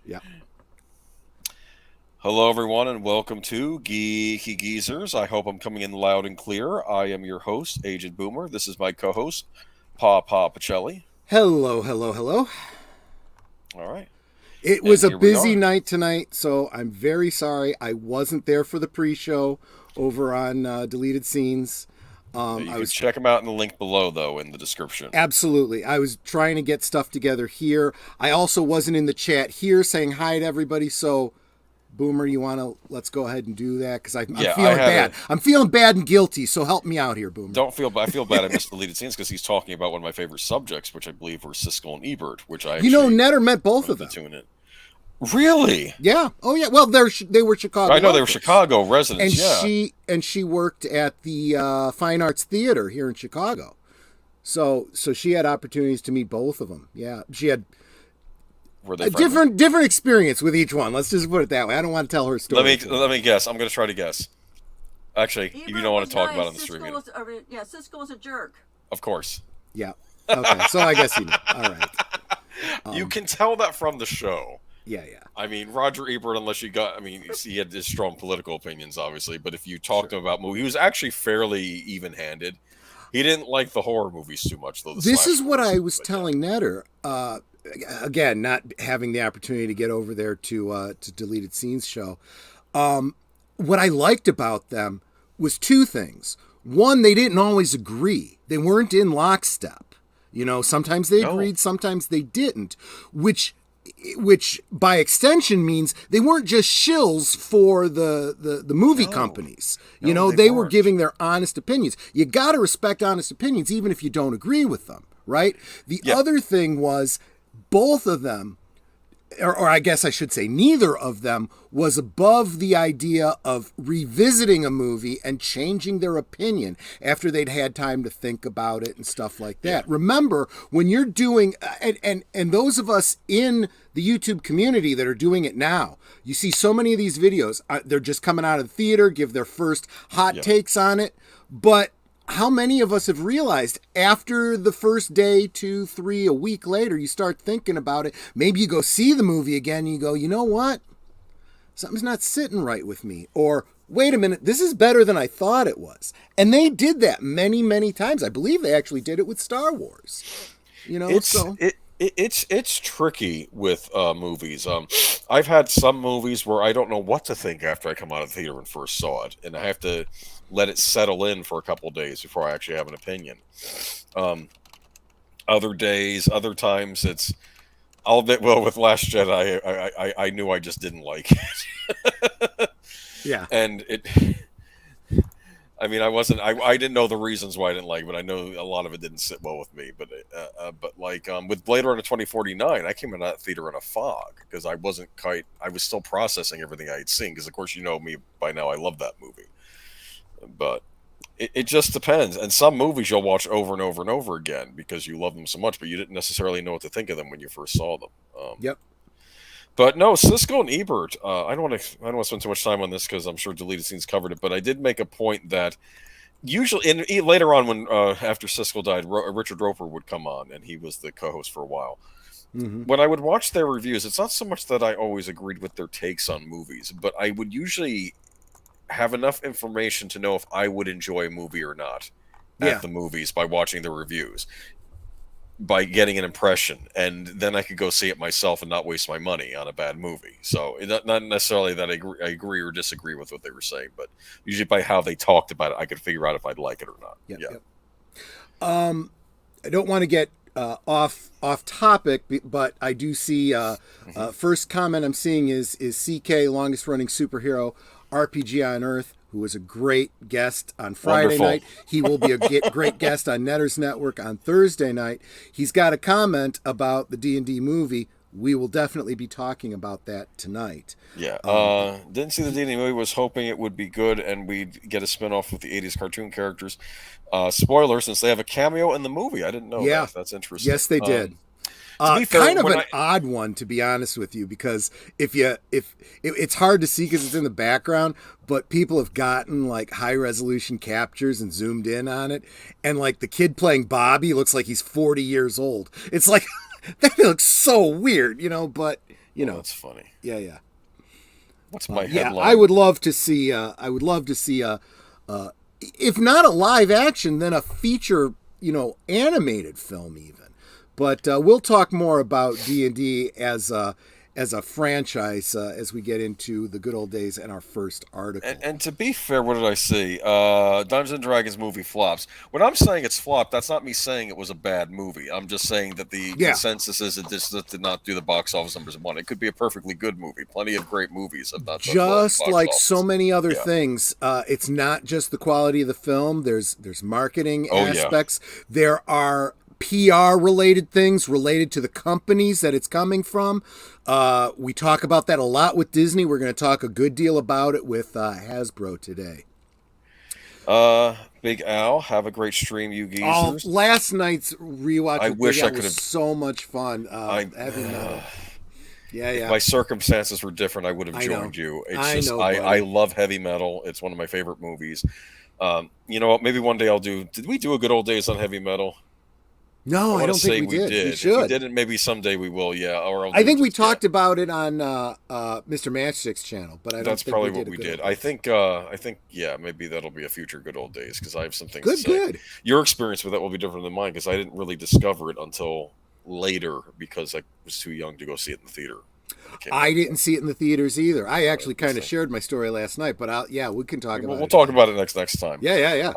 Yeah. Hello, everyone, and welcome to Geeky Geezers. I hope I'm coming in loud and clear. I am your host, Aged Boomer. This is my co-host, PaPa Pacelli. Hello, hello, hello. All right, It and was a here we busy are. night tonight, so I'm very sorry I wasn't there for the pre-show over on Deleted Scenes. You I can was check them out in the link below, though, in the description. absolutely. I was trying to get stuff together here. I also wasn't in the chat here saying hi to everybody. So, Boomer, you want to let's go ahead and do that because I'm Yeah, I feeling had bad. a. I'm feeling bad and guilty. So help me out here, Boomer. Don't feel. I feel bad. I missed deleted scenes because he's talking about one of my favorite subjects, which I believe were Siskel and Ebert, which I You know, actually Netter met both of wanted to them. tune in. Really? Yeah. Oh, yeah. Well, they were I Chicago know they were authors. Chicago residents. and Yeah. she worked at the Fine Arts Theater here in Chicago. So she had opportunities to meet both of them. Yeah, she had Were they a friendly? different experience with each one. Let's just put it that way. I don't want to tell her Let story. me let me guess. I'm going to try to guess. Actually, if you Ebert don't want was to talk about nice. it on the stream, Cisco was, yeah, Cisco was a jerk. of course. Yeah. Okay. So I guess you know. All right. You can tell that from the show. Yeah. Yeah. I mean, Roger Ebert, unless you got, I mean, he had his strong political opinions, obviously, but if you talked to him about movies, he was actually fairly even handed. He didn't like the horror movies too much, though. The This is slasher what movies, I was but telling Netter. Again, not having the opportunity to get over there to Deleted Scenes show. What I liked about them was two things. One, they didn't always agree. They weren't in lockstep. You know, sometimes they No. agreed, sometimes they didn't, which by extension means they weren't just shills for the movie No. companies. No, You know, they they were weren't. giving their honest opinions. You got to respect honest opinions even if you don't agree with them, right? The Yeah. other thing was both of them, or I guess I should say neither of them, was above the idea of revisiting a movie and changing their opinion after they'd had time to think about it and stuff like that. Yeah. Remember, when you're doing, and those of us in the YouTube community that are doing it now, you see so many of these videos, they're just coming out of the theater, give their first hot Yeah. takes on it, but how many of us have realized after the first day, 2, 3, a week later, you start thinking about it? Maybe you go see the movie again and you go, you know what? Something's not sitting right with me. Or, wait a minute, this is better than I thought it was. And they did that many, many times. I believe they actually did it with Star Wars. You know, It's so. it's tricky with movies. I've had some movies where I don't know what to think after I come out of the theater and first saw it, and I have to let it settle in for a couple days before I actually have an opinion. Um, Other days, other times, it's I'll admit. Well, with Last Jedi, I knew I just didn't like it, Yeah. and it. I mean, I didn't know the reasons why I didn't like it, but I know a lot of it didn't sit well with me. But like with Blade Runner 2049, I came in that theater in a fog because I was still processing everything I had seen. Because of course, you know me by now, I love that movie. But it just depends. And some movies you'll watch over and over and over again because you love them so much, but you didn't necessarily know what to think of them when you first saw them. Yep. But no, Siskel and Ebert. I don't want to spend too much time on this because I'm sure deleted scenes covered it. But I did make a point that usually, later on when after Siskel died, Richard Roper would come on, and he was the co-host for a while. Mm-hmm. When I would watch their reviews, it's not so much that I always agreed with their takes on movies, but I would usually have enough information to know if I would enjoy a movie or not Yeah. at the movies by watching the reviews, by getting an impression, and then I could go see it myself and not waste my money on a bad movie. So not necessarily that I agree or disagree with what they were saying, but usually by how they talked about it, I could figure out if I'd like it or not. Yep. Yeah. Yep. I don't want to get off topic, but I do see first comment I'm seeing is CK, longest running superhero RPG on Earth, who was a great guest on Friday Wonderful. night. He will be a great guest on Netter's Network on Thursday night. He's got a comment about the D&D movie. We will definitely be talking about that tonight. Yeah. Didn't see the D&D movie. Was hoping it would be good and we'd get a spin-off with the 80s cartoon characters. Spoiler, since they have a cameo in the movie. I didn't know Yeah. that. That's interesting. Yes, they did. To be fair, Kind of when an odd one, to be honest with you, because if it's hard to see because it's in the background, but people have gotten like high resolution captures and zoomed in on it, and like the kid playing Bobby looks like he's 40 years old. It's like that looks so weird, you know. But You Oh, know, that's funny. yeah. What's my Yeah, headline? I would love to see. I would love to see if not a live action, then a feature, animated film even. But we'll talk more about D&D as a franchise as we get into the good old days and our first article. And to be fair, what did I say? Dungeons and Dragons movie flops. When I'm saying it's flopped, that's not me saying it was a bad movie. I'm just saying that the Yeah. consensus is it just did not do the box office numbers it wanted. It could be a perfectly good movie. Plenty of great movies have not done well at the Just box like office. so many other Yeah. things, it's not just the quality of the film. There's marketing Oh, yeah. aspects. There are PR related things related to the companies that it's coming from. We talk about that a lot with Disney. We're going to talk a good deal about it with Hasbro today. Big Al, have a great stream, you Oh, geezers. last night's rewatch I with wish Big I Al could was have- so much fun. Heavy metal. If Yeah. my circumstances were different, I would have I know. joined you. It's I just know, I buddy. love heavy metal. It's one of my favorite movies. You know what? Maybe one day I'll do. Did we do a good old days on heavy metal? No, I wanna don't say think we did. We If we should. didn't, maybe someday we will. Yeah, or I'll I do think we just- yeah. talked about it on Mr. Matchstick's channel, but I don't That's think probably we what did we a good did. one. I think, yeah, maybe that'll be a future good old days because I have some things to say. Good. Your experience with that will be different than mine because I didn't really discover it until later because I was too young to go see it in the theater. when it came out. I didn't see it in the theaters either. I actually kind of so- shared my story last night, but we can talk about it. We'll talk about it next time. Yeah.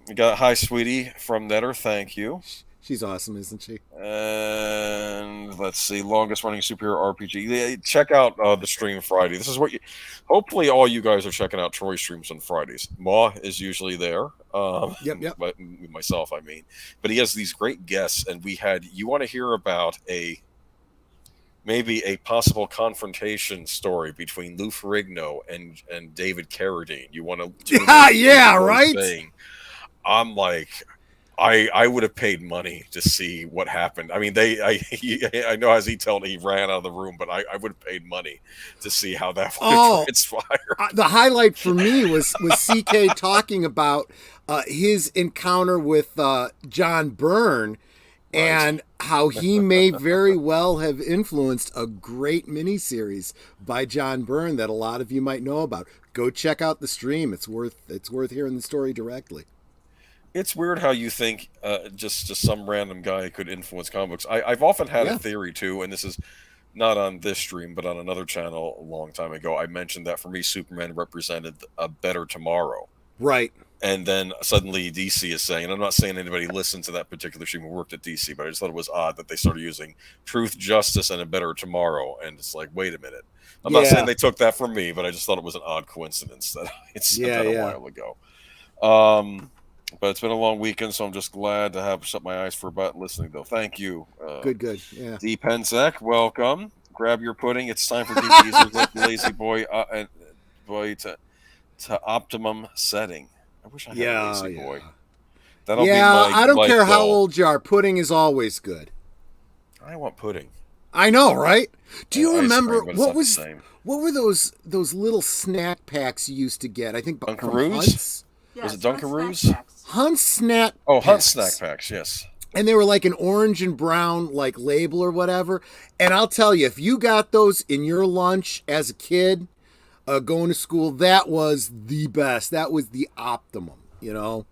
We got hi sweetie from Netter, thank you. She's awesome, isn't she? And let's see, longest running superhero RPG. Yeah, check out the stream Friday. This is what hopefully all you guys are checking out Troy's streams on Fridays. Ma is usually there. Yep. But myself, I mean. But he has these great guests, and you want to hear about maybe a possible confrontation story between Lou Ferrigno and David Carradine. You want to right? Saying, I'm like, I would have paid money to see what happened. I mean, I know as he told me he ran out of the room, but I would have paid money to see how that would transpire. The highlight for me was CK talking about his encounter with John Byrne and how he may very well have influenced a great miniseries by John Byrne that a lot of you might know about. Go check out the stream. It's worth hearing the story directly. It's weird how you think just some random guy could influence comic books. I've often had a theory too, and this is not on this stream, but on another channel a long time ago. I mentioned that for me, Superman represented a better tomorrow. Right. And then suddenly DC is saying, and I'm not saying anybody listened to that particular stream who worked at DC, but I just thought it was odd that they started using truth, justice, and a better tomorrow. And it's like, wait a minute. I'm not saying they took that from me, but I just thought it was an odd coincidence that I had said that a while ago. But it's been a long weekend, so I'm just glad to have shut my eyes for about listening, though. Thank you. Good. Yeah. D. Pensek, welcome. Grab your pudding. It's time for Geeky Geezers. Let the lazy boy to optimum setting. I wish I had a lazy boy. That'll be my I don't care how goal. old you are. Pudding is always good. I want pudding. I know, right? Do you remember cream, but it's not the same. what were those little snack packs you used to get? I think from Dunkaroos? Hunt's. Was it Dunkaroos? Hunt's snack. Oh, Hunt packs. snack packs. Yes. And they were like an orange and brown like label or whatever. And I'll tell you, if you got those in your lunch as a kid, going to school, that was the best. That was the optimum, you know?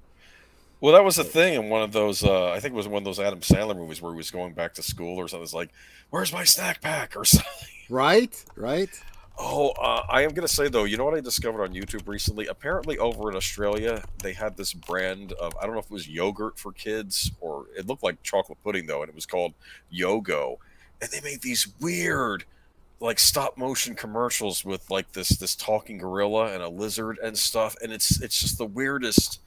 Well, that was the thing in one of those, I think it was one of those Adam Sandler movies where he was going back to school or something. It's like, where's my snack pack or something? Right? Oh, I am going to say, though, you know what I discovered on YouTube recently? Apparently over in Australia, they had this brand of, I don't know if it was yogurt for kids or it looked like chocolate pudding, though, and it was called Yogo. And they made these weird, like, stop-motion commercials with, like, this talking gorilla and a lizard and stuff. And it's just the weirdest.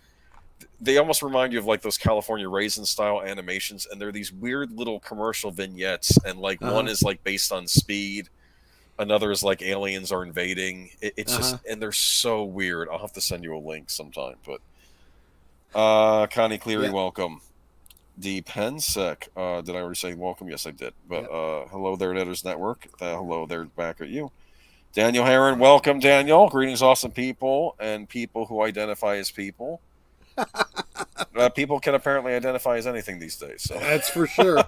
They almost remind you of, like, those California Raisin-style animations. And they're these weird little commercial vignettes. And, like, one is, like, based on speed. Another is like aliens are invading. It's just, and they're so weird. I'll have to send you a link sometime. But Connie Cleary, welcome. D. Pensek, did I already say welcome? Yes, I did. But hello there, Netters Network. Hello there, back at you. Daniel Heron, welcome, Daniel. Greetings, awesome people and people who identify as people. People can apparently identify as anything these days. So That's for sure.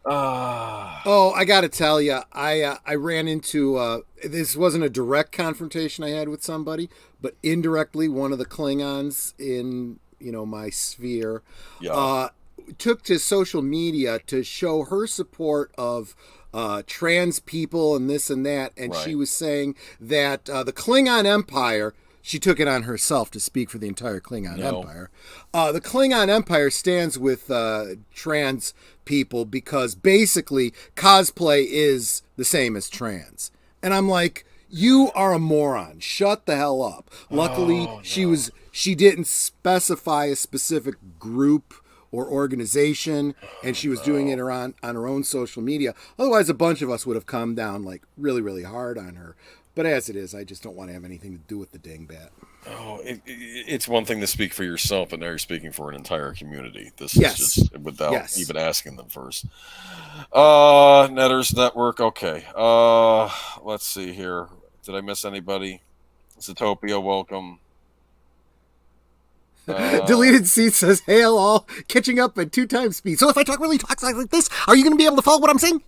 Oh, I got to tell you, I ran into this wasn't a direct confrontation I had with somebody, but indirectly one of the Klingons in my sphere Yeah, uh, took to social media to show her support of trans people and this and that, and she right. was saying that the Klingon Empire. She took it on herself to speak for the entire Klingon No. Empire. The Klingon Empire stands with trans people because basically cosplay is the same as trans. And I'm like, you are a moron. Shut the hell up. Luckily, Oh no. she didn't specify a specific group or organization, and she was doing it No. on her own social media. Otherwise, a bunch of us would have come down like really, really hard on her. But as it is, I just don't want to have anything to do with the dingbat. Oh, it's one thing to speak for yourself, but now you're speaking for an entire community. This is Yes. just without Yes. even asking them first. Netters Network. Okay. Let's see here. Did I miss anybody? Zootopia, welcome. Uh, Deleted seat says, hail all, catching up at 2 times speed. So if I talk really talk like this, are you going to be able to follow what I'm saying?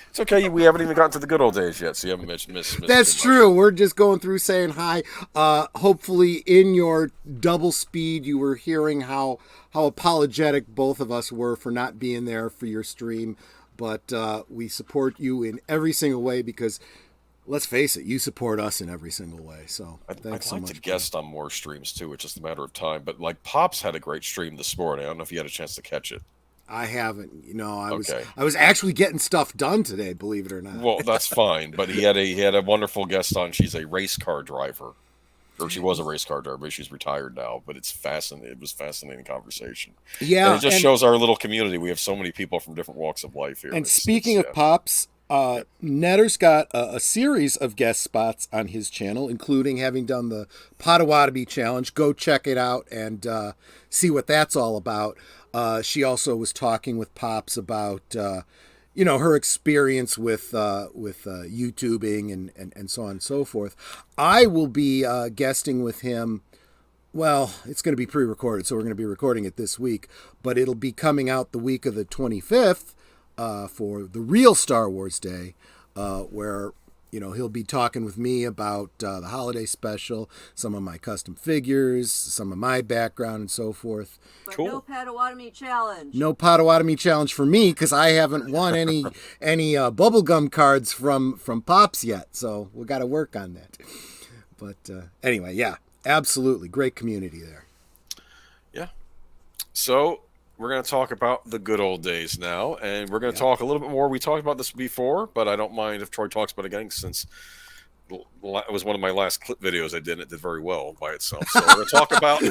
it's okay. We haven't even gotten to the good old days yet, so you haven't missed That's too much. true. We're just going through saying hi. Hopefully, in your double speed, you were hearing how apologetic both of us were for not being there for your stream. But we support you in every single way because, let's face it, you support us in every single way. So I'd thanks so like much. to guest on more streams too. It's just a matter of time. But like Pops had a great stream this morning. I don't know if you had a chance to catch it. I haven't. Okay. I was actually getting stuff done today. Believe it or not. Well, that's fine. But he had a wonderful guest on. She's a race car driver, or she was a race car driver, but she's retired now. But it's fascinating. It was fascinating conversation, and Yeah, it just and shows our little community. We have so many people from different walks of life here. speaking of Pops, Netter's got a series of guest spots on his channel, including having done the Potawatomi Challenge. Go check it out and see what that's all about. She also was talking with Pops about her experience with YouTubing and so on and so forth. I will be guesting with him. Well, it's going to be pre-recorded, so we're going to be recording it this week, but it'll be coming out the week of the 25th for the real Star Wars Day, where he'll be talking with me about the holiday special, some of my custom figures, some of my background, and so forth. But Cool. no Potawatomi challenge. No Potawatomi challenge for me because I haven't won any bubblegum cards from Pops yet, so we got to work on that. But anyway, yeah, absolutely great community there. Yeah. So we're going to talk about the good old days now, and we're going to talk a little bit more. We talked about this before, but I don't mind if Troy talks about it again since it was one of my last clip videos I did, and it did very well by itself. So we're going to talk about.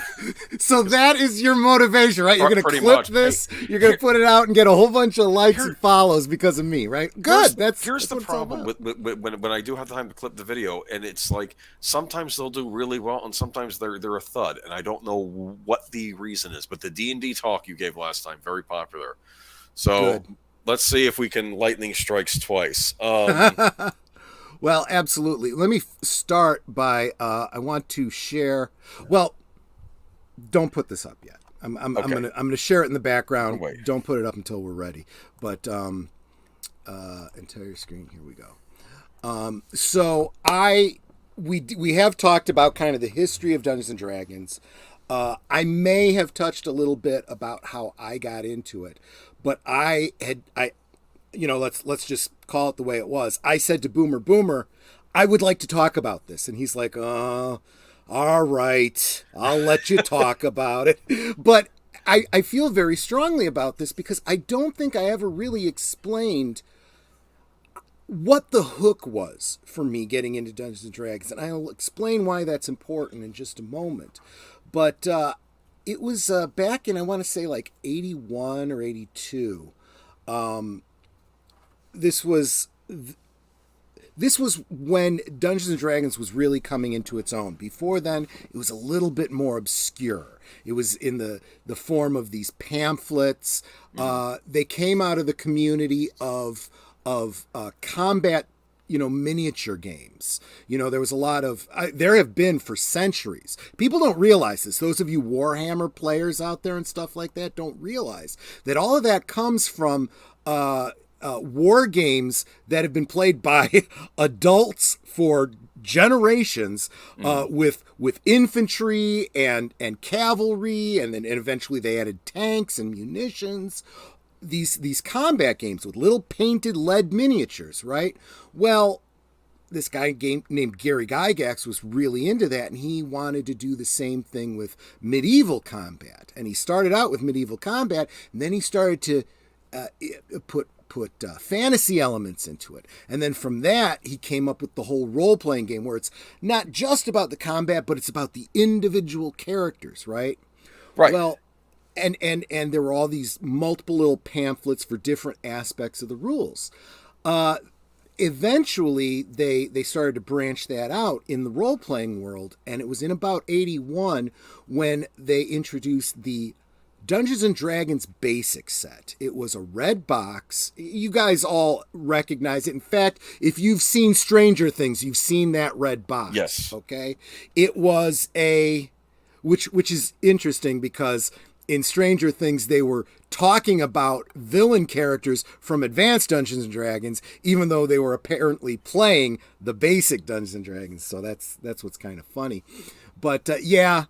So that is your motivation, right? You're going to Pretty clip much. this, you're going to put it out and get a whole bunch of likes and follows because of me, right? Good. Here's the what it's all problem about. with when I do have time to clip the video, and it's like sometimes they'll do really well, and sometimes they're a thud, and I don't know what the reason is. But the D&D talk you gave last time, very popular. So Good. let's see if we can lightning strikes twice. Well, absolutely. Let me start by I want to share. Well, don't put this up yet. I'm gonna share it in the background. Wait. Don't put it up until we're ready. But entire screen. Here we go. So we have talked about kind of the history of Dungeons and Dragons. I may have touched a little bit about how I got into it, but let's just call it the way it was. I said to Boomer, I would like to talk about this. And he's like, all right, I'll let you talk about it. But I feel very strongly about this because I don't think I ever really explained what the hook was for me getting into Dungeons and Dragons. And I'll explain why that's important in just a moment. But it was back in, I want to say like 81 or 82. This was when Dungeons and Dragons was really coming into its own. Before then, it was a little bit more obscure. It was in the form of these pamphlets. They came out of the community of combat miniature games. There was a lot of, there have been for centuries. People don't realize this. Those of you Warhammer players out there and stuff like that don't realize that all of that comes from war games that have been played by adults for generations, with infantry and cavalry, and then eventually they added tanks and munitions. These combat games with little painted lead miniatures, right? Well, this guy named Gary Gygax was really into that, and he wanted to do the same thing with medieval combat. And he started out with medieval combat, and then he started to put fantasy elements into it. And then from that, he came up with the whole role-playing game where it's not just about the combat, but it's about the individual characters, right? Right. Well, and there were all these multiple little pamphlets for different aspects of the rules. Eventually, they started to branch that out in the role-playing world, and it was in about 81 when they introduced the Dungeons and Dragons basic set. It was a red box. You guys all recognize it. In fact, if you've seen Stranger Things, you've seen that red box. Yes. Okay. It was which is interesting because in Stranger Things they were talking about villain characters from Advanced Dungeons and Dragons, even though they were apparently playing the basic Dungeons and Dragons. So that's what's kind of funny. But Daniel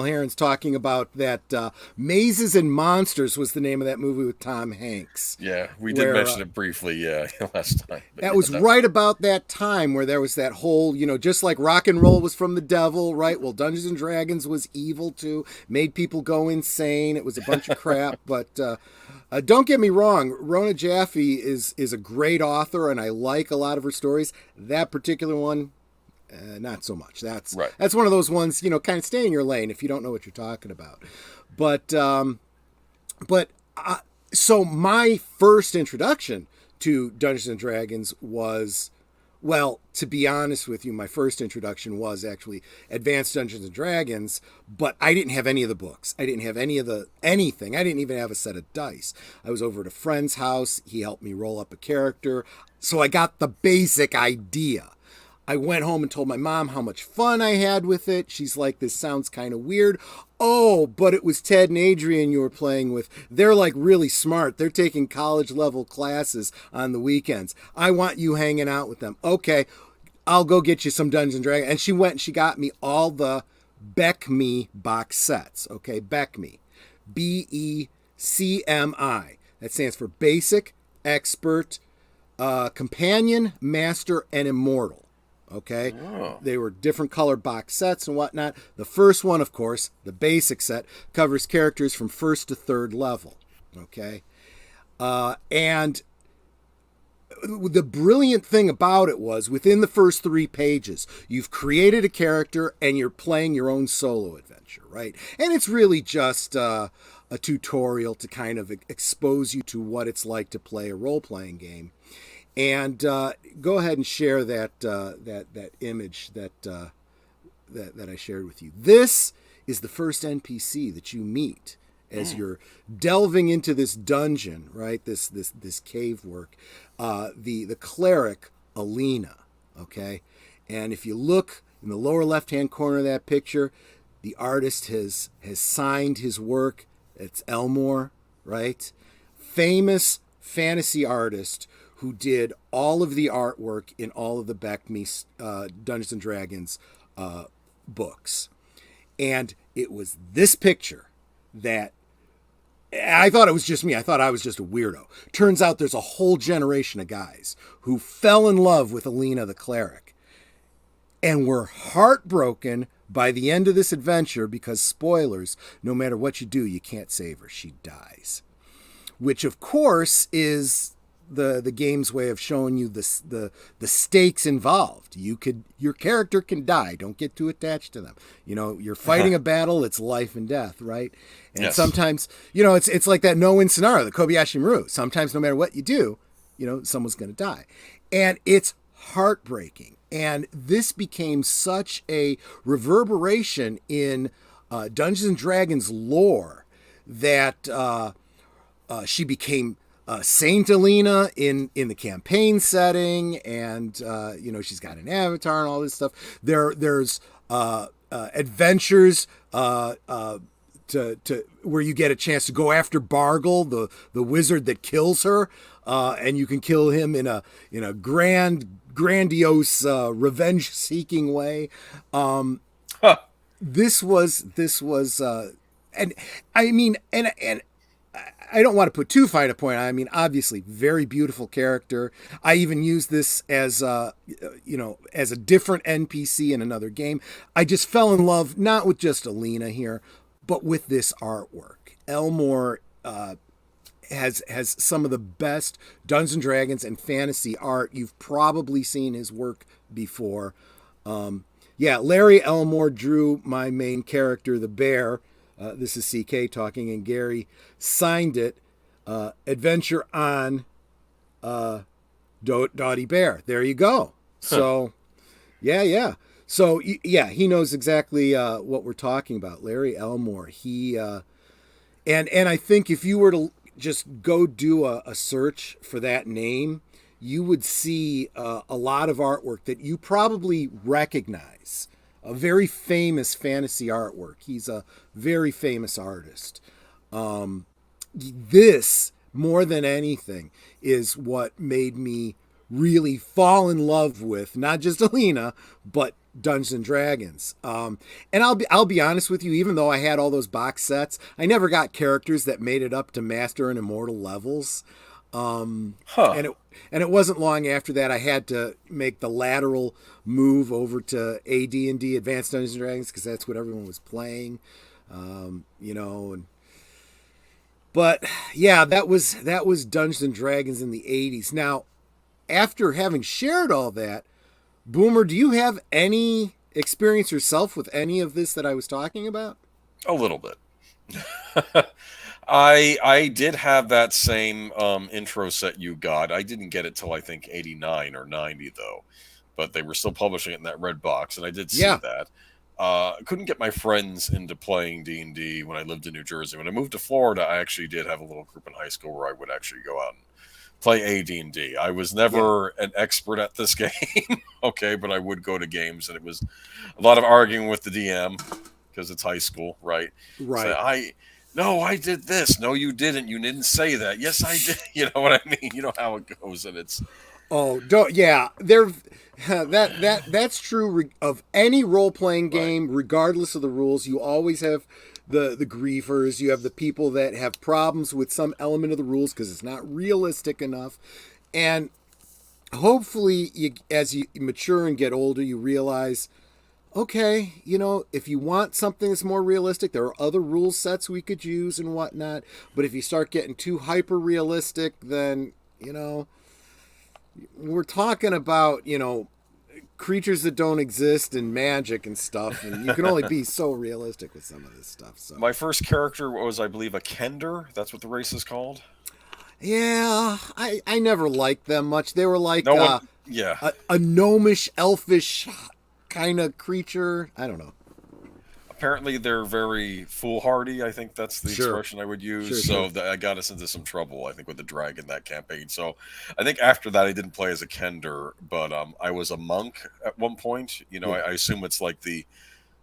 Herron's talking about that Mazes and Monsters was the name of that movie with Tom Hanks. Yeah, we did mention it briefly last time. That was right about that time where there was that whole, just like rock and roll was from the devil, right? Well, Dungeons and Dragons was evil too, made people go insane. It was a bunch of crap. But don't get me wrong, Rona Jaffe is a great author, and I like a lot of her stories. That particular one, not so much. That's one of those ones, kind of stay in your lane if you don't know what you're talking about. So my first introduction to Dungeons and Dragons was, well, to be honest with you, my first introduction was actually Advanced Dungeons and Dragons, but I didn't have any of the books. I didn't have anything. I didn't even have a set of dice. I was over at a friend's house. He helped me roll up a character. So I got the basic idea. I went home and told my mom how much fun I had with it. She's like, this sounds kind of weird. Oh, but it was Ted and Adrian you were playing with. They're like really smart. They're taking college level classes on the weekends. I want you hanging out with them. Okay, I'll go get you some Dungeons and Dragons. And she went and she got me all the BECMI box sets. Okay, BECMI. BECMI. That stands for Basic, Expert, Companion, Master, and Immortal. Okay, They were different color box sets and whatnot. The first one, of course, the basic set, covers characters from 1st to 3rd level. Okay, and the brilliant thing about it was within the first 3 pages, you've created a character and you're playing your own solo adventure, right? And it's really just a tutorial to kind of expose you to what it's like to play a role-playing game. And go ahead and share that image that I shared with you. This is the first NPC that you meet as you're delving into this dungeon, right? This cave work. The cleric Alina, okay? And if you look in the lower left-hand corner of that picture, the artist has signed his work. It's Elmore, right? Famous fantasy artist who did all of the artwork in all of the BECMI Dungeons and Dragons books. And it was this picture that I thought it was just me. I thought I was just a weirdo. Turns out there's a whole generation of guys who fell in love with Alina the cleric and were heartbroken by the end of this adventure because, spoilers, no matter what you do, you can't save her. She dies. Which, of course, is the game's way of showing you the stakes involved. Your character can die. Don't get too attached to them. You're fighting a battle. It's life and death, right? And sometimes, it's like that no-win scenario, the Kobayashi Maru. Sometimes, no matter what you do, someone's going to die, and it's heartbreaking. And this became such a reverberation in Dungeons and Dragons lore that she became Saint Alina in the campaign setting, and she's got an avatar and all this stuff. There's adventures to where you get a chance to go after Bargle, the wizard that kills her, and you can kill him in a grandiose revenge seeking way. This was and I mean and I don't want to put too fine a point on it. I mean, obviously, very beautiful character. I even used this as as a different NPC in another game. I just fell in love not with just Alina here, but with this artwork. Elmore has some of the best Dungeons and Dragons and fantasy art. You've probably seen his work before. Larry Elmore drew my main character, the bear. This is CK talking, and Gary signed it. Adventure on Dottie Bear. There you go. So, yeah. So, he knows exactly what we're talking about. Larry Elmore. He and I think if you were to just go do a search for that name, you would see a lot of artwork that you probably recognize. A very famous fantasy artwork. He's a very famous artist. This, more than anything, is what made me really fall in love with not just Alina, but Dungeons and Dragons. And I'll be honest with you, even though I had all those box sets, I never got characters that made it up to Master and Immortal levels. And it wasn't long after that I had to make the lateral move over to AD&D, Advanced Dungeons and Dragons, because that's what everyone was playing, But yeah, that was Dungeons and Dragons in the 80s. Now, after having shared all that, Boomer, do you have any experience yourself with any of this that I was talking about? A little bit. I did have that same intro set you got. I didn't get it till I think 89 or 90 though, but they were still publishing it in that red box, and I did see that. Couldn't get my friends into playing D&D when I lived in New Jersey. When I moved to Florida, I actually did have a little group in high school where I would actually go out and play AD&D. I was never an expert at this game, okay, but I would go to games, and it was a lot of arguing with the DM because it's high school, right? Right. So no, I did this. No, you didn't. You didn't say that. Yes, I did. You know what I mean? You know how it goes, and it's. Oh, don't. Yeah, that's true of any role playing game, regardless of the rules. You always have the griefers. You have the people that have problems with some element of the rules because it's not realistic enough, and hopefully, as you mature and get older, you realize. Okay, if you want something that's more realistic, there are other rule sets we could use and whatnot. But if you start getting too hyper realistic, then, we're talking about, creatures that don't exist and magic and stuff. And you can only be so realistic with some of this stuff. So my first character was, I believe, a Kender. That's what the race is called. Yeah, I never liked them much. They were like a gnomish, elfish kind of creature. I don't know. Apparently they're very foolhardy. I think that's the expression I would use. That got us into some trouble, I think, with the dragon that campaign. So I think after that I didn't play as a Kender, but I was a monk at one point. I assume it's like the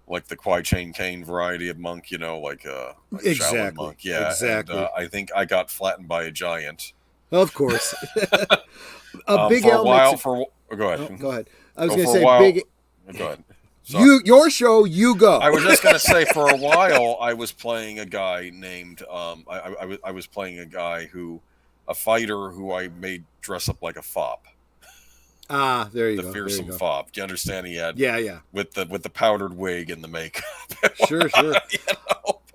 Kwai Chang Kane variety of monk, like a Shaolin monk. Yeah, exactly. And, I think I got flattened by a giant. Of course. Big for a while. Go ahead. Oh, go ahead. I was going to say big. Go ahead. Sorry. Your show, you go. I was just going to say, for a while, I was playing a guy named. I was playing a fighter who I made dress up like a fop. Ah, there you go. The fearsome fop. Do you understand? He had with the powdered wig and the makeup. Sure. But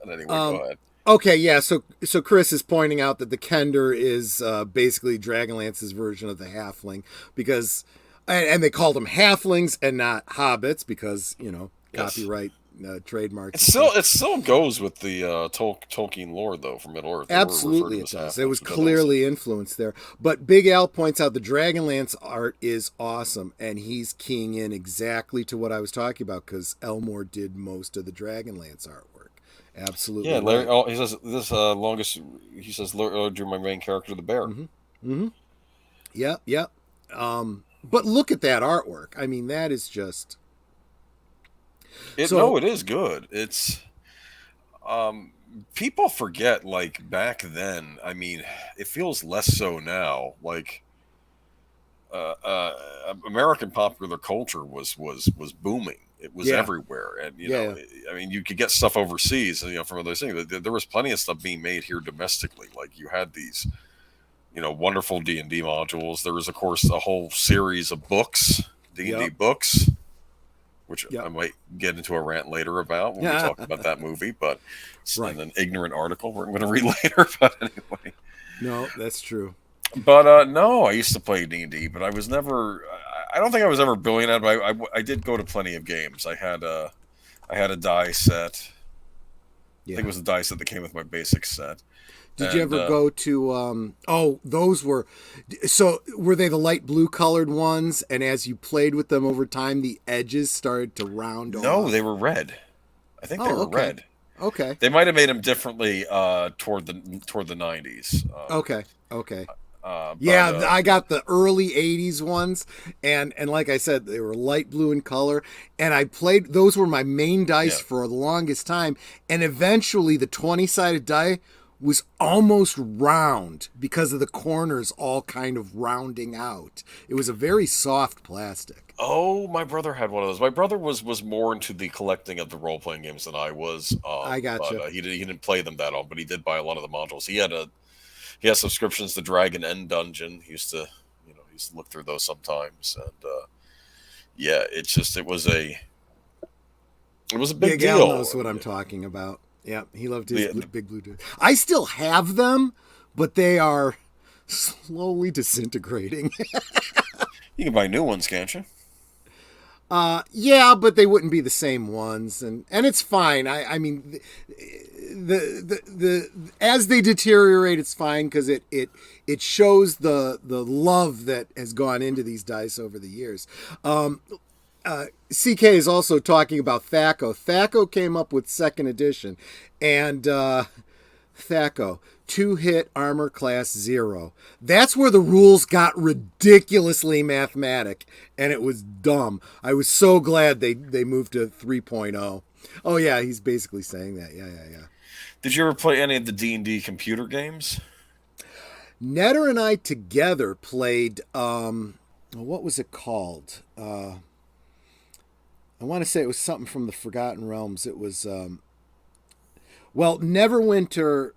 anyway, go ahead. Okay, yeah. So Chris is pointing out that the Kender is basically Dragonlance's version of the halfling because. And they called them halflings and not hobbits because copyright trademark. It still goes with the Tolkien lore though from Middle Earth. Absolutely, it does. It was clearly influenced there. But Big Al points out the Dragonlance art is awesome, and he's keying in exactly to what I was talking about because Elmore did most of the Dragonlance artwork, Absolutely Yeah, Larry. right. Oh, he says this longest. He says Larry drew my main character, the bear. Mm-hmm. Yep, yep. But look at that artwork. I mean, that is just so. No, it is good. It's um, people forget like back then. I mean, it feels less so now. Like American popular culture was booming. It was Yeah, everywhere, and yeah, I mean, you could get stuff overseas, from other things. There was plenty of stuff being made here domestically. Like you had these, wonderful D&D modules. There was, of course, a whole series of books, D&D yep, books, which I yep. might get into a rant later about when we Yeah, talk about that movie. But it's right. an ignorant article we're going to read later. But anyway. No, that's true. But no, I used to play D&D, but I was never. I don't think I was ever brilliant at it. But I did go to plenty of games. I had a die set. I think Yeah. it was the die set that came with my basic set. Did you And ever go to? Oh, those were. So were they the light blue colored ones? And as you played with them over time, the edges started to round no, off. they were red. I think they Oh, were okay, red. okay, They might have made them differently toward the 90s. okay, okay. But Yeah, I got the early '80s ones, and like I said, they were light blue in color. And I played; those were my main dice yeah. for the longest time. And eventually, the 20-sided die was almost round because of the corners all kind of rounding out. It was a very soft plastic. Oh, my brother had one of those. My brother was more into the collecting of the role playing games than I was. I But gotcha. he didn't play them that often, but he did buy a lot of the modules. He has subscriptions to Dragon End Dungeon. He used to look through those sometimes, and yeah, it was a big Big Al deal. knows what I'm talking about. Yeah, he loved his The, big blue dude. I still have them, but they are slowly disintegrating. you can buy new ones, can't you? Yeah, but they wouldn't be the same ones, and it's fine. I mean, the as they deteriorate, it's fine because it shows the love that has gone into these dice over the years. CK is also talking about Thaco. Thaco came up with second edition, and Thaco, 2-hit armor class 0. That's where the rules got ridiculously mathematic, and it was dumb. I was so glad they moved to 3.0. Oh yeah, he's basically saying that. Yeah. Did you ever play any of the D&D computer games? Netter and I together played what was it called? I want to say it was something from the Forgotten Realms. It was Neverwinter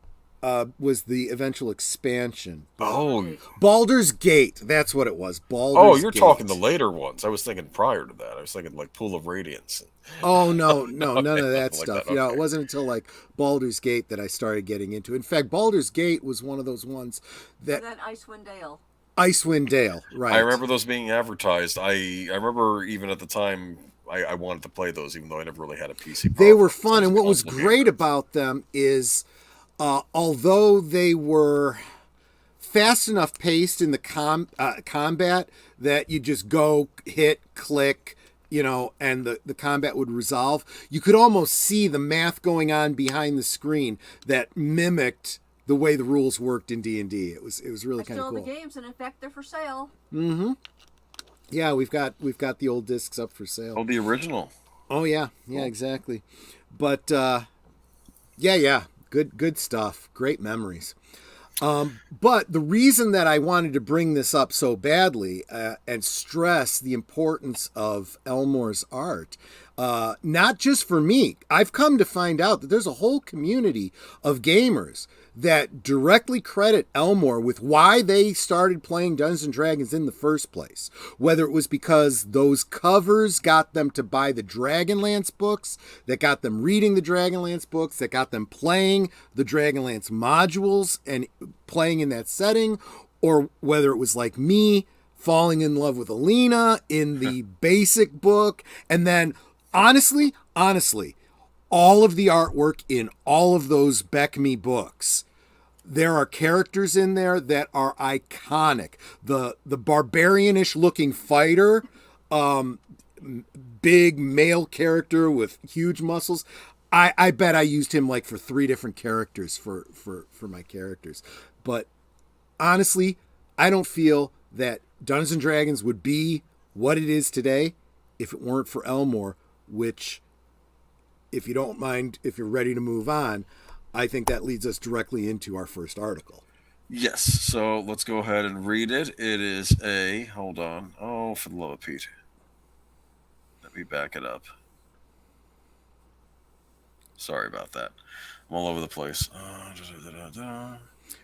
was the eventual expansion. Oh, Baldur's Gate, that's what it was. oh, Baldur's you're Gate. talking the later ones. I was thinking prior to that. I was thinking like Pool of Radiance. Oh no, No, none of that like stuff. that. It Okay. wasn't until like Baldur's Gate that I started getting into. In fact, Baldur's Gate was one of those ones that That Icewind Dale. Icewind Dale, right? I remember those being advertised. I remember even at the time I wanted to play those, even though I never really had a PC. They were so I fun, and what a was console great gamer. about them is, although they were fast enough paced in the combat that you just go hit click, and the combat would resolve, you could almost see the math going on behind the screen that mimicked the way the rules worked in D&D. It was really I kind still of have cool. the games, and in fact, they're for sale. Yeah, we've got the old discs up for sale. Oh, the original. Oh yeah, exactly. But yeah, good stuff. Great memories. But the reason that I wanted to bring this up so badly and stress the importance of Elmore's art, not just for me, I've come to find out that there's a whole community of gamers that directly credit Elmore with why they started playing Dungeons and Dragons in the first place. Whether it was because those covers got them to buy the Dragonlance books, that got them reading the Dragonlance books, that got them playing the Dragonlance modules and playing in that setting, or whether it was like me falling in love with Alina in the basic book, and then honestly, all of the artwork in all of those Beck Me books. There are characters in there that are iconic. The barbarianish looking fighter, big male character with huge muscles. I bet I used him like for 3 different characters for my characters. But honestly, I don't feel that Dungeons and Dragons would be what it is today if it weren't for Elmore, which, if you don't mind, if you're ready to move on, I think that leads us directly into our first article. Yes, so let's go ahead and read it. It is a, hold on. Oh, for the love of Pete. Let me back it up. Sorry about that. I'm all over the place.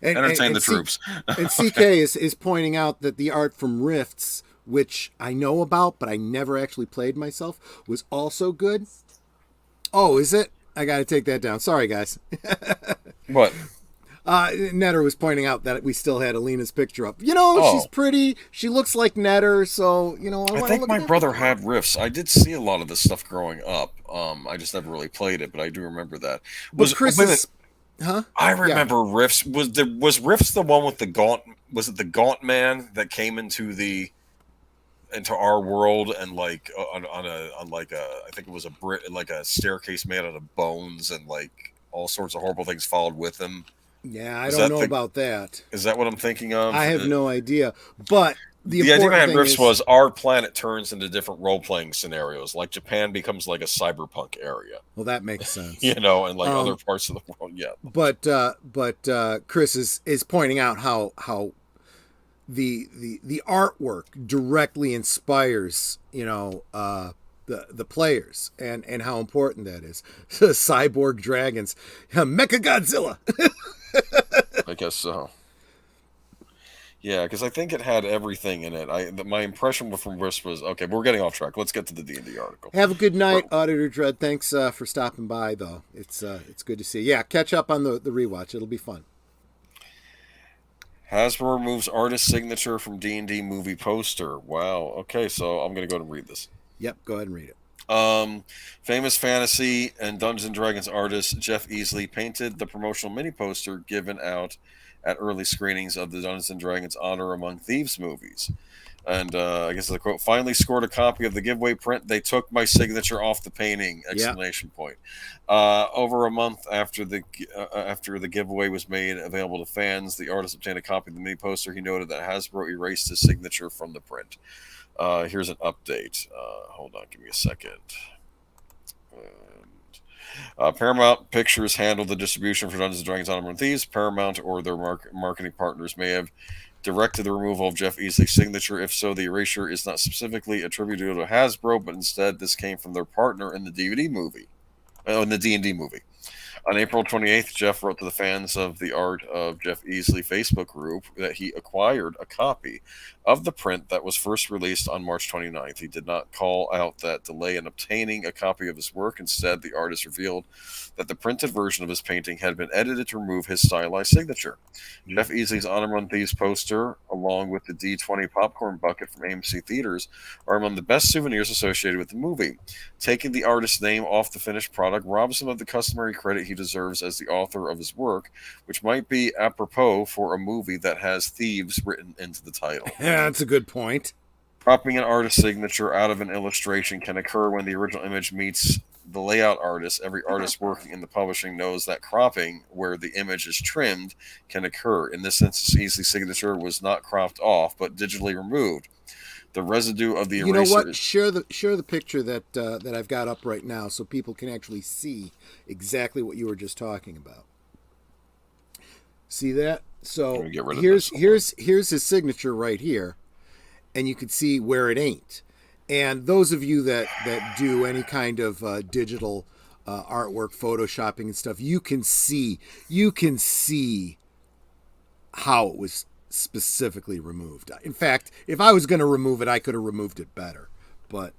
Entertain the troops. And CK is pointing out that the art from Rifts, which I know about, but I never actually played myself, was also good. Oh, is it? I got to take that down. Sorry, guys. What? Netter was pointing out that we still had Alina's picture up. She's pretty. She looks like Netter, so, I think my brother had Rifts. I did see a lot of this stuff growing up. I just never really played it, but I do remember that. Huh? I remember Rifts. Was Rifts the one with the gaunt? Was it the Gaunt Man that came into our world and like on like a, I think it was a staircase made out of bones, and like all sorts of horrible things followed with him. Yeah, I don't know about that. Is that what I'm thinking of? I have no idea. But the idea behind thing Rifts was our planet turns into different role-playing scenarios. Like Japan becomes like a cyberpunk area. Well, that makes sense. And like other parts of the world, yeah. But Chris is pointing out how the artwork directly inspires the players and how important that is. Cyborg dragons, Mechagodzilla. I guess so. Yeah, because I think it had everything in it. My impression from Rifts was, okay, but we're getting off track. Let's get to the D&D article. Have a good night, Auditor Dread. Thanks for stopping by, though. It's good to see you. Yeah, catch up on the rewatch. It'll be fun. Hasbro removes artist signature from D&D movie poster. Wow. Okay, so I'm going to go ahead and read this. Yep, go ahead and read it. Famous fantasy and Dungeons and Dragons artist Jeff Easley painted the promotional mini poster given out at early screenings of the Dungeons and Dragons Honor Among Thieves movies. And I guess the quote, finally scored a copy of the giveaway print. They took my signature off the painting! Exclamation point. Over a month after the giveaway was made available to fans, the artist obtained a copy of the mini poster. He noted that Hasbro erased his signature from the print. Here's an update. Hold on, give me a second. Paramount Pictures handled the distribution for Dungeons & Dragons Honor Among Thieves. Paramount or their marketing partners may have directed the removal of Jeff Easley's signature. If so, the erasure is not specifically attributed to Hasbro, but instead this came from their partner in the D&D movie. On April 28th, Jeff wrote to the fans of the Art of Jeff Easley Facebook group that he acquired a copy of the print that was first released on March 29th. He did not call out that delay in obtaining a copy of his work. Instead, the artist revealed that the printed version of his painting had been edited to remove his stylized signature. Jeff Easley's Honor Among Thieves poster, along with the D20 popcorn bucket from AMC Theaters, are among the best souvenirs associated with the movie. Taking the artist's name off the finished product robs him of the customary credit he deserves as the author of his work, which might be apropos for a movie that has thieves written into the title. Yeah, that's a good point. Cropping an artist's signature out of an illustration can occur when the original image meets the layout artist. Every artist working in the publishing knows that cropping, where the image is trimmed, can occur. In this instance, Easley's signature was not cropped off, but digitally removed. The residue of the eraser... You know what? Share the picture that I've got up right now so people can actually see exactly what you were just talking about. See that? So here's his signature right here, and you can see where it ain't. And those of you that do any kind of digital artwork, photoshopping and stuff, you can see how it was specifically removed. In fact, if I was going to remove it, I could have removed it better. But,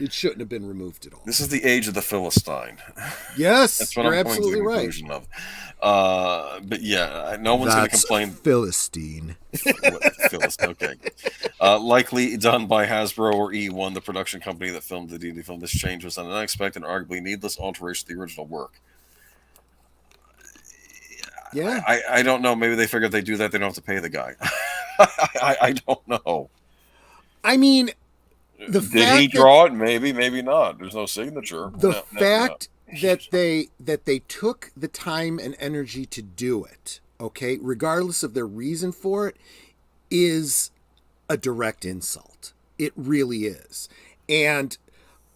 it shouldn't have been removed at all. This is the age of the Philistine. Yes, that's what you're I'm coming to the absolutely conclusion of. But yeah, no one's going to complain. Philistine. Philistine, okay. Likely done by Hasbro or E1, the production company that filmed the D&D film. This change was an unexpected and arguably needless alteration of the original work. Yeah. I don't know. Maybe they figured if they do that, they don't have to pay the guy. I don't know. I mean, The Did he fact draw it? Maybe, maybe not. There's no signature. the No, no, fact that they took the time and energy to do it, okay, regardless of their reason for it, is a direct insult. It really is. And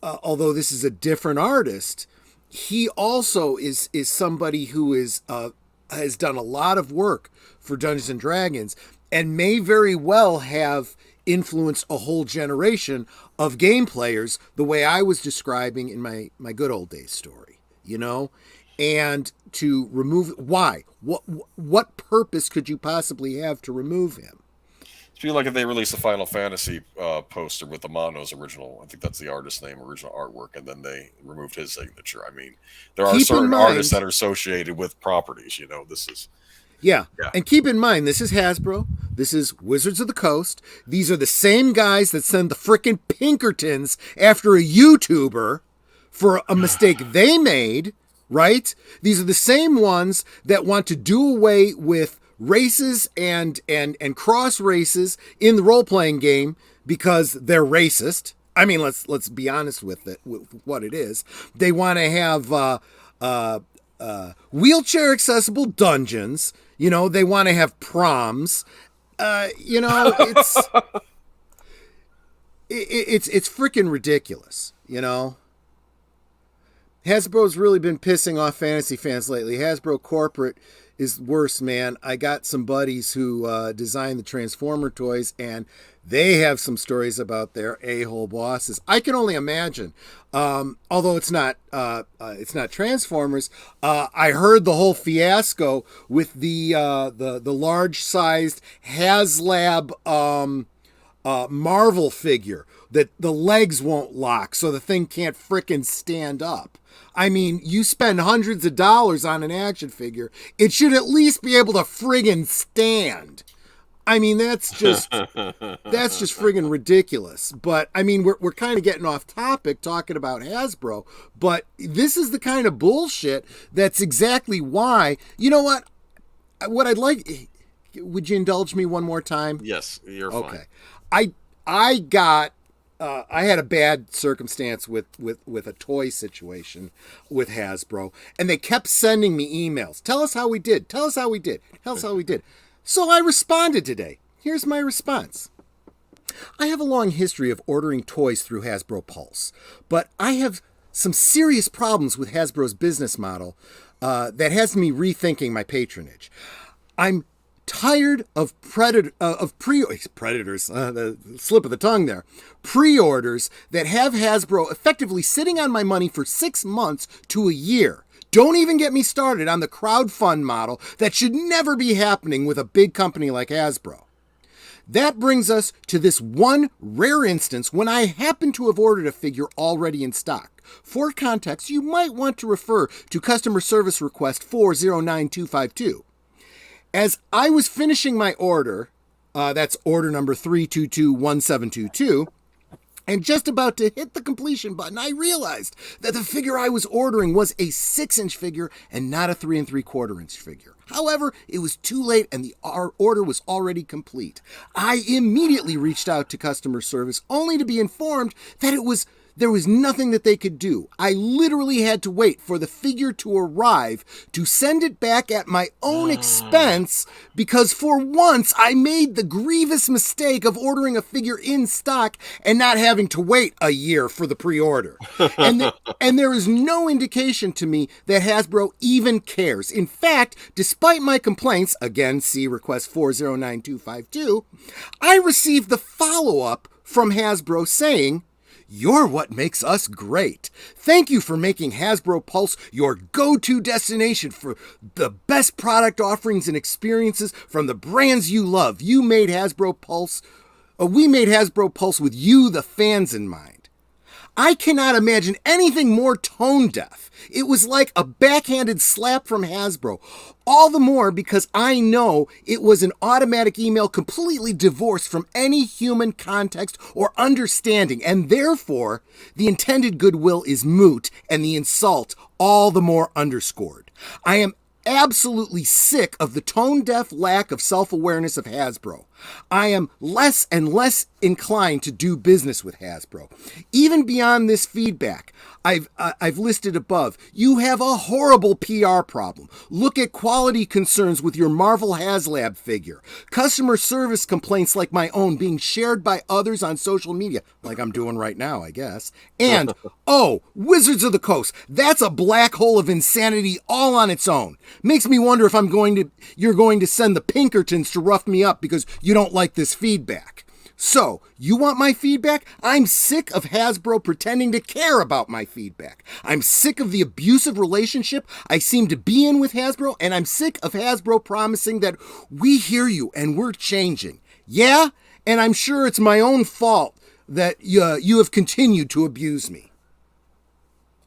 although this is a different artist, he also is somebody who has done a lot of work for Dungeons and Dragons and may very well have influenced a whole generation of game players the way I was describing in my good old days story, you know? And to remove, why? What purpose could you possibly have to remove him? I feel like if they released a Final Fantasy poster with Amano's original, I think that's the artist's name, original artwork, and then they removed his signature. I mean, there are certain artists that are associated with properties. You know, this is. Yeah. And keep in mind, this is Hasbro. This is Wizards of the Coast. These are the same guys that send the frickin' Pinkertons after a YouTuber for a mistake they made, right? These are the same ones that want to do away with races and cross races in the role-playing game because they're racist. I mean, let's be honest with it, with what it is. They want to have wheelchair accessible dungeons. You know, they want to have proms. You know, it's freaking ridiculous. You know, Hasbro's really been pissing off fantasy fans lately. Hasbro corporate is worse, man. I got some buddies who designed the Transformer toys, and they have some stories about their a-hole bosses. I can only imagine. Although it's not Transformers. I heard the whole fiasco with the large-sized HasLab Marvel figure that the legs won't lock, so the thing can't frickin' stand up. I mean, you spend hundreds of dollars on an action figure, it should at least be able to friggin' stand. I mean, that's just friggin' ridiculous. But I mean, we're kind of getting off topic talking about Hasbro, but this is the kind of bullshit that's exactly why. You know what? What I'd like, would you indulge me one more time? Yes, you're fine. Okay. I had a bad circumstance with a toy situation with Hasbro, and they kept sending me emails. Tell us how we did. Tell us how we did. Tell us how we did. So I responded today. Here's my response. I have a long history of ordering toys through Hasbro Pulse, but I have some serious problems with Hasbro's business model that has me rethinking my patronage. I'm tired of predators, the slip of the tongue there, pre-orders that have Hasbro effectively sitting on my money for 6 months to a year. Don't even get me started on the crowdfund model that should never be happening with a big company like Hasbro. That brings us to this one rare instance when I happen to have ordered a figure already in stock. For context, you might want to refer to customer service request 409252. As I was finishing my order, that's order number 3221722, and just about to hit the completion button, I realized that the figure I was ordering was a 6-inch figure and not a 3 3/4-inch figure. However, it was too late and the order was already complete. I immediately reached out to customer service only to be informed that there was nothing that they could do. I literally had to wait for the figure to arrive to send it back at my own expense because for once I made the grievous mistake of ordering a figure in stock and not having to wait a year for the pre-order. And there is no indication to me that Hasbro even cares. In fact, despite my complaints, again, see request 409252, I received the follow-up from Hasbro saying, "You're what makes us great. Thank you for making Hasbro Pulse your go-to destination for the best product offerings and experiences from the brands you love. We made Hasbro Pulse with you, the fans, in mind." I cannot imagine anything more tone deaf. It was like a backhanded slap from Hasbro. All the more because I know it was an automatic email completely divorced from any human context or understanding, and therefore the intended goodwill is moot and the insult all the more underscored. I am absolutely sick of the tone-deaf lack of self-awareness of Hasbro. I am less and less inclined to do business with Hasbro. Even beyond this feedback I've listed above, you have a horrible PR problem. Look at quality concerns with your Marvel HasLab figure. Customer service complaints like my own being shared by others on social media, like I'm doing right now, I guess. And, oh, Wizards of the Coast. That's a black hole of insanity all on its own. Makes me wonder if you're going to send the Pinkertons to rough me up because you don't like this feedback. So, you want my feedback? I'm sick of Hasbro pretending to care about my feedback. I'm sick of the abusive relationship I seem to be in with Hasbro, and I'm sick of Hasbro promising that we hear you and we're changing. Yeah, and I'm sure it's my own fault that you have continued to abuse me.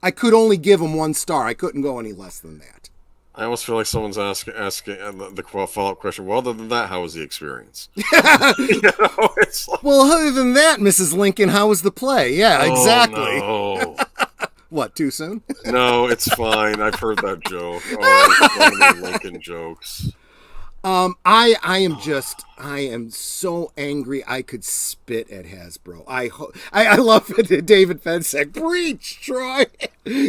I could only give them 1 star. I couldn't go any less than that. I almost feel like someone's asking the follow-up question. Well, other than that, how was the experience? It's like, well, other than that, Mrs. Lincoln, how was the play? Yeah, exactly. No. What, too soon? No, it's fine. I've heard that joke. Oh, so many Lincoln jokes. I am so angry I could spit at Hasbro. I love it. David Fensack, preach, Troy.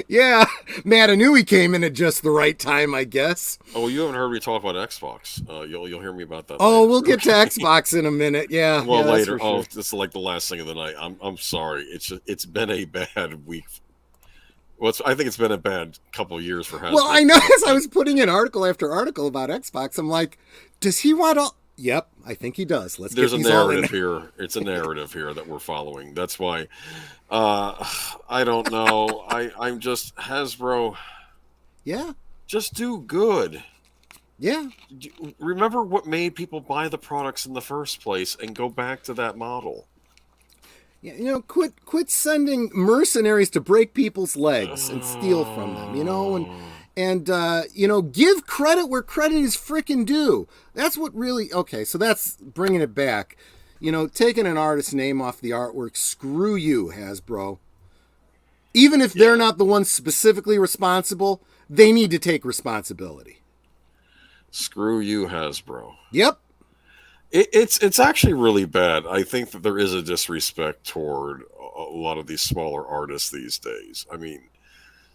Yeah, Matt Anui came in at just the right time, I guess. Oh, you haven't heard me talk about Xbox. You'll hear me about that. Oh, later. We'll get to Xbox in a minute. Yeah. Well, yeah, later. Sure. This is like the last thing of the night. I'm sorry. It's been a bad week. Well, I think it's been a bad couple of years for Hasbro. Well, I know as I was putting in article after article about Xbox, I'm like, does he want all? Yep, I think he does. There's a narrative here. It's a narrative here that we're following. That's why. I don't know. I'm just Hasbro. Yeah. Just do good. Yeah. Remember what made people buy the products in the first place, and go back to that model. Yeah, quit sending mercenaries to break people's legs and steal from them, and give credit where credit is frickin' due. That's what really, okay, so that's bringing it back. Taking an artist's name off the artwork, screw you, Hasbro. Even if they're not the ones specifically responsible, they need to take responsibility. Screw you, Hasbro. Yep. It's actually really bad. I think that there is a disrespect toward a lot of these smaller artists these days. I mean,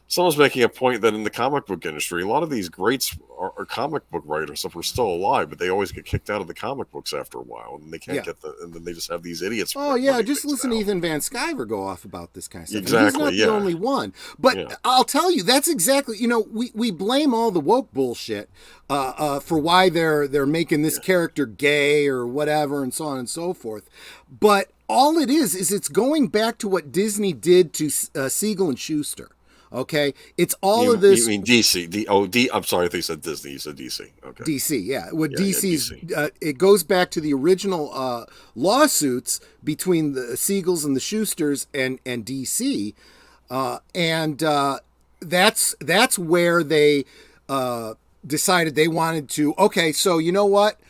someone's making a point that in the comic book industry, a lot of these greats are comic book writers stuff are still alive, but they always get kicked out of the comic books after a while, and they can't and then they just have these idiots. Oh yeah, just listen to Ethan Van Sciver go off about this kind of stuff. Exactly, and he's not the only one. But I'll tell you, that's exactly we blame all the woke bullshit for why they're making this character gay or whatever, and so on and so forth. But all it is it's going back to what Disney did to Siegel and Schuster. Okay, it's all of this. You mean DC? I'm sorry, I think you said Disney. You said DC. Okay. DC, yeah. What DC's? DC. It goes back to the original lawsuits between the Siegels and the Schusters and DC, and that's where they decided they wanted to. Okay, so you know what?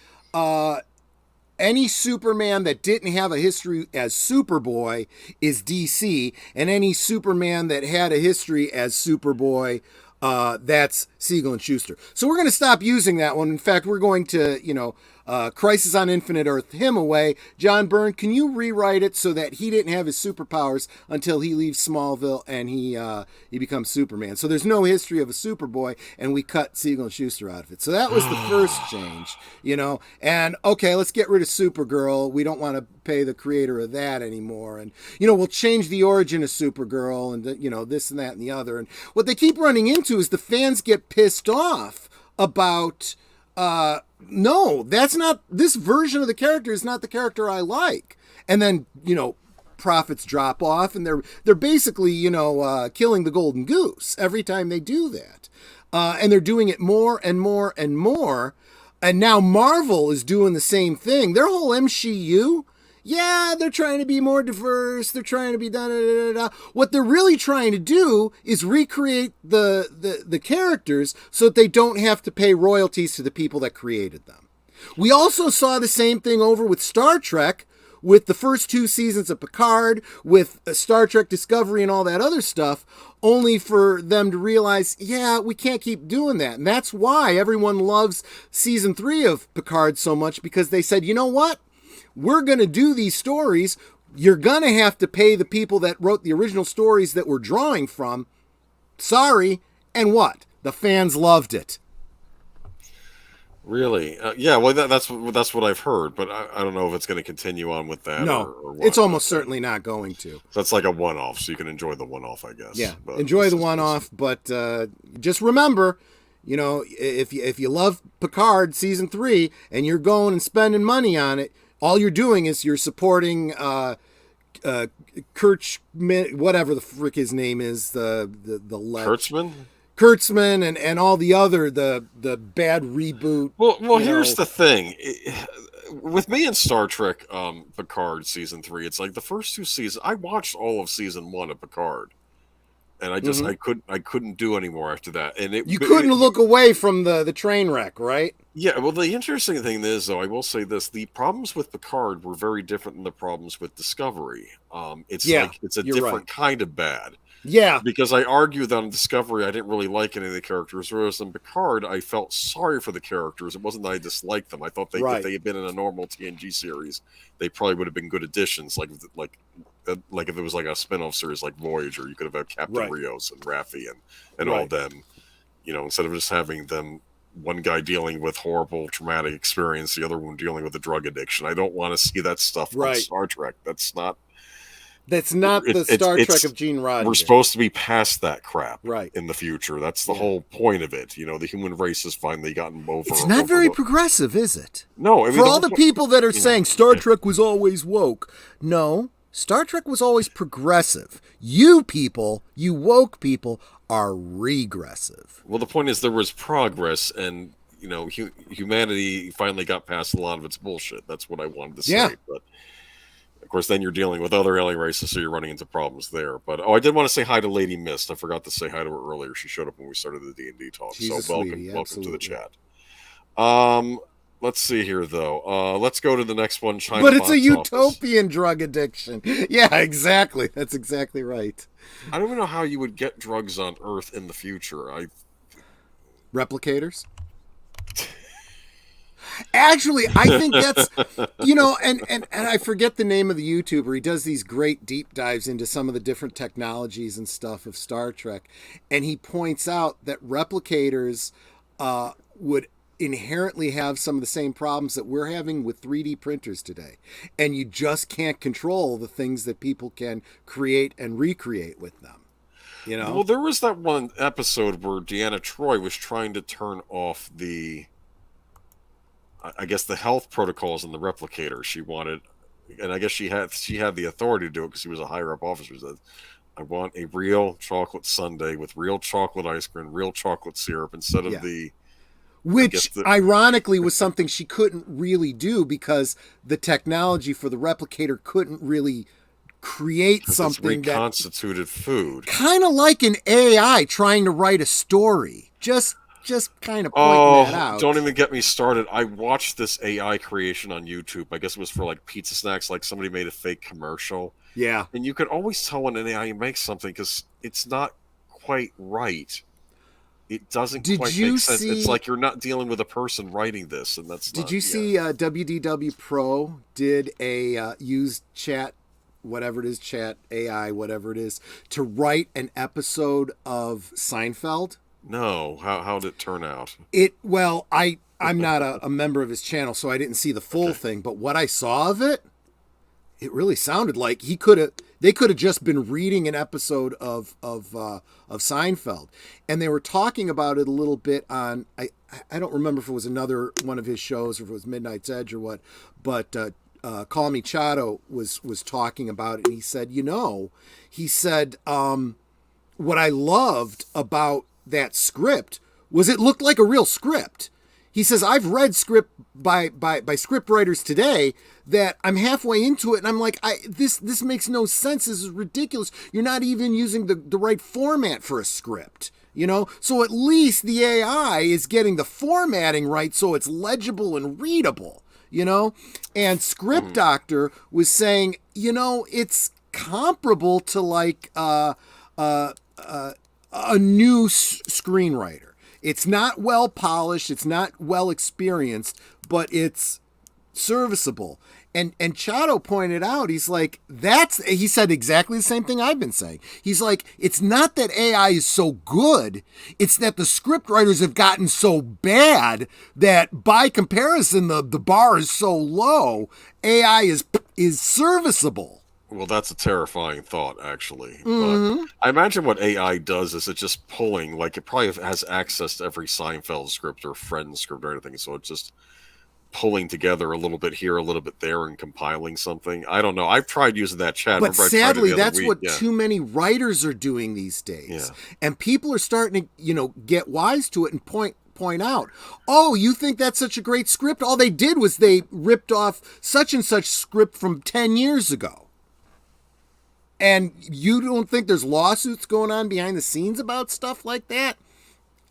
Any Superman that didn't have a history as Superboy is DC, and any Superman that had a history as Superboy, that's Siegel and Schuster. So we're going to stop using that one. In fact, we're going to, Crisis on Infinite Earth him away. John Byrne, can you rewrite it so that he didn't have his superpowers until he leaves Smallville and he becomes Superman? So there's no history of a Superboy, and we cut Siegel and Schuster out of it. So that was the first change, And okay, let's get rid of Supergirl. We don't want to pay the creator of that anymore, and we'll change the origin of Supergirl, and this and that and the other. And what they keep running into is the fans get pissed off about. No, that's not, this version of the character is not the character I like. And then, profits drop off, and they're basically, killing the golden goose every time they do that. And they're doing it more and more and more. And now Marvel is doing the same thing. Their whole MCU, they're trying to be more diverse. They're trying to be da-da-da-da-da. What they're really trying to do is recreate the characters so that they don't have to pay royalties to the people that created them. We also saw the same thing over with Star Trek, with the first 2 seasons of Picard, with Star Trek Discovery and all that other stuff, only for them to realize, we can't keep doing that. And that's why everyone loves season 3 of Picard so much, because they said, you know what? we're going to do these stories. You're going to have to pay the people that wrote the original stories that we're drawing from. Sorry. And what? The fans loved it. Really? Yeah. Well, that's what I've heard, but I don't know if it's going to continue on with that. No, or what. it's almost certainly not going to. So that's like a one-off, so you can enjoy the one-off, I guess. Yeah, but enjoy the one-off, but just remember, you know, if you love Picard season 3 and you're going and spending money on it, all you're doing is you're supporting whatever the frick his name is, the Kurtzman? Kurtzman and all the other the bad reboot. Well, here's the thing. With me and Star Trek Picard season 3, it's like the first 2 seasons, I watched all of season 1 of Picard. And I just I couldn't do anymore after that. And you couldn't look away from the train wreck, right? Yeah, well, the interesting thing is, though, I will say this: the problems with Picard were very different than the problems with Discovery. It's a different kind of bad. Yeah, because I argue that on Discovery, I didn't really like any of the characters, whereas in Picard, I felt sorry for the characters. It wasn't that I disliked them. I thought if they had been in a normal TNG series, they probably would have been good additions. Like if it was like a spin-off series like Voyager, you could have had Captain Rios and Raffi and all them. You know, instead of just having them, one guy dealing with horrible traumatic experience, the other one dealing with a drug addiction. I don't want to see that stuff on Star Trek. That's not the Star Trek of Gene Roddenberry. We're supposed to be past that crap in the future. That's the whole point of it. You know, the human race has finally gotten over. It's not very progressive, is it? No. I mean, for all the people that are saying Star Trek was always woke, no, Star Trek was always progressive. You people, you woke people, are regressive. Well, the point is there was progress, and you know, humanity finally got past a lot of its bullshit. That's what I wanted to say. But of course, then you're dealing with other alien races, so you're running into problems there. But I did want to say hi to Lady Mist. I forgot to say hi to her earlier. She showed up when we started the D&D talk. She's so welcome to the chat. Let's see here, though. Let's go to the next one. China but it's a utopian drug addiction. Yeah, exactly. That's exactly right. I don't even know how you would get drugs on Earth in the future. Replicators? Actually, I think that's, you know, and I forget the name of the YouTuber. He does these great deep dives into some of the different technologies and stuff of Star Trek. And he points out that replicators would inherently have some of the same problems that we're having with 3D printers today. And you just can't control the things that people can create and recreate with them. You know? Well, there was that one episode where Deanna Troi was trying to turn off the health protocols in the replicator. She wanted, and I guess she had the authority to do it because she was a higher up officer. She said, I want a real chocolate sundae with real chocolate ice cream, real chocolate syrup instead of which ironically was something she couldn't really do because the technology for the replicator couldn't really create something it's reconstituted food. Kind of like an AI trying to write a story. Just kind of pointing that out. Don't even get me started. I watched this AI creation on YouTube. I guess it was for like pizza snacks, like somebody made a fake commercial. Yeah. And you could always tell when an AI makes something because it's not quite right. It doesn't quite make sense. It's like you're not dealing with a person writing this, and that's Did you see WDW Pro did a used chat, whatever it is, chat AI, whatever it is, to write an episode of Seinfeld? No. How did it turn out? I'm not a member of his channel, so I didn't see the full thing, but what I saw of it, it really sounded like they could have just been reading an episode of Seinfeld, and they were talking about it a little bit on I don't remember if it was another one of his shows or if it was Midnight's Edge or what, but Call Me Chado was talking about it, and he said what I loved about that script was it looked like a real script. He says, I've read script by script writers today that I'm halfway into it and I'm like, this makes no sense. This is ridiculous. You're not even using the right format for a script, you know? So at least the AI is getting the formatting right so it's legible and readable, you know? And Script Doctor was saying, you know, it's comparable to like a new screenwriter. It's not well polished, it's not well experienced, but it's serviceable. And Chato pointed out, he's like, he said exactly the same thing I've been saying. He's like, it's not that AI is so good, it's that the script writers have gotten so bad that by comparison, the bar is so low, AI is serviceable. Well, that's a terrifying thought, actually. But I imagine what AI does is it's just pulling, like it probably has access to every Seinfeld script or Friends script or anything, so it's just pulling together a little bit here, a little bit there, and compiling something. I don't know. I've tried using that chat. But sadly, that's what yeah. too many writers are doing these days. Yeah. And people are starting to, get wise to it and point out, oh, you think that's such a great script? All they did was they ripped off such and such script from 10 years ago. And you don't think there's lawsuits going on behind the scenes about stuff like that?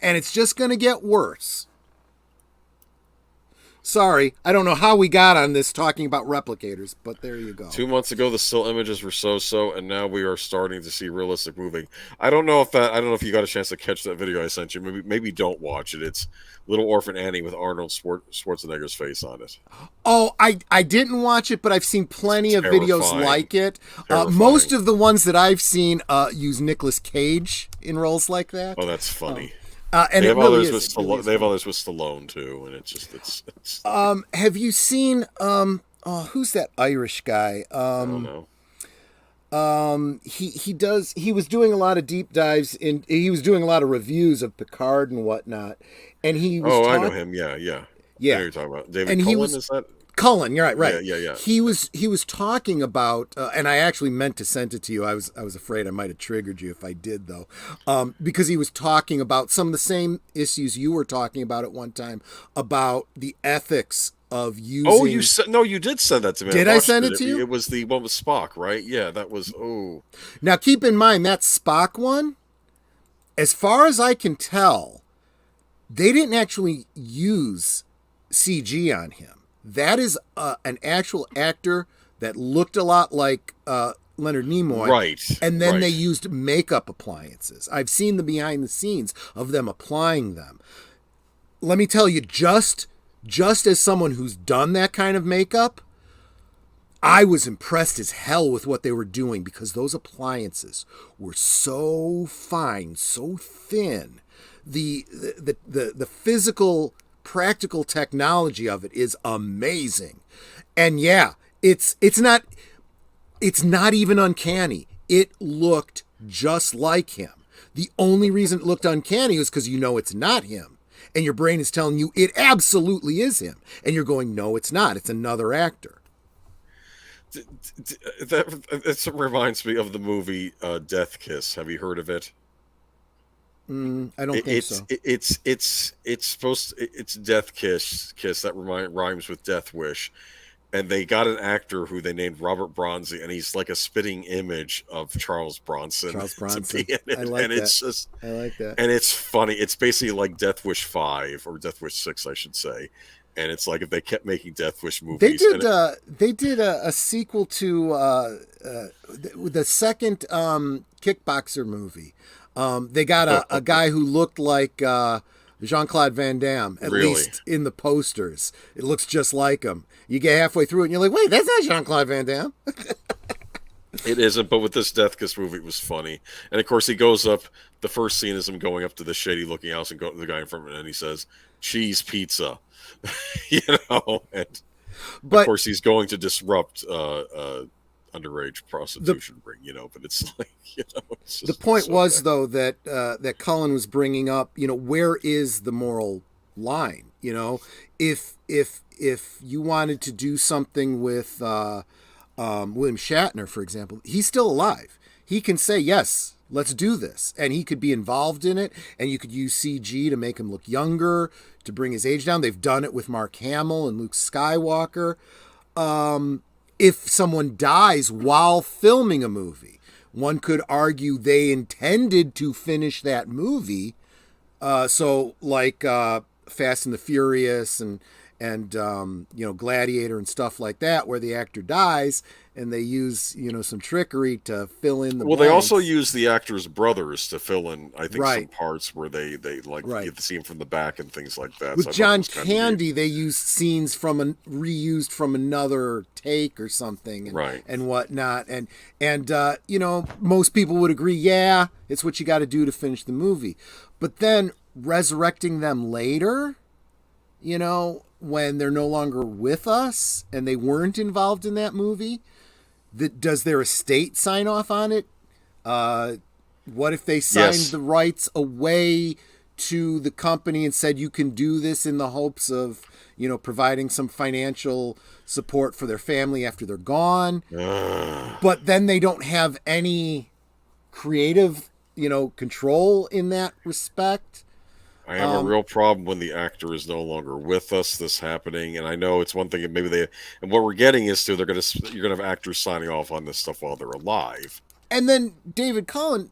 And it's just going to get worse. Sorry, I don't know how we got on this talking about replicators, but there you go. 2 months ago, the still images were so, and now we are starting to see realistic moving. I don't know if you got a chance to catch that video I sent you. Maybe don't watch it. It's Little Orphan Annie with Arnold Schwarzenegger's face on it. Oh, I didn't watch it, but I've seen plenty of videos like it. Most of the ones that I've seen use Nicolas Cage in roles like that. Oh, that's funny. And they have really others with Stallone. They have others with Stallone too, and it's. Have you seen who's that Irish guy? I don't know. He was doing a lot of deep dives he was doing a lot of reviews of Picard and whatnot, and he was I know him. Yeah. I know you're talking about David Cullen. Is that? Cullen, you're right. Yeah. He was talking about, and I actually meant to send it to you. I was afraid I might have triggered you if I did, though, because he was talking about some of the same issues you were talking about at one time about the ethics of using. Oh, you did send that to me. Did I send it to you? It was the one with Spock, right? Yeah, that was. Oh. Now keep in mind that Spock one, as far as I can tell, they didn't actually use CG on him. That is an actual actor that looked a lot like Leonard Nimoy. Right. And then they used makeup appliances. I've seen the behind the scenes of them applying them. Let me tell you, just as someone who's done that kind of makeup, I was impressed as hell with what they were doing because those appliances were so fine, so thin. The physical practical technology of it is amazing. And yeah, it's not even uncanny. It looked just like him. The only reason it looked uncanny was because it's not him. And your brain is telling you it absolutely is him. And you're going, no, it's not. It's another actor. That reminds me of the movie Death Kiss. Have you heard of it? I don't think so. It's Death Kiss that rhymes with Death Wish, and they got an actor who they named Robert Bronzy, and he's like a spitting image of Charles Bronson. I like that. I like that. And it's funny. It's basically like Death Wish 5 or Death Wish 6, I should say. And it's like if they kept making Death Wish movies. They did a sequel to the second kickboxer movie. They got a guy who looked like Jean-Claude Van Damme, at least in the posters. It looks just like him. You get halfway through it and you're like, wait, that's not Jean-Claude Van Damme. It isn't, but with this Death Kiss movie, it was funny. And of course, he goes up, the first scene is him going up to the shady looking house and go to the guy in front of it, and he says, cheese pizza. And of course, he's going to disrupt underage prostitution ring, but it's like, it's just, the point so was bad. Though that Cullen was bringing up, where is the moral line? If you wanted to do something with William Shatner, for example, he's still alive. He can say, yes, let's do this. And he could be involved in it, and you could use CG to make him look younger, to bring his age down. They've done it with Mark Hamill and Luke Skywalker. If someone dies while filming a movie, one could argue they intended to finish that movie. So like Fast and the Furious and and Gladiator and stuff like that, where the actor dies, and they use some trickery to fill in the Well, blanks. they also use the actors' brothers to fill in, I think, some Right. parts where they like Right. get to see him from the back and things like that. With So I thought John that was kind of neat. Candy, they used scenes reused from another take or something, and, Right. and whatnot. And most people would agree, yeah, it's what you got to do to finish the movie. But then resurrecting them later, when they're no longer with us and they weren't involved in that movie, does their estate sign off on it? What if they signed Yes. the rights away to the company and said you can do this in the hopes of providing some financial support for their family after they're gone, but then they don't have any creative control in that respect? I have a real problem when the actor is no longer with us. This happening, and I know it's one thing. And maybe and what we're getting is you're gonna have actors signing off on this stuff while they're alive. And then David Cullen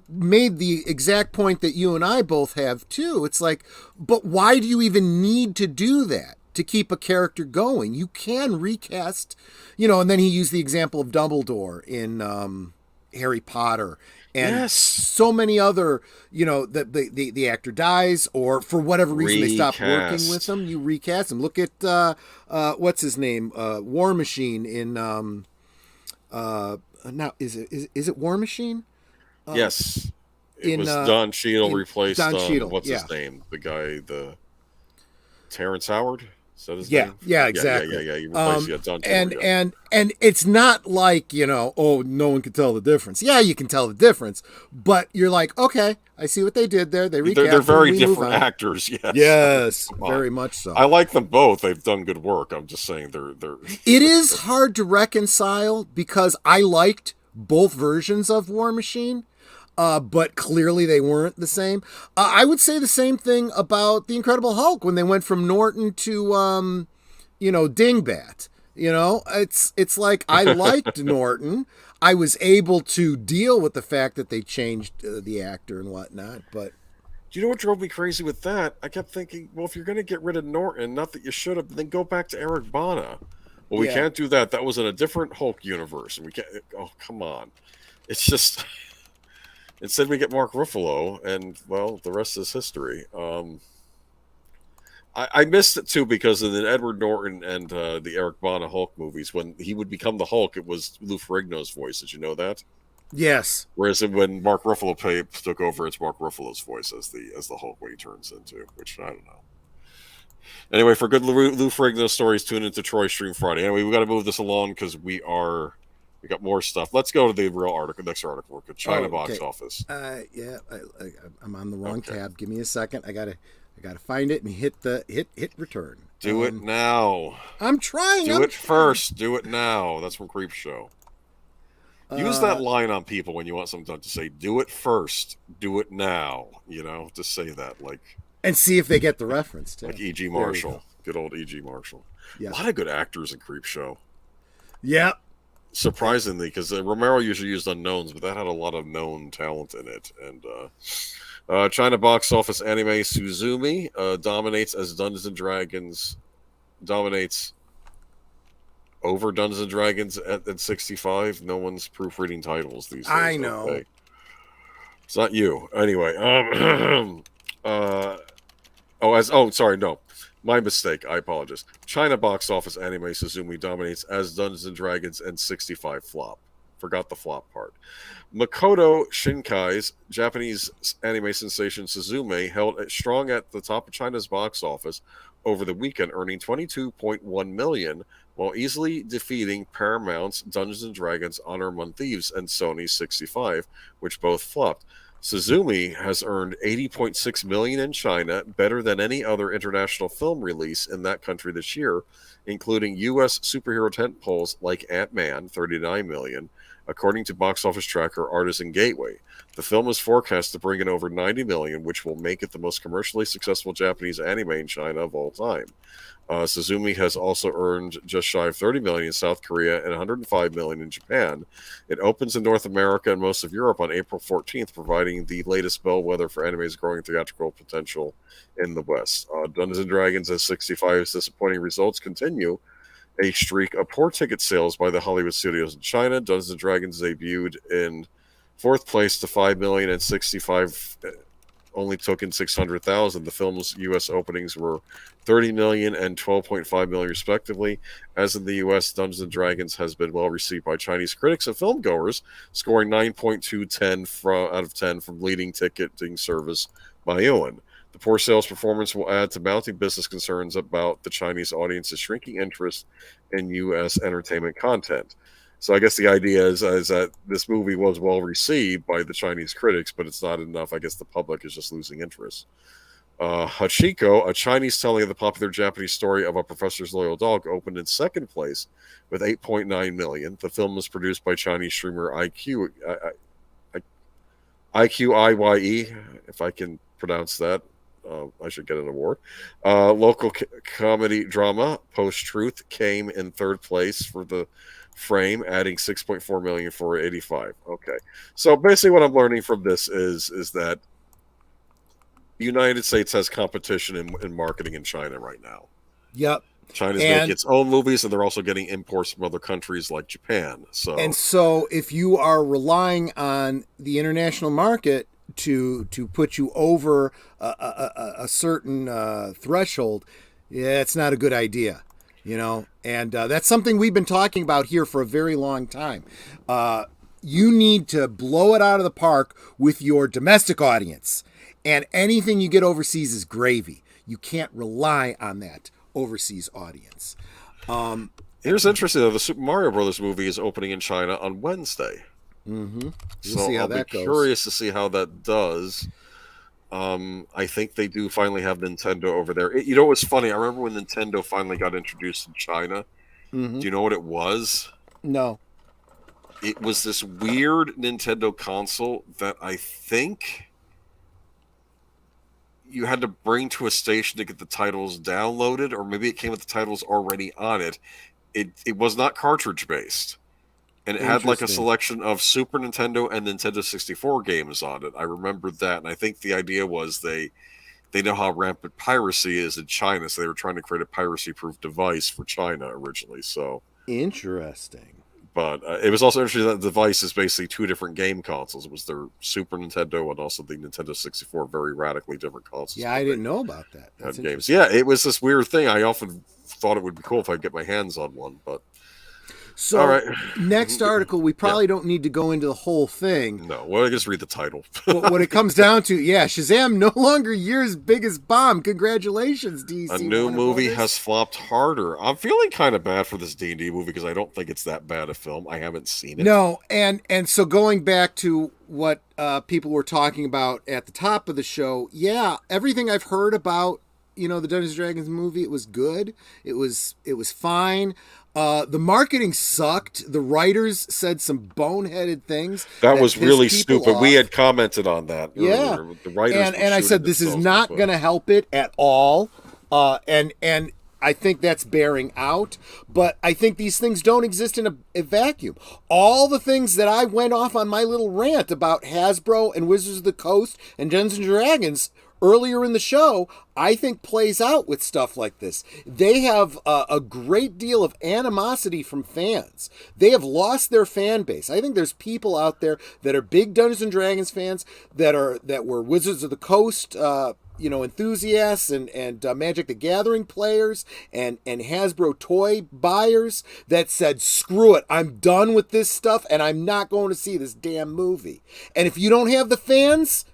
made the exact point that you and I both have too. It's like, but why do you even need to do that to keep a character going? You can recast, and then he used the example of Dumbledore in Harry Potter. And Yes. so many other, the actor dies, or for whatever reason they stop working with them. You recast them. Look at what's his name, War Machine in now is it War Machine? Yes, it was Don Cheadle replaced Don Cheadle. What's Yeah. his name? The guy, the Terrence Howard. Is that his Yeah, name? yeah, exactly. Yeah. You replaced Don Cheadle. And it's not like no one can tell the difference. Yeah, you can tell the difference, but you're like, okay, I see what they did there. They recast. They're very we move different on. actors. Yes, Yes, very much so. I like them both. They've done good work. I'm just saying they're. It is hard to reconcile because I liked both versions of War Machine. But clearly they weren't the same. I would say the same thing about the Incredible Hulk when they went from Norton to, Dingbat. It's like I liked Norton. I was able to deal with the fact that they changed the actor and whatnot. But Do you know what drove me crazy with that? I kept thinking, well, if you're going to get rid of Norton, not that you should have, then go back to Eric Bana. Well, we can't do that. That was in a different Hulk universe, and we can't. Oh, come on! It's just. Instead, we get Mark Ruffalo, and, well, the rest is history. I missed it, too, because in the Edward Norton and the Eric Bana Hulk movies, when he would become the Hulk, it was Lou Ferrigno's voice. Did you know that? yes, Whereas when Mark Ruffalo took over, it's Mark Ruffalo's voice as the Hulk, what he turns into, which I don't know. Anyway, for good Lou Ferrigno stories, tune into Troy Stream Friday. Anyway, we got to move this along because we got more stuff. Let's go to the real article. Next article, China box office. I'm on the wrong tab. Give me a second. I gotta find it and hit return. Do it now. I'm trying. Do it first. Do it now. That's from Creep Show. Use that line on people when you want something to say. Do it first. Do it now. Just say that and see if they get the reference too. Like E.G. Marshall. Good old E.G. Marshall. Yeah. A lot of good actors in Creep Show. Yeah. Surprisingly, because Romero usually used unknowns, but that had a lot of known talent in it. And China box office anime Suzumi dominates as Dungeons and Dragons dominates over Dungeons and Dragons at 65. No one's proofreading titles these days. I know. Okay. It's not you. Anyway. Sorry, no. My mistake. I apologize. China box office anime Suzumi dominates as Dungeons and Dragons and 65 flop. Forgot the flop part. Makoto Shinkai's Japanese anime sensation Suzume held strong at the top of China's box office over the weekend, earning $22.1 million, while easily defeating Paramount's Dungeons and Dragons Honor Among Thieves and Sony's 65, which both flopped. Suzumi has earned $80.6 million in China, better than any other international film release in that country this year, including U.S. superhero tentpoles like Ant-Man, $39 million, according to box office tracker Artisan Gateway. The film is forecast to bring in over 90 million, which will make it the most commercially successful Japanese anime in China of all time. Suzumi has also earned just shy of 30 million in South Korea and 105 million in Japan. It opens in North America and most of Europe on April 14th, providing the latest bellwether for anime's growing theatrical potential in the West. Dungeons & Dragons has 65 disappointing results continue a streak of poor ticket sales by the Hollywood studios in China. Dungeons & Dragons debuted in fourth place to 5 million and 65 only took in 600,000. The film's U.S. openings were 30 million and 12.5 million respectively. As in the U.S., Dungeons & Dragons has been well received by Chinese critics and filmgoers, scoring 9.2 out of 10 from leading ticketing service Maoyan. The poor sales performance will add to mounting business concerns about the Chinese audience's shrinking interest in U.S. entertainment content. So I guess the idea is that this movie was well received by the Chinese critics, but it's not enough. I guess the public is just losing interest. Hachiko, a Chinese telling of the popular Japanese story of a professor's loyal dog, opened in second place with 8.9 million. The film was produced by Chinese streamer IQIYE, if I can pronounce that. I should get an award. Local comedy drama, Post-Truth, came in third place for the frame, adding 6.4 million for 85. Okay. So basically what I'm learning from this is that the United States has competition in marketing in China right now. Yep. China's making its own movies, and they're also getting imports from other countries like Japan. So if you are relying on the international market to put you over a certain threshold, yeah, it's not a good idea, and that's something we've been talking about here for a very long time. You need to blow it out of the park with your domestic audience, and anything you get overseas is gravy. You can't rely on that overseas audience. Here's interesting, though. The Super Mario Brothers movie is opening in China on Wednesday. Mm-hmm. So I'll be curious to see how that does. I think they do finally have Nintendo over there. It was funny. I remember when Nintendo finally got introduced in China. Mm-hmm. Do you know what it was? No. It was this weird Nintendo console that I think you had to bring to a station to get the titles downloaded, or maybe it came with the titles already on it. It was not cartridge based. And it had like a selection of Super Nintendo and Nintendo 64 games on it. I remember that. And I think the idea was they know how rampant piracy is in China, so they were trying to create a piracy-proof device for China originally. So interesting. But it was also interesting that the device is basically two different game consoles. It was their Super Nintendo and also the Nintendo 64, very radically different consoles. Yeah, I didn't know about that. That's games. Yeah, it was this weird thing. I often thought it would be cool if I could get my hands on one, but... So, all right. Next article, we probably don't need to go into the whole thing. No, well, I just read the title. But what it comes down to, Shazam no longer year's biggest bomb. Congratulations, DC. A new movie has flopped harder. I'm feeling kind of bad for this D&D movie because I don't think it's that bad a film. I haven't seen it. No, and so going back to what people were talking about at the top of the show, everything I've heard about, the Dungeons & Dragons movie, it was good. It was fine. The marketing sucked. The writers said some boneheaded things. That was really stupid. Off. We had commented on that earlier. The writers and I said this is not going to help it at all. And I think that's bearing out. But I think these things don't exist in a vacuum. All the things that I went off on my little rant about Hasbro and Wizards of the Coast and Dungeons & Dragons earlier in the show, I think plays out with stuff like this. They have a great deal of animosity from fans. They have lost their fan base. I think there's people out there that are big Dungeons & Dragons fans that were Wizards of the Coast enthusiasts and Magic the Gathering players and Hasbro toy buyers that said, screw it, I'm done with this stuff and I'm not going to see this damn movie. And if you don't have the fans,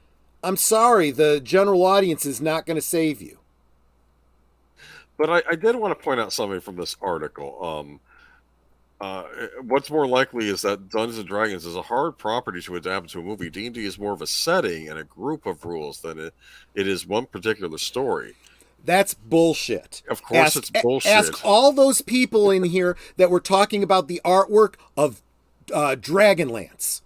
I'm sorry, the general audience is not going to save you. But I did want to point out something from this article. What's more likely is that Dungeons & Dragons is a hard property to adapt to a movie. D&D is more of a setting and a group of rules than it is one particular story. That's bullshit. Of course it's bullshit. Ask all those people in here that were talking about the artwork of Dragonlance.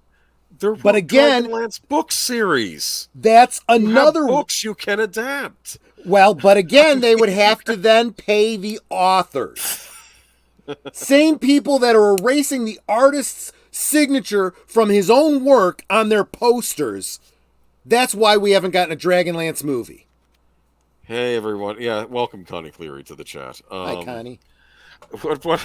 There But were again, Dragonlance book series. that's You have another. books you can adapt. Well, but again, they would have to then pay the authors. Same people that are erasing the artist's signature from his own work on their posters. That's why we haven't gotten a Dragonlance movie. Hey everyone, yeah, welcome Connie Cleary to the chat. Hi, Connie. What?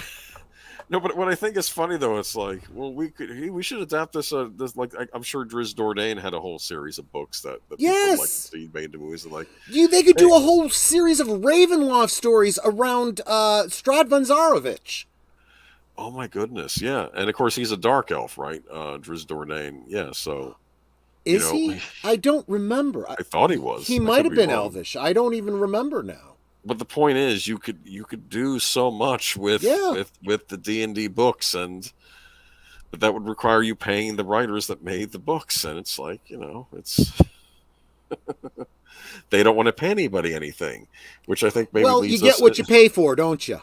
No, but what I think is funny though, it's like, well, we should adapt this. This like I'm sure Driz Dordain had a whole series of books that people like to Yes. see made into movies. And like, They could do a whole series of Ravenloft stories around Strad von Zarovich. oh my goodness, yeah, and of course he's a dark elf, right? Driz Dordain, yeah. So Is he? I don't remember. I thought he was. He I might could have be been wrong. Elvish. I don't even remember now. But the point is, you could do so much with the D&D books, but that would require you paying the writers that made the books, and it's like, it's they don't want to pay anybody anything, which I think maybe Well, leads you get us, what you pay for, don't you?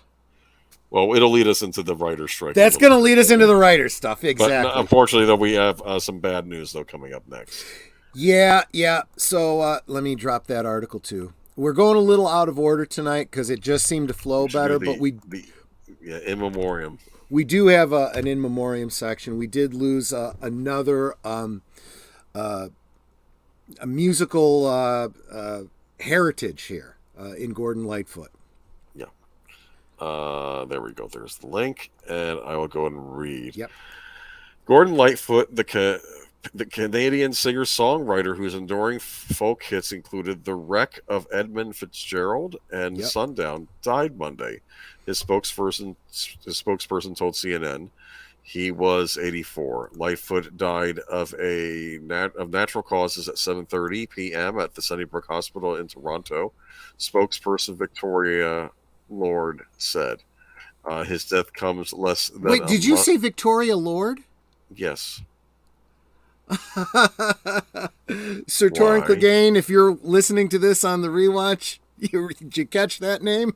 Well, it'll lead us into the writer's strike. That's going to lead us into the writer stuff, exactly. But unfortunately, though, we have some bad news though coming up next. Yeah. So let me drop that article too. We're going a little out of order tonight because it just seemed to flow better, but in memoriam. We do have an in memoriam section. We did lose another a musical heritage here in Gordon Lightfoot. Yeah. There we go. There's the link, and I will go and read. Yep. Gordon Lightfoot, the Canadian singer-songwriter whose enduring folk hits included The Wreck of Edmund Fitzgerald and Sundown, died Monday. His spokesperson told CNN he was 84. Lightfoot died of natural causes at 7:30 p.m. at the Sunnybrook Hospital in Toronto. Spokesperson Victoria Lord said his death comes less than Wait, did you say Victoria Lord? Yes. Sir Torrin Clegane, if you're listening to this on the rewatch, did you catch that name?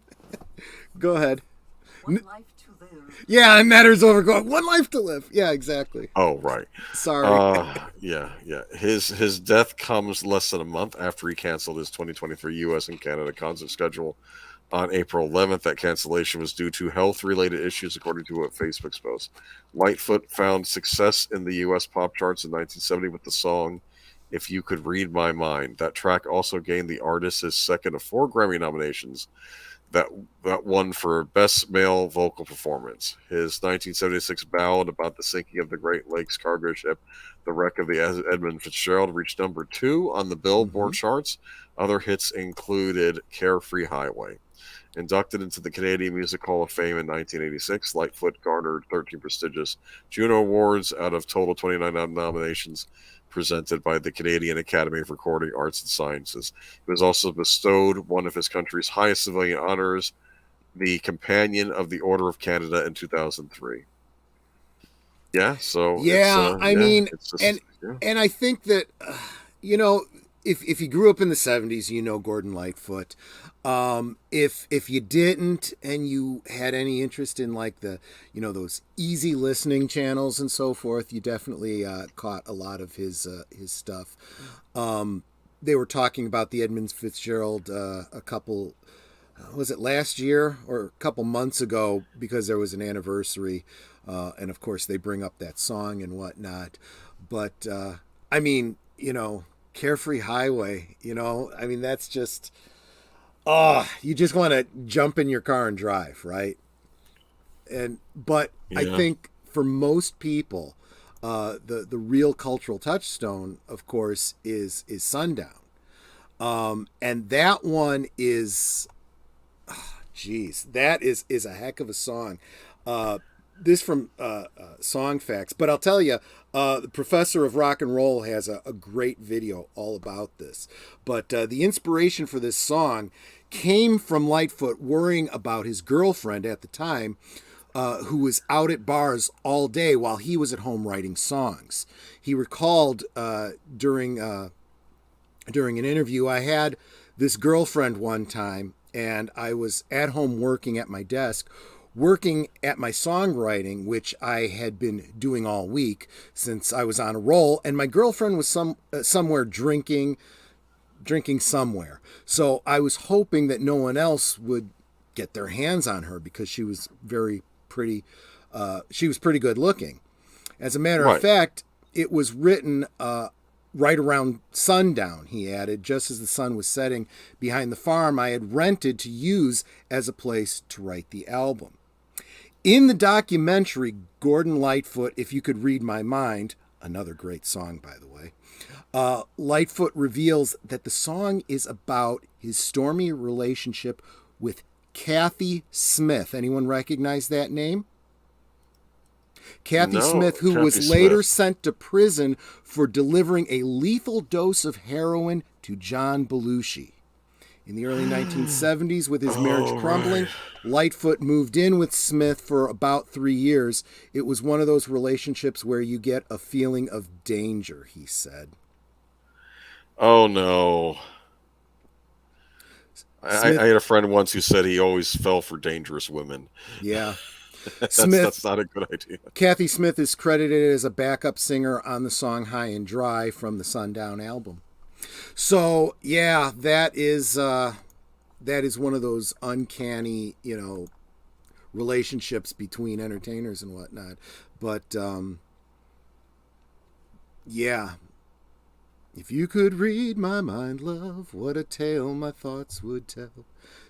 Go ahead. One life to live. Yeah, and matters over going. One life to live. Yeah, exactly. Oh, right. Sorry. Yeah. His death comes less than a month after he canceled his 2023 U.S. and Canada concert schedule on April 11th. That cancellation was due to health-related issues, according to what Facebook's post. Lightfoot found success in the U.S. pop charts in 1970 with the song "If You Could Read My Mind." That track also gained the artist his second of 4 Grammy nominations that won for Best Male Vocal Performance. His 1976 ballad about the sinking of the Great Lakes cargo ship, The Wreck of the Edmund Fitzgerald, reached number 2 on the Billboard charts. Other hits included Carefree Highway. Inducted into the Canadian Music Hall of Fame in 1986, Lightfoot garnered 13 prestigious Juno Awards out of total 29 nominations presented by the Canadian Academy of Recording Arts and Sciences. He was also bestowed one of his country's highest civilian honors, the Companion of the Order of Canada, in 2003. Yeah, so and I think that if you grew up in the 70s, Gordon Lightfoot. If you didn't and you had any interest in like the those easy listening channels and so forth, you definitely caught a lot of his stuff. They were talking about the Edmund Fitzgerald a couple was it last year or a couple months ago, because there was an anniversary, and of course they bring up that song and whatnot. But Carefree Highway, that's just you just want to jump in your car and drive, right? But I think for most people, the real cultural touchstone, of course, is Sundown, and that one is, that is a heck of a song. This from Song Facts, but I'll tell you, the professor of rock and roll has a great video all about this. But the inspiration for this song came from Lightfoot worrying about his girlfriend at the time, who was out at bars all day while he was at home writing songs. He recalled during an interview, "I had this girlfriend one time, and I was at home working at my desk working at my songwriting, which I had been doing all week since I was on a roll, and my girlfriend was somewhere drinking somewhere. So I was hoping that no one else would get their hands on her because she was very pretty. She was pretty good looking. As a matter of fact, it was written right around sundown, he added, just as the sun was setting behind the farm I had rented to use as a place to write the album. In the documentary, Gordon Lightfoot, If You Could Read My Mind, another great song, by the way, Lightfoot reveals that the song is about his stormy relationship with Kathy Smith. Anyone recognize that name? Kathy Smith, who was later sent to prison for delivering a lethal dose of heroin to John Belushi. In the early 1970s, with his marriage crumbling, Lightfoot moved in with Smith for about 3 years. It was one of those relationships where you get a feeling of danger, he said. Oh, no. I had a friend once who said he always fell for dangerous women. Yeah. That's not a good idea. Kathy Smith is credited as a backup singer on the song High and Dry from the Sundown album. So, yeah, that is one of those uncanny, relationships between entertainers and whatnot. But, yeah. If you could read my mind, love, what a tale my thoughts would tell.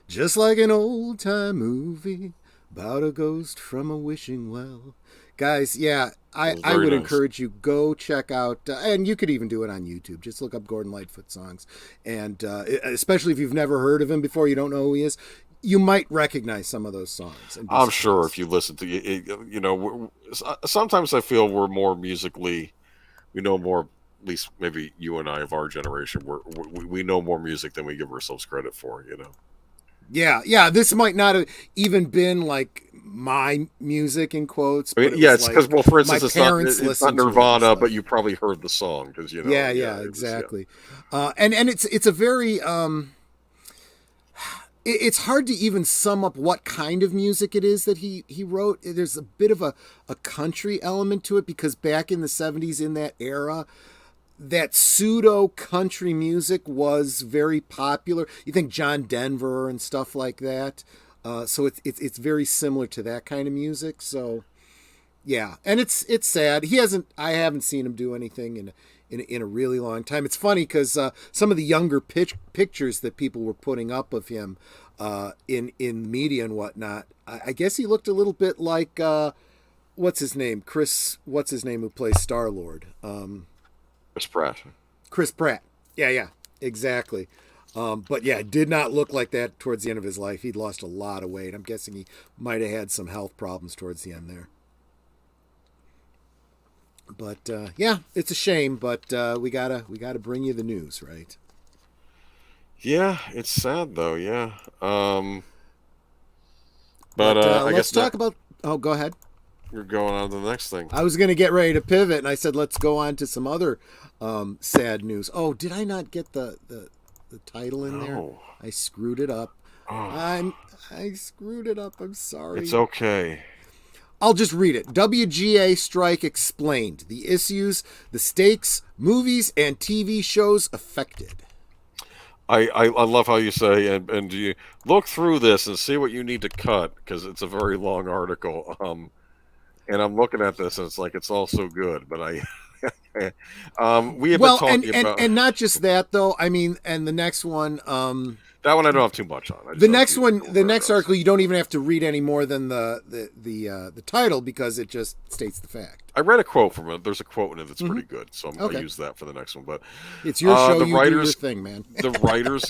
Just like an old-time movie about a ghost from a wishing well. Guys, yeah, I would encourage you, go check out, and you could even do it on YouTube. Just look up Gordon Lightfoot songs. And especially if you've never heard of him before, you don't know who he is, you might recognize some of those songs. I'm sure if you listen to it, sometimes I feel we're more musically, we know more, at least maybe you and I of our generation, we know more music than we give ourselves credit for, Yeah, this might not have even been like my music in quotes. But it's because, for instance, it's not Nirvana, but you probably heard the song because Yeah, exactly. And it's a very it's hard to even sum up what kind of music it is that he wrote. There's a bit of a country element to it because back in the 70s, in that era, that pseudo country music was very popular. You think John Denver and stuff like that. So it's very similar to that kind of music. So yeah, and it's sad. I haven't seen him do anything in a really long time. It's funny because some of the younger pictures that people were putting up of him in media and whatnot, I guess he looked a little bit like what's his name, who plays Star-Lord. Chris Pratt. Yeah, exactly. But yeah, did not look like that towards the end of his life. He'd lost a lot of weight. I'm guessing he might have had some health problems towards the end there. But yeah, it's a shame. But we gotta bring you the news, right? Yeah, it's sad though. Yeah. But let's talk about. Oh, go ahead. We're going on to the next thing. I was going to get ready to pivot, and I said, let's go on to some other sad news. Oh, did I not get the title in there? I screwed it up. I screwed it up. I'm sorry. It's okay. I'll just read it. WGA strike explained. The issues, the stakes, movies, and TV shows affected. I love how you say, and you look through this and see what you need to cut, because it's a very long article. And I'm looking at this, and it's like, it's all so good, but we have been talking about... and not just that, though. I mean, and the next one... that one I don't have too much on. The next article, you don't even have to read any more than the title, because it just states the fact. I read a quote from it. There's a quote in it that's pretty good, so I'm going to use that for the next one. But it's your show. You do your thing, man. The Writers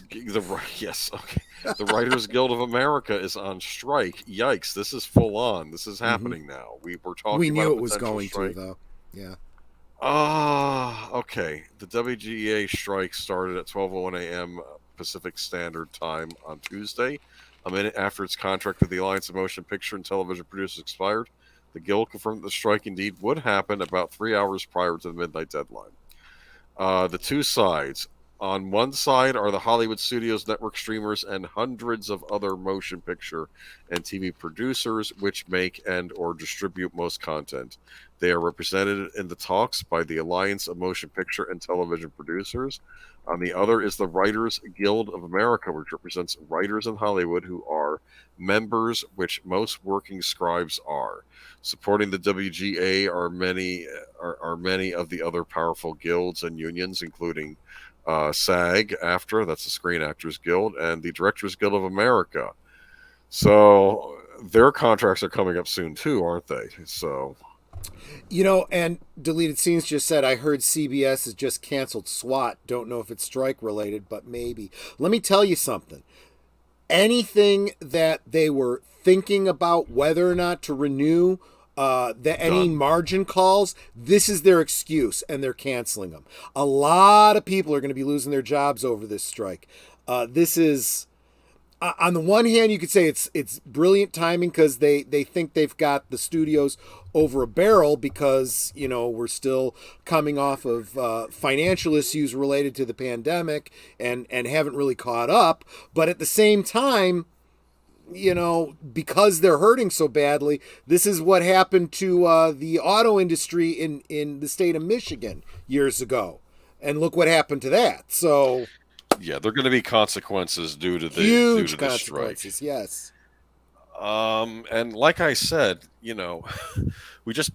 Guild of America is on strike. Yikes! This is full on. This is happening now. We were talking. We knew about it was going to, though. Yeah. Okay. The WGA strike started at 12:01 a.m. Pacific Standard Time on Tuesday, a minute after its contract with the Alliance of Motion Picture and Television Producers expired. The Guild confirmed the strike indeed would happen about 3 hours prior to the midnight deadline. The two sides, On one side are the Hollywood studios, network streamers, and hundreds of other motion picture and TV producers which make and or distribute most content. They are represented in the talks by the Alliance of Motion Picture and Television Producers. On the other is the Writers Guild of America, which represents writers in Hollywood who are members, which most working scribes are. Supporting the WGA are many of the other powerful guilds and unions, including SAG, AFTRA, that's the Screen Actors Guild, and the Directors Guild of America. So their contracts are coming up soon too, aren't they? So, and Deleted Scenes just said, I heard CBS has just canceled SWAT. Don't know if it's strike related, but maybe. Let me tell you something. Anything that they were thinking about whether or not to renew, any margin calls, this is their excuse, and they're canceling them. A lot of people are going to be losing their jobs over this strike. This is, on the one hand, you could say it's brilliant timing because they think they've got the studios over a barrel because, we're still coming off of financial issues related to the pandemic and haven't really caught up. But at the same time, because they're hurting so badly, this is what happened to the auto industry in the state of Michigan years ago. And look what happened to that. So, yeah, there are going to be consequences due to the huge strike. consequences, yes. And like I said, we just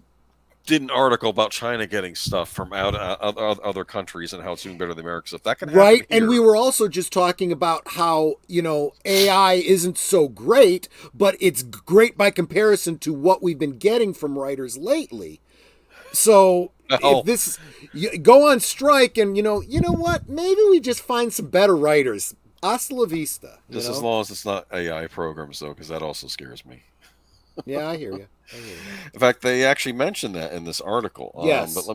did an article about China getting stuff from other countries and how it's doing better than America. So if that can happen right, here, and we were also just talking about how AI isn't so great, but it's great by comparison to what we've been getting from writers lately. So if this go on strike, and you know what, maybe we just find some better writers. Hasta la vista. Just as long as it's not AI programs, though, because that also scares me. Yeah, I hear you. In fact, they actually mentioned that in this article. Yes. But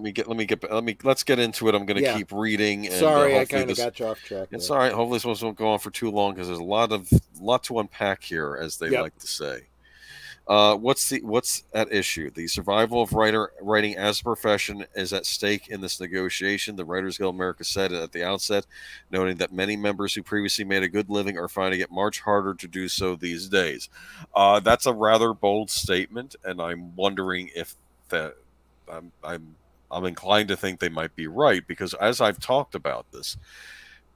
let's get into it. I'm going to keep reading. And, sorry, I kind of got you off track. It's all right. Hopefully, this won't go on for too long because there's a lot to unpack here, as they like to say. What's at issue? The survival of writing as a profession is at stake in this negotiation. The Writers Guild of America said at the outset, noting that many members who previously made a good living are finding it much harder to do so these days. That's a rather bold statement, and I'm wondering if that I'm inclined to think they might be right, because as I've talked about this,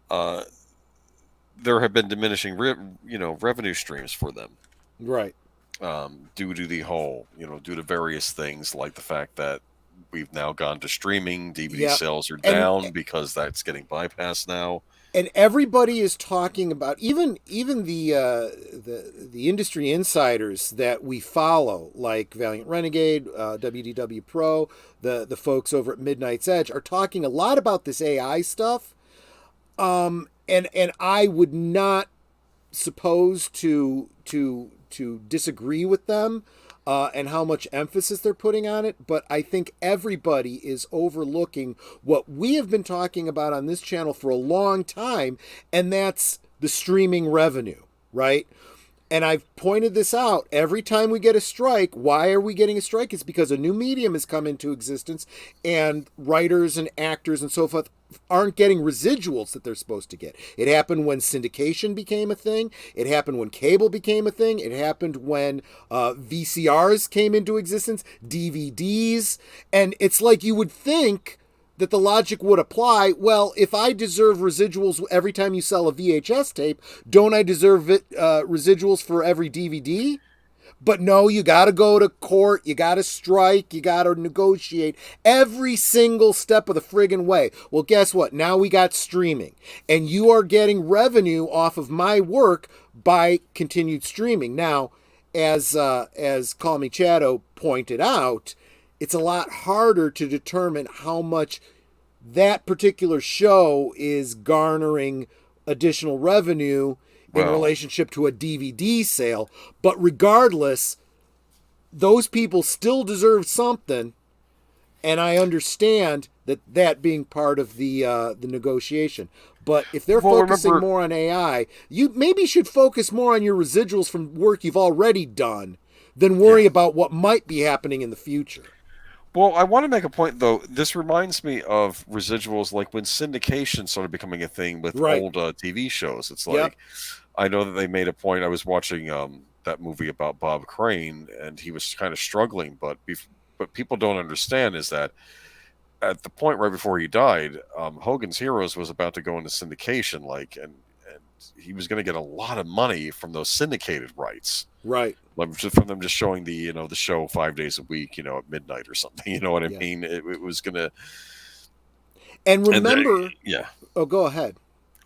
there have been diminishing revenue streams for them. Right. Due to the whole, due to various things like the fact that we've now gone to streaming, DVD sales are down because that's getting bypassed now. And everybody is talking about, even the industry insiders that we follow, like Valiant Renegade, WDW Pro, the folks over at Midnight's Edge, are talking a lot about this AI stuff. And I would not suppose to disagree with them and how much emphasis they're putting on it, but I think everybody is overlooking what we have been talking about on this channel for a long time, and that's the streaming revenue, right? And I've pointed this out every time we get a strike. Why are we getting a strike? It's because a new medium has come into existence, and writers and actors and so forth aren't getting residuals that they're supposed to get. It happened when syndication became a thing. It happened when cable became a thing. It happened when VCRs came into existence, DVDs. And it's like you would think that the logic would apply. Well, if I deserve residuals every time you sell a VHS tape, don't I deserve residuals for every DVD? But no, you got to go to court, you got to strike, you got to negotiate every single step of the friggin' way. Well, guess what? Now we got streaming, and you are getting revenue off of my work by continued streaming. Now, as Call Me Chado pointed out, it's a lot harder to determine how much that particular show is garnering additional revenue in relationship to a DVD sale. But regardless, those people still deserve something, and I understand that being part of the negotiation. But if they're focusing more on AI, you maybe should focus more on your residuals from work you've already done than worry about what might be happening in the future. Well, I want to make a point though. This reminds me of residuals, like when syndication started becoming a thing with Right. old TV shows. It's Yep. like I know that they made a point. I was watching that movie about Bob Crane, and he was kind of struggling, but people don't understand is that at the point right before he died, Hogan's Heroes was about to go into syndication, and he was going to get a lot of money from those syndicated rights, Right. like just from them just showing the show 5 days a week, at midnight or something. You know what I Yeah. mean? It was gonna, And and remember, yeah. oh, go ahead.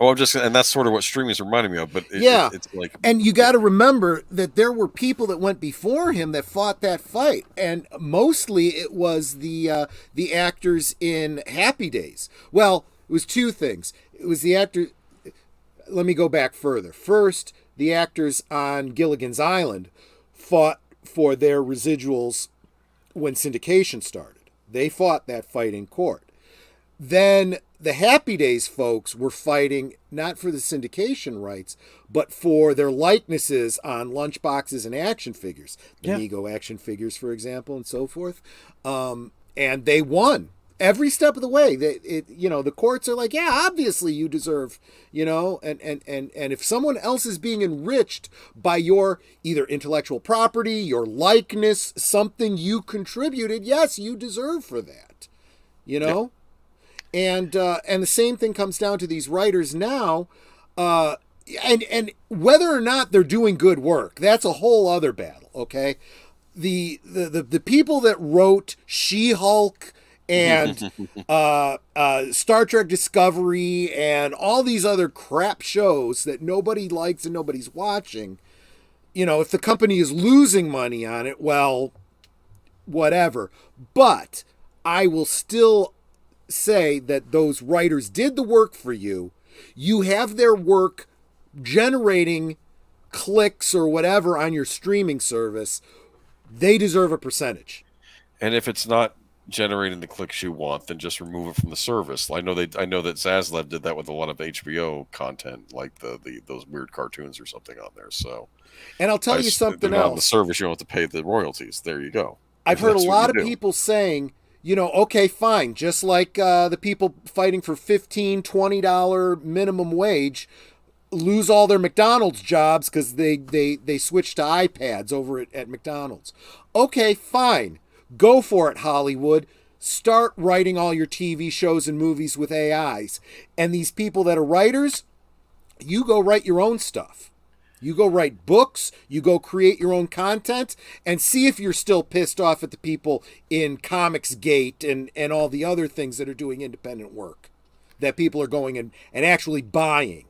Oh, and that's sort of what streaming is reminding me of. But Yeah. it's like, And you got to remember that there were people that went before him that fought that fight, and mostly it was the actors in Happy Days. Well, it was two things. It was the actor. Let me go back further. First, the actors on Gilligan's Island fought for their residuals when syndication started. They fought that fight in court. Then the Happy Days folks were fighting not for the syndication rights, but for their likenesses on lunchboxes and action figures, the yeah. Mego action figures, for example, and so forth. And they won every step of the way. The courts are like, yeah, obviously you deserve, and if someone else is being enriched by your either intellectual property, your likeness, something you contributed, yes, you deserve for that, Yeah. And the same thing comes down to these writers now, and whether or not they're doing good work, that's a whole other battle. Okay, the people that wrote She-Hulk and Star Trek Discovery and all these other crap shows that nobody likes and nobody's watching, if the company is losing money on it, well, whatever. But I will still say that those writers did the work for you. You have their work generating clicks or whatever on your streaming service. They deserve a percentage. And if it's not generating the clicks you want, then just remove it from the service. I know that Zaslav did that with a lot of HBO content, like those weird cartoons or something on there. So, And I'll tell you something they're not on the else. service. You don't have to pay the royalties. There you go. I've If heard a that's what lot you of do. people saying, okay, fine, just like the people fighting for $15, $20 minimum wage lose all their McDonald's jobs because they switched to iPads over at McDonald's. Okay, fine. Go for it, Hollywood. Start writing all your TV shows and movies with AIs. And these people that are writers, you go write your own stuff. You go write books, you go create your own content, and see if you're still pissed off at the people in Comicsgate and all the other things that are doing independent work that people are going and actually buying.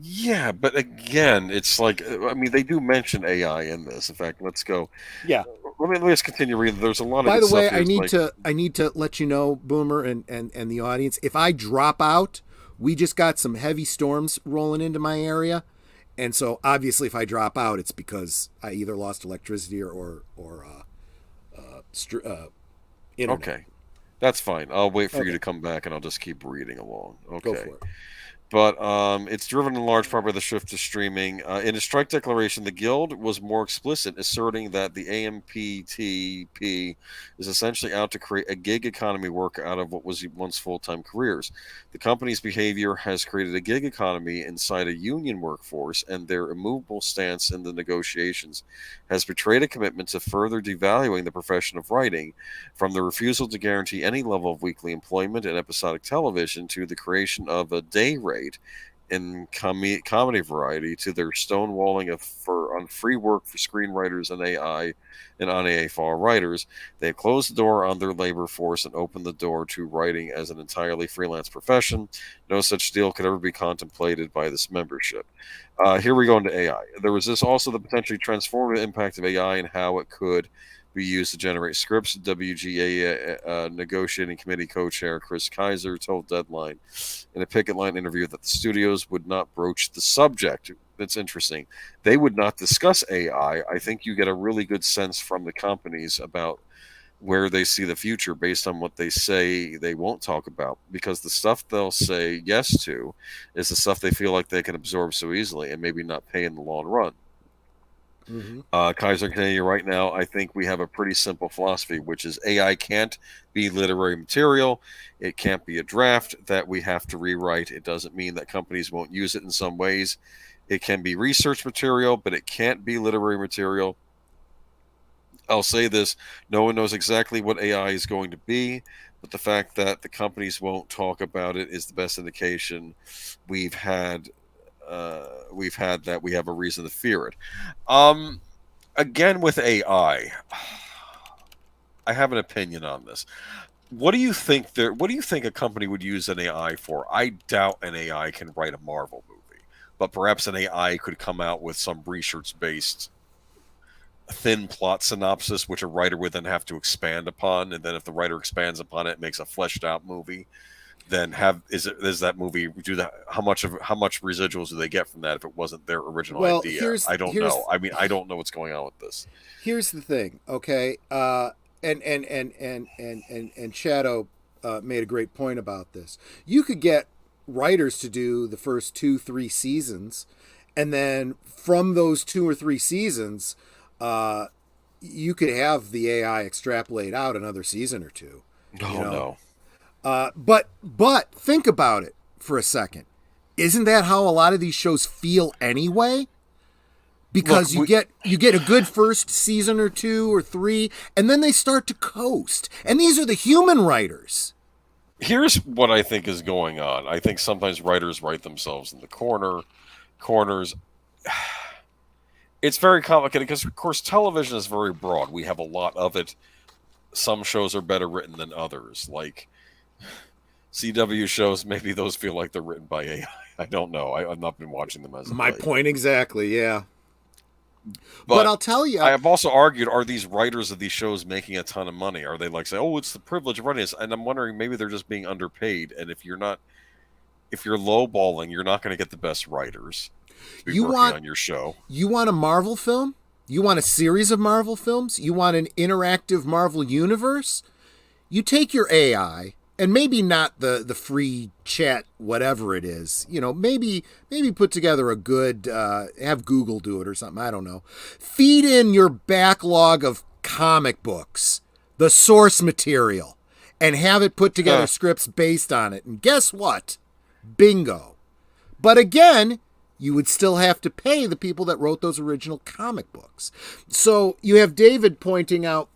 Yeah, but again, it's like they do mention AI in this. In fact, let's go. Yeah. Let's continue reading. There's a lot of By good the way, stuff here. I need to let you know, Boomer and the audience, if I drop out, we just got some heavy storms rolling into my area. And so obviously if I drop out, it's because I either lost electricity or internet. Okay, that's fine. I'll wait for you Okay. to come back, and I'll just keep reading along. Go Okay. for it. But it's driven in large part by the shift to streaming. In a strike declaration, the Guild was more explicit, asserting that the AMPTP is essentially out to create a gig economy work out of what was once full-time careers. The company's behavior has created a gig economy inside a union workforce, and their immovable stance in the negotiations has betrayed a commitment to further devaluing the profession of writing, from the refusal to guarantee any level of weekly employment in episodic television to the creation of a day rate in comedy variety to their stonewalling on free work for screenwriters and AI and on AFR writers. They have closed the door on their labor force and opened the door to writing as an entirely freelance profession. No such deal could ever be contemplated by this membership. Here we go into AI. There was also the potentially transformative impact of AI and how it could be used to generate scripts. WGA negotiating committee co-chair Chris Kaiser told Deadline in a picket line interview that the studios would not broach the subject. That's interesting. They would not discuss AI. I think you get a really good sense from the companies about where they see the future based on what they say they won't talk about, because the stuff they'll say yes to is the stuff they feel like they can absorb so easily and maybe not pay in the long run. Kaiser Canadian, right now, I think we have a pretty simple philosophy, which is AI can't be literary material. It can't be a draft that we have to rewrite. It doesn't mean that companies won't use it in some ways. It can be research material, but it can't be literary material. I'll say this, no one knows exactly what AI is going to be, but the fact that the companies won't talk about it is the best indication we've had that we have a reason to fear it. Again, with AI, I have an opinion on this. What do you think what do you think a company would use an AI for? I doubt an AI can write a Marvel movie, but perhaps an AI could come out with some research-based thin plot synopsis, which a writer would then have to expand upon, and then if the writer expands upon it, it makes a fleshed out movie. Then is that movie how much residuals do they get from that if it wasn't their original idea? I don't know. I mean, I don't know what's going on with this. Here's the thing, okay? And Shadow made a great point about this. You could get writers to do the first 2-3 seasons, and then from those 2 or 3 seasons, you could have the AI extrapolate out another season or two. No. But think about it for a second. Isn't that how a lot of these shows feel anyway? Because you get a good first season or 2 or 3, and then they start to coast. And these are the human writers. Here's what I think is going on. I think sometimes writers write themselves in the corners. It's very complicated because, of course, television is very broad. We have a lot of it. Some shows are better written than others. Like CW shows, maybe those feel like they're written by AI. I don't know. I've not been watching them as my point exactly. Yeah. But I'll tell you, I have also argued: are these writers of these shows making a ton of money? Are they like say, "Oh, it's the privilege of writing this"? And I'm wondering, maybe they're just being underpaid. And if you're lowballing, you're not going to get the best writers to be working on your show. You want a Marvel film? You want a series of Marvel films? You want an interactive Marvel universe? You take your AI, and maybe not the free chat, whatever it is. Maybe put together a good, have Google do it or something. I don't know. Feed in your backlog of comic books, the source material, and have it put together scripts based on it. And guess what? Bingo. But again, you would still have to pay the people that wrote those original comic books. So you have David pointing out,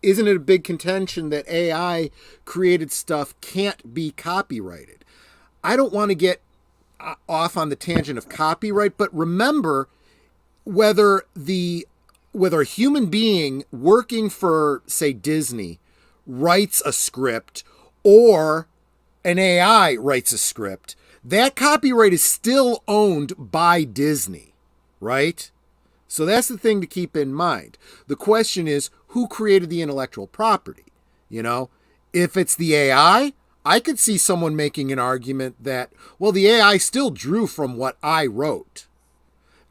isn't it a big contention that AI created stuff can't be copyrighted? I don't want to get off on the tangent of copyright, but remember, whether a human being working for, say, Disney writes a script or an AI writes a script, that copyright is still owned by Disney, right? So that's the thing to keep in mind. The question is, who created the intellectual property? If it's the AI, I could see someone making an argument that, well, the AI still drew from what I wrote.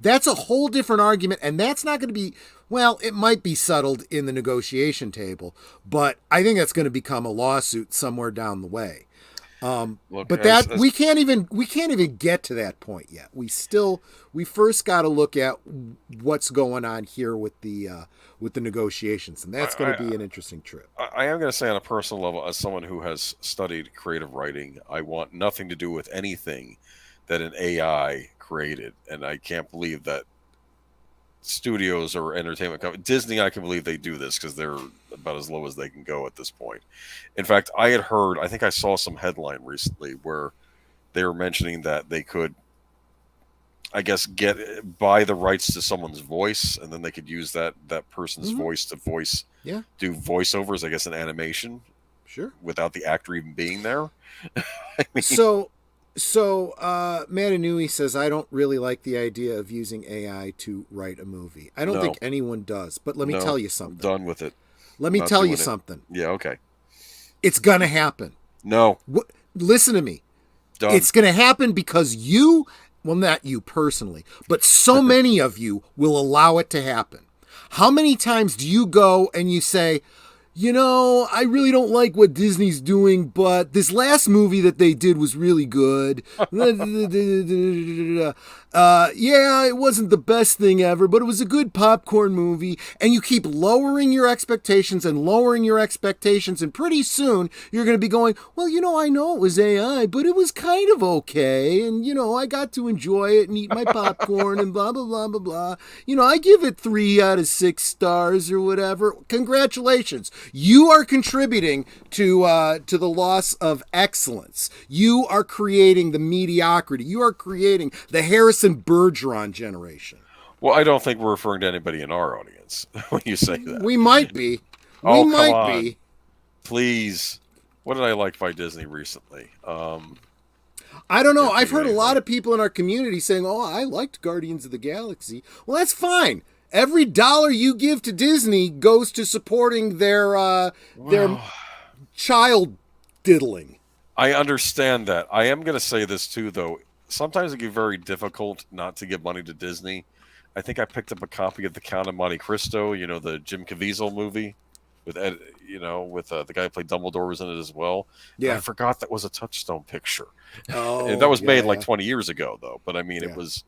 That's a whole different argument, and that's not going to be, well, it might be settled in the negotiation table, but I think that's going to become a lawsuit somewhere down the way. We can't even get to that point yet. We first got to look at what's going on here with the negotiations, and that's going to be an interesting trip. I am going to say, on a personal level, as someone who has studied creative writing, I want nothing to do with anything that an AI created, and I can't believe that studios or entertainment companies, Disney, I can believe they do this because they're about as low as they can go at this point. In fact, I think I saw some headline recently where they were mentioning that they could, I guess, buy the rights to someone's voice, and then they could use that person's voice to do voiceovers, I guess, in animation. Sure. Without the actor even being there. I mean, So Matanui says, I don't really like the idea of using AI to write a movie. I don't think anyone does, but let me tell you something. I'm done with it. Let me tell you something. Yeah, okay. It's going to happen. No. Listen to me. Done. It's going to happen because you, well, not you personally, but so many of you will allow it to happen. How many times do you go and you say, I really don't like what Disney's doing, but this last movie that they did was really good. Yeah, it wasn't the best thing ever, but it was a good popcorn movie. And you keep lowering your expectations and lowering your expectations, and pretty soon you're going to be going, well, I know it was AI, but it was kind of okay. And, I got to enjoy it and eat my popcorn and blah, blah, blah, blah, blah. I give it 3 out of 6 stars or whatever. Congratulations. You are contributing to the loss of excellence. You are creating the mediocrity. You are creating the Harrison Bergeron generation. Well, I don't think we're referring to anybody in our audience when you say that. We might be. Oh, we might come on. be. Please. What did I like by Disney recently? I don't know. I've heard a lot of people in our community saying, "Oh, I liked Guardians of the Galaxy." Well, that's fine. Every dollar you give to Disney goes to supporting their child diddling. I understand that. I am going to say this too, though. Sometimes it can be very difficult not to give money to Disney. I think I picked up a copy of The Count of Monte Cristo, the Jim Caviezel movie with Ed, with the guy who played Dumbledore was in it as well. Yeah. And I forgot that was a Touchstone picture. Oh, And that was made like 20 years ago, though. But I mean, Yeah. it was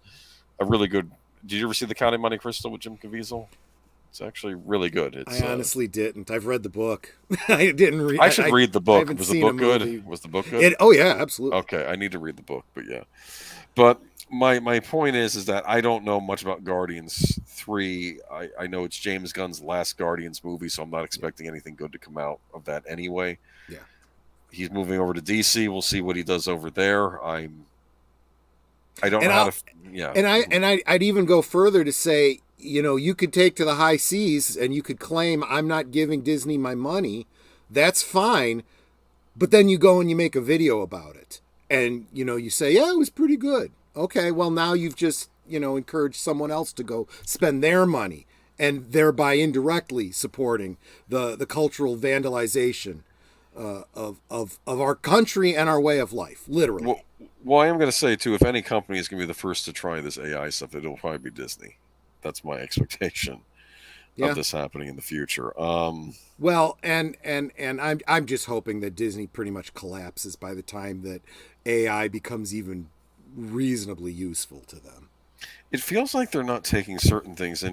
a really good. Did you ever see The Count of Monte Cristo with Jim Caviezel? It's actually really good. It's, I honestly didn't. I've read the book. I didn't read. I should read the book. haven't Was the seen book a good? movie. Was the book good? Oh yeah, absolutely. Okay, I need to read the book, but yeah. But my point is that I don't know much about Guardians 3. I know it's James Gunn's last Guardians movie, so I'm not expecting anything good to come out of that anyway. Yeah. He's moving over to DC. We'll see what he does over there. I don't And know how to. Yeah. And I'd even go further to say, you could take to the high seas and you could claim I'm not giving Disney my money. That's fine. But then you go and you make a video about it. And, you say, yeah, it was pretty good. Okay, well, now you've just, encouraged someone else to go spend their money and thereby indirectly supporting the cultural vandalization of our country and our way of life, literally. Well, I am going to say, too, if any company is going to be the first to try this AI stuff, it'll probably be Disney. That's my expectation of this happening in the future. Well, and I'm just hoping that Disney pretty much collapses by the time that AI becomes even reasonably useful to them. It feels like they're not taking certain things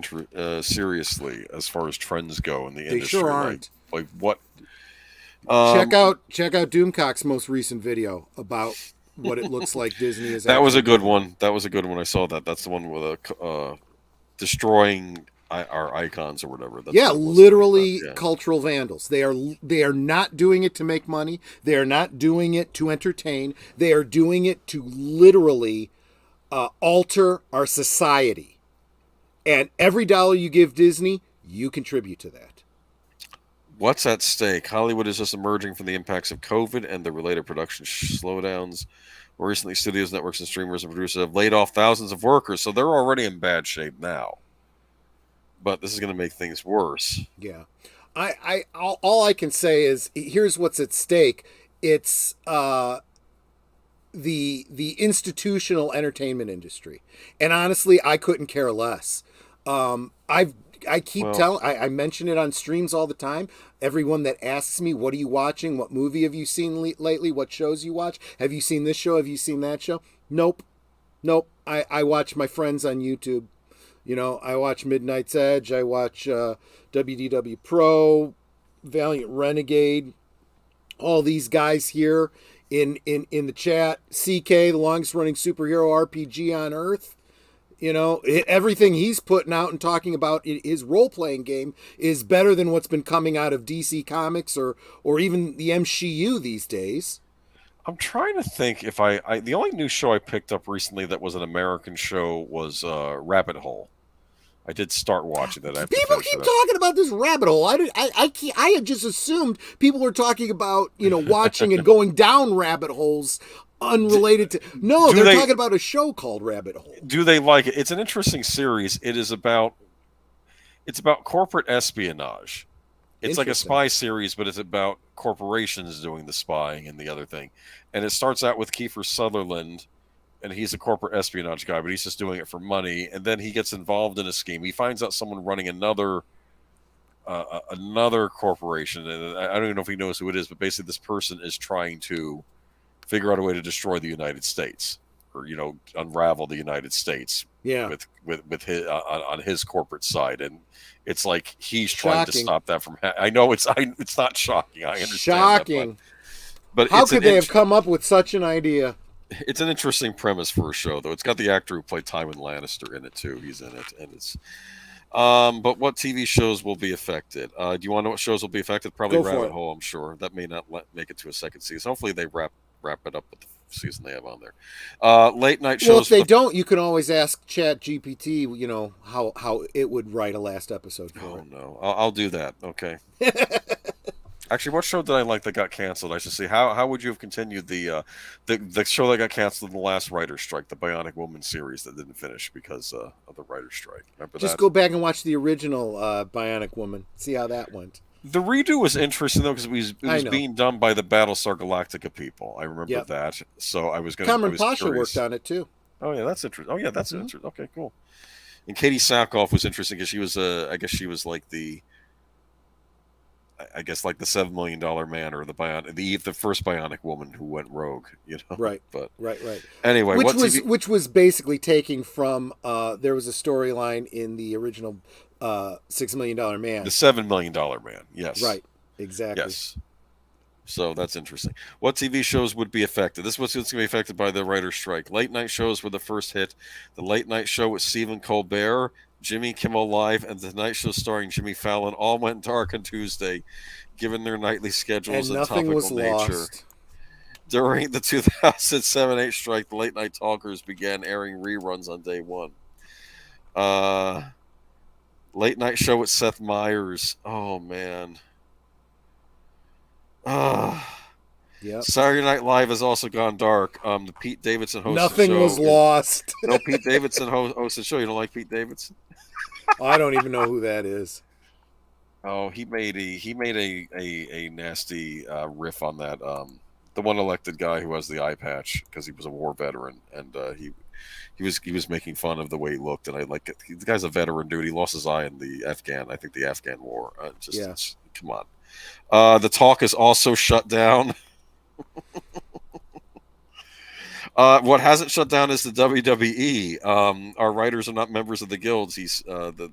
seriously as far as trends go in the industry. They sure aren't. Like what? Check out Doomcock's most recent video about what it looks like Disney is. That was a good one. That was a good one. I saw that. That's the one with destroying our icons or whatever. That's literally cultural vandals. They are not doing it to make money. They are not doing it to entertain. They are doing it to literally alter our society. And every dollar you give Disney, you contribute to that. What's at stake? Hollywood is just emerging from the impacts of COVID and the related production slowdowns. More recently, studios, networks, and streamers and producers have laid off thousands of workers, so they're already in bad shape now. But this is going to make things worse. Yeah. All I can say is here's what's at stake. It's the institutional entertainment industry. And honestly, I couldn't care less. I mention it on streams all the time. Everyone that asks me, what are you watching? What movie have you seen lately? What shows you watch? Have you seen this show? Have you seen that show? Nope. I watch my friends on YouTube. I watch Midnight's Edge. I watch WDW Pro, Valiant Renegade, all these guys here in the chat. CK, the longest running superhero RPG on Earth. Everything he's putting out and talking about his role-playing game is better than what's been coming out of DC Comics or even the MCU these days. I'm trying to think if the only new show I picked up recently that was an American show was Rabbit Hole. I did start watching that. People keep talking about this Rabbit Hole. I had just assumed people were talking about watching and going down rabbit holes unrelated to. No, they're talking about a show called Rabbit Hole. Do they like it? It's an interesting series. It's about corporate espionage. It's like a spy series, but it's about corporations doing the spying and the other thing. And it starts out with Kiefer Sutherland, and he's a corporate espionage guy, but he's just doing it for money. And then he gets involved in a scheme. He finds out someone running another another corporation, and I don't even know if he knows who it is, but basically this person is trying to figure out a way to destroy the United States, or unravel the United States Yeah. with his on his corporate side, and it's like he's trying to Shocking. stop that from. I know it's not shocking. I understand Shocking. that, but How it's could they have come up with such an idea? It's an interesting premise for a show, though. It's got the actor who played Tywin Lannister in it too. He's in it, and it's. But what TV shows will be affected? Do you want to know what shows will be affected? Probably Go for Rabbit it. Hole. I'm sure that may not make it to a second season. Hopefully, they wrap it up with the season they have on there. Late night shows. Well, if they don't, you can always ask Chat GPT. How it would write a last episode for Oh it. no, I'll do that. Okay. Actually, what show did I like that got canceled? I should see. How would you have continued the show that got canceled in the last writer's strike, the Bionic Woman series that didn't finish because of the writer's strike? Remember Just that? go back and watch the original Bionic Woman. See how that went. The redo was interesting though because it was being done by the Battlestar Galactica people. I remember that, so I was going. Cameron Pasha worked on it too. Oh yeah, that's interesting. Oh yeah, that's interesting. Okay, cool. And Katie Sackhoff was interesting because she was I guess she was like the. I guess like the $7 million man or the first Bionic Woman who went rogue, Right. But right. Anyway, which was basically taking from there was a storyline in the original $6 Million Man. The $7 million man. Yes. Right. Exactly. Yes. So that's interesting. What TV shows would be affected? This was going to be affected by the writer's strike. Late night shows were the first hit. The Late Night Show with Stephen Colbert, Jimmy Kimmel Live, and The Tonight Show starring Jimmy Fallon all went dark on Tuesday, given their nightly schedules and topical was nature. Lost. During the 2007-8 strike, the Late Night Talkers began airing reruns on day one. Late Night Show with Seth Meyers. Oh, man. Yep. Saturday Night Live has also gone dark. The Pete Davidson hosted Nothing show. was lost. No, Pete Davidson hosted show. You don't like Pete Davidson? I don't even know who that is. Oh, he made a nasty riff on that. The one elected guy who has the eye patch because he was a war veteran, and he was making fun of the way he looked, and I like it. The guy's a veteran dude. He lost his eye in the Afghan war. Come on. The Talk is also shut down. What hasn't shut down is the WWE. Our writers are not members of the guilds. He's writers?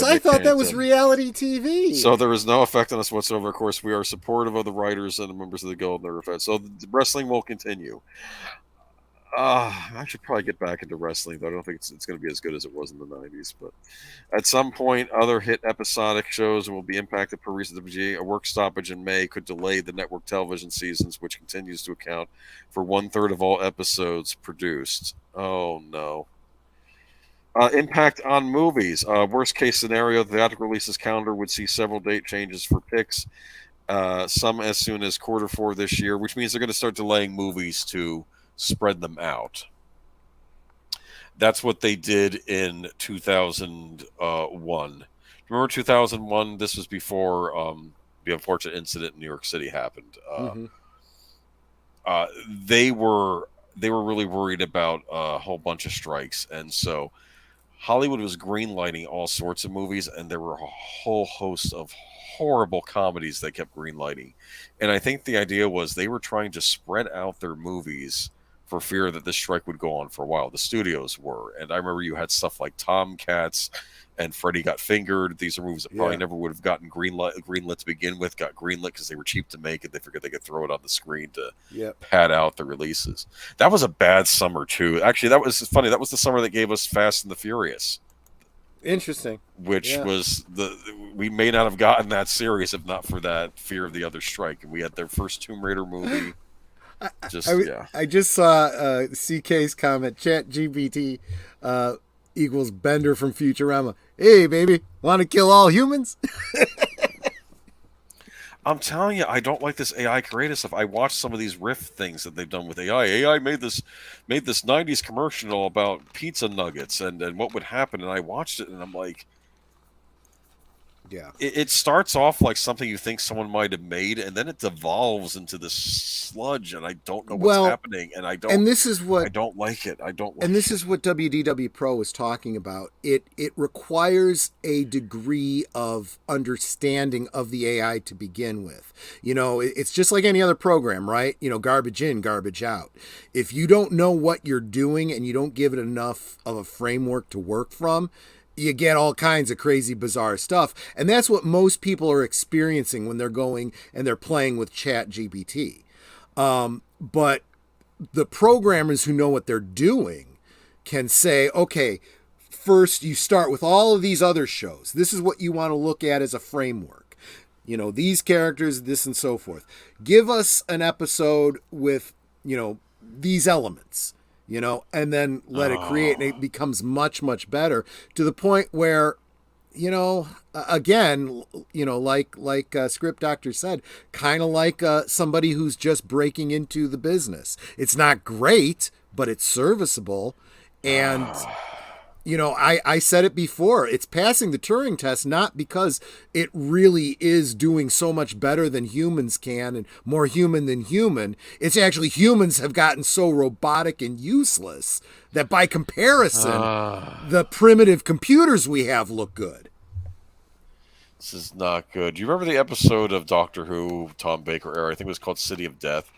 I thought that was reality TV. So there is no effect on us whatsoever. Of course, we are supportive of the writers and the members of the guild and their effect. So the wrestling will continue. I should probably get back into wrestling, though. I don't think it's going to be as good as it was in the 90s. But at some point, other hit episodic shows will be impacted per recent WGA. A work stoppage in May could delay the network television seasons, which continues to account for 1/3 of all episodes produced. Oh, no. Impact on movies. Worst case scenario, the theatrical releases calendar would see several date changes for picks, some as soon as Q4 this year, which means they're going to start delaying movies to spread them out. That's what they did in 2001. Remember 2001? This was before the unfortunate incident in New York City happened. They were really worried about a whole bunch of strikes, and so Hollywood was greenlighting all sorts of movies, and there were a whole host of horrible comedies they kept greenlighting. And I think the idea was they were trying to spread out their movies for fear that this strike would go on for a while. The studios were. And I remember you had stuff like Tomcats and Freddy Got Fingered. These are movies that probably never would have gotten greenlit to begin with, got greenlit because they were cheap to make, and they figured they could throw it on the screen to pad out the releases. That was a bad summer, too. Actually, that was funny. That was the summer that gave us Fast and the Furious. Interesting. Which was we may not have gotten that series if not for that fear of the other strike. And we had their first Tomb Raider movie. I just saw CK's comment. Chat GPT equals Bender from Futurama. Hey, baby, want to kill all humans? I'm telling you, I don't like this AI creative stuff. I watched some of these riff things that they've done with AI. AI made this 90s commercial about pizza nuggets and what would happen, and I watched it, and I'm like, Yeah. it starts off like something you think someone might have made, and then it devolves into this sludge, and I don't know what's Well, happening, and and this is what I don't like it. I don't and like this it. is what WDW Pro was talking about. It requires a degree of understanding of the AI to begin with. It's just like any other program, right? Garbage in, garbage out. If you don't know what you're doing and you don't give it enough of a framework to work from, you get all kinds of crazy, bizarre stuff. And that's what most people are experiencing when they're going and they're playing with Chat GPT. But the programmers who know what they're doing can say, okay, first you start with all of these other shows. This is what you want to look at as a framework. These characters, this and so forth. Give us an episode with, these elements, and then let it create. And it becomes much, much better to the point where, again, like Script Doctor said, kind of like somebody who's just breaking into the business. It's not great, but it's serviceable. And, I said it before, it's passing the Turing test, not because it really is doing so much better than humans can and more human than human. It's actually humans have gotten so robotic and useless that by comparison, the primitive computers we have look good. This is not good. Do you remember the episode of Doctor Who, Tom Baker era? I think it was called City of Death,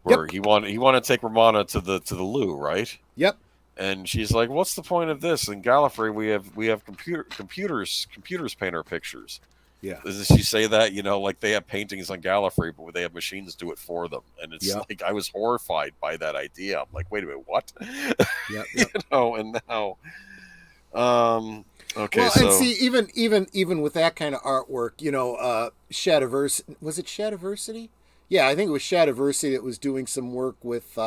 where he wanted to take Romana to the loo, right? Yep. And she's like, "What's the point of this? In Gallifrey, we have computers paint our pictures." Yeah. Does she say that? Like they have paintings on Gallifrey, but they have machines do it for them. And it's like I was horrified by that idea. I'm like, wait a minute, what? Yep. And now, okay. Well, so and see, even with that kind of artwork, Shadiversity, was it Shadiversity? Yeah, I think it was Shadiversity that was doing some work with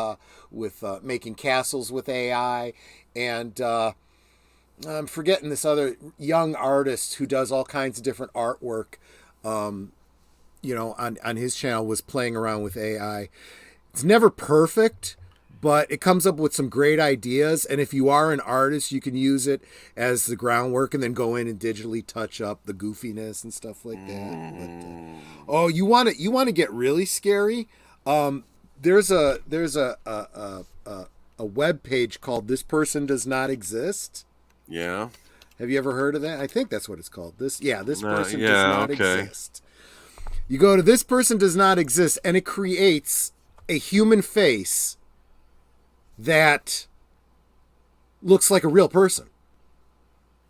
making castles with AI, and I'm forgetting this other young artist who does all kinds of different artwork. On his channel was playing around with AI. It's never perfect, but it comes up with some great ideas. And if you are an artist, you can use it as the groundwork and then go in and digitally touch up the goofiness and stuff like that. But, you want to get really scary? There's a web page called "This Person Does Not Exist." Yeah. Have you ever heard of that? I think that's what it's called. This person yeah, does not okay. exist. You go to "This Person Does Not Exist" and it creates a human face that looks like a real person,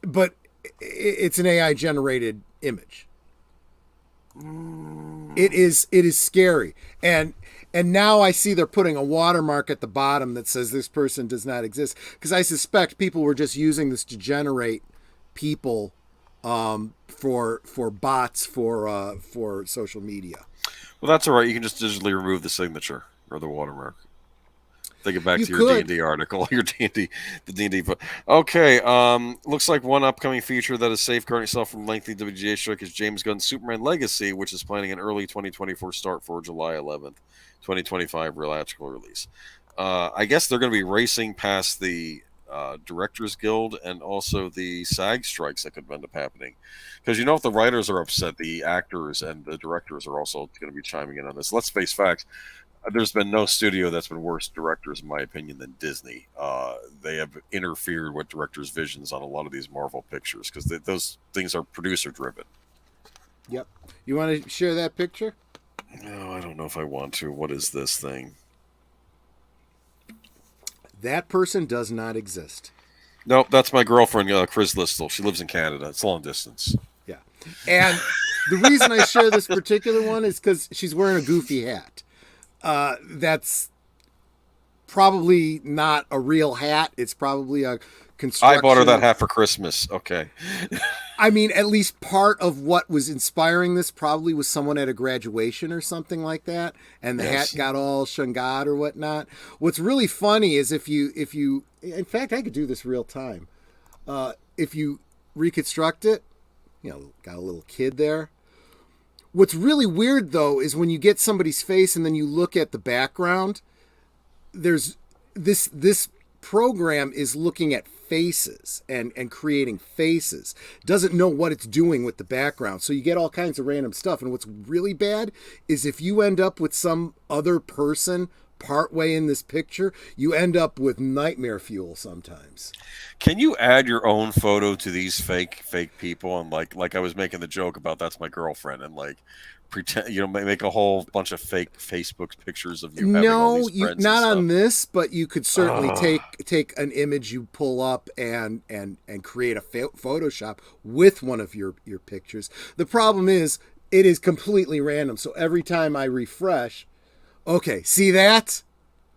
but it's an AI generated image. It is scary. And now I see they're putting a watermark at the bottom that says "This person does not exist," because I suspect people were just using this to generate people for bots for social media. Well, that's all right. You can just digitally remove the signature or the watermark. Take it back You to your could. D&D article, the D&D. Okay, looks like one upcoming feature that is safeguarding itself from lengthy WGA strike is James Gunn's Superman Legacy, which is planning an early 2024 start for July 11th, 2025 theatrical release. I guess they're going to be racing past the Directors Guild and also the SAG strikes that could end up happening. Because if the writers are upset, the actors and the directors are also going to be chiming in on this. Let's face facts. There's been no studio that's been worse directors, in my opinion, than Disney. They have interfered with directors' visions on a lot of these Marvel pictures because those things are producer-driven. Yep. You want to share that picture? No, I don't know if I want to. What is this thing? That person does not exist. Nope, that's my girlfriend, Chris Listle. She lives in Canada. It's long distance. Yeah. And the reason I share this particular one is because she's wearing a goofy hat. That's probably not a real hat. It's probably a construction. I bought her that hat for Christmas. Okay. I mean, at least part of what was inspiring this probably was someone at a graduation or something like that, and the hat got all shungad or whatnot. What's really funny is if you, in fact, I could do this real time. If you reconstruct it, got a little kid there. What's really weird, though, is when you get somebody's face and then you look at the background, there's this program is looking at faces and creating faces. Doesn't know what it's doing with the background. So you get all kinds of random stuff. And what's really bad is if you end up with some other person partway in this picture, you end up with nightmare fuel sometimes. Can you add your own photo to these fake people? And like I was making the joke about that's my girlfriend, and like pretend, make a whole bunch of fake Facebook pictures of you having all No, these friends. not and on this, but you could certainly Ugh. take an image you pull up and create a Photoshop with one of your pictures. The problem is it is completely random. So every time I refresh, okay, see that?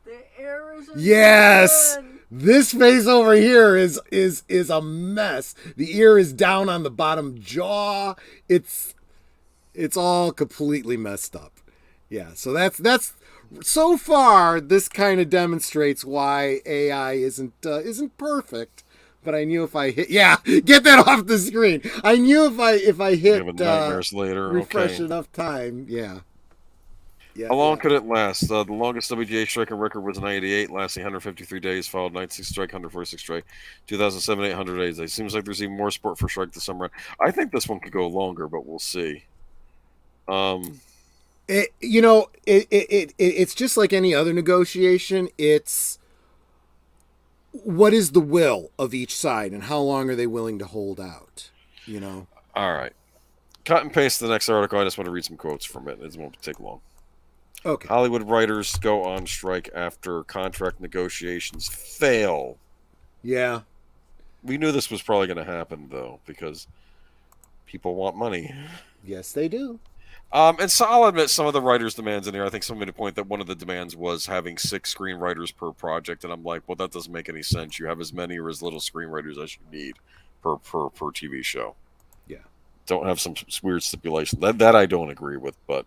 The air is Yes. good. This face over here is a mess. The ear is down on the bottom jaw. It's all completely messed up. Yeah, so that's so far this kind of demonstrates why AI isn't perfect. But I knew if I hit, get that off the screen. I knew if I hit Having nightmares later. refresh Okay. enough time, yeah. How long could it last? The longest WGA striking record was 98, lasting 153 days, followed 96 strike, 146 strike, 2007, 800 days. It seems like there's even more sport for strike this summer. I think this one could go longer, but we'll see. It's just like any other negotiation. It's what is the will of each side and how long are they willing to hold out, All right. Cut and paste the next article. I just want to read some quotes from it. It won't take long. Okay. Hollywood writers go on strike after contract negotiations fail. Yeah. We knew this was probably going to happen, though, because people want money. Yes, they do. And so I'll admit some of the writers' demands in here. I think someone made a point that one of the demands was having 6 screenwriters per project, and I'm like, well, that doesn't make any sense. You have as many or as little screenwriters as you need per TV show. Yeah. Don't have some weird stipulation. That I don't agree with, but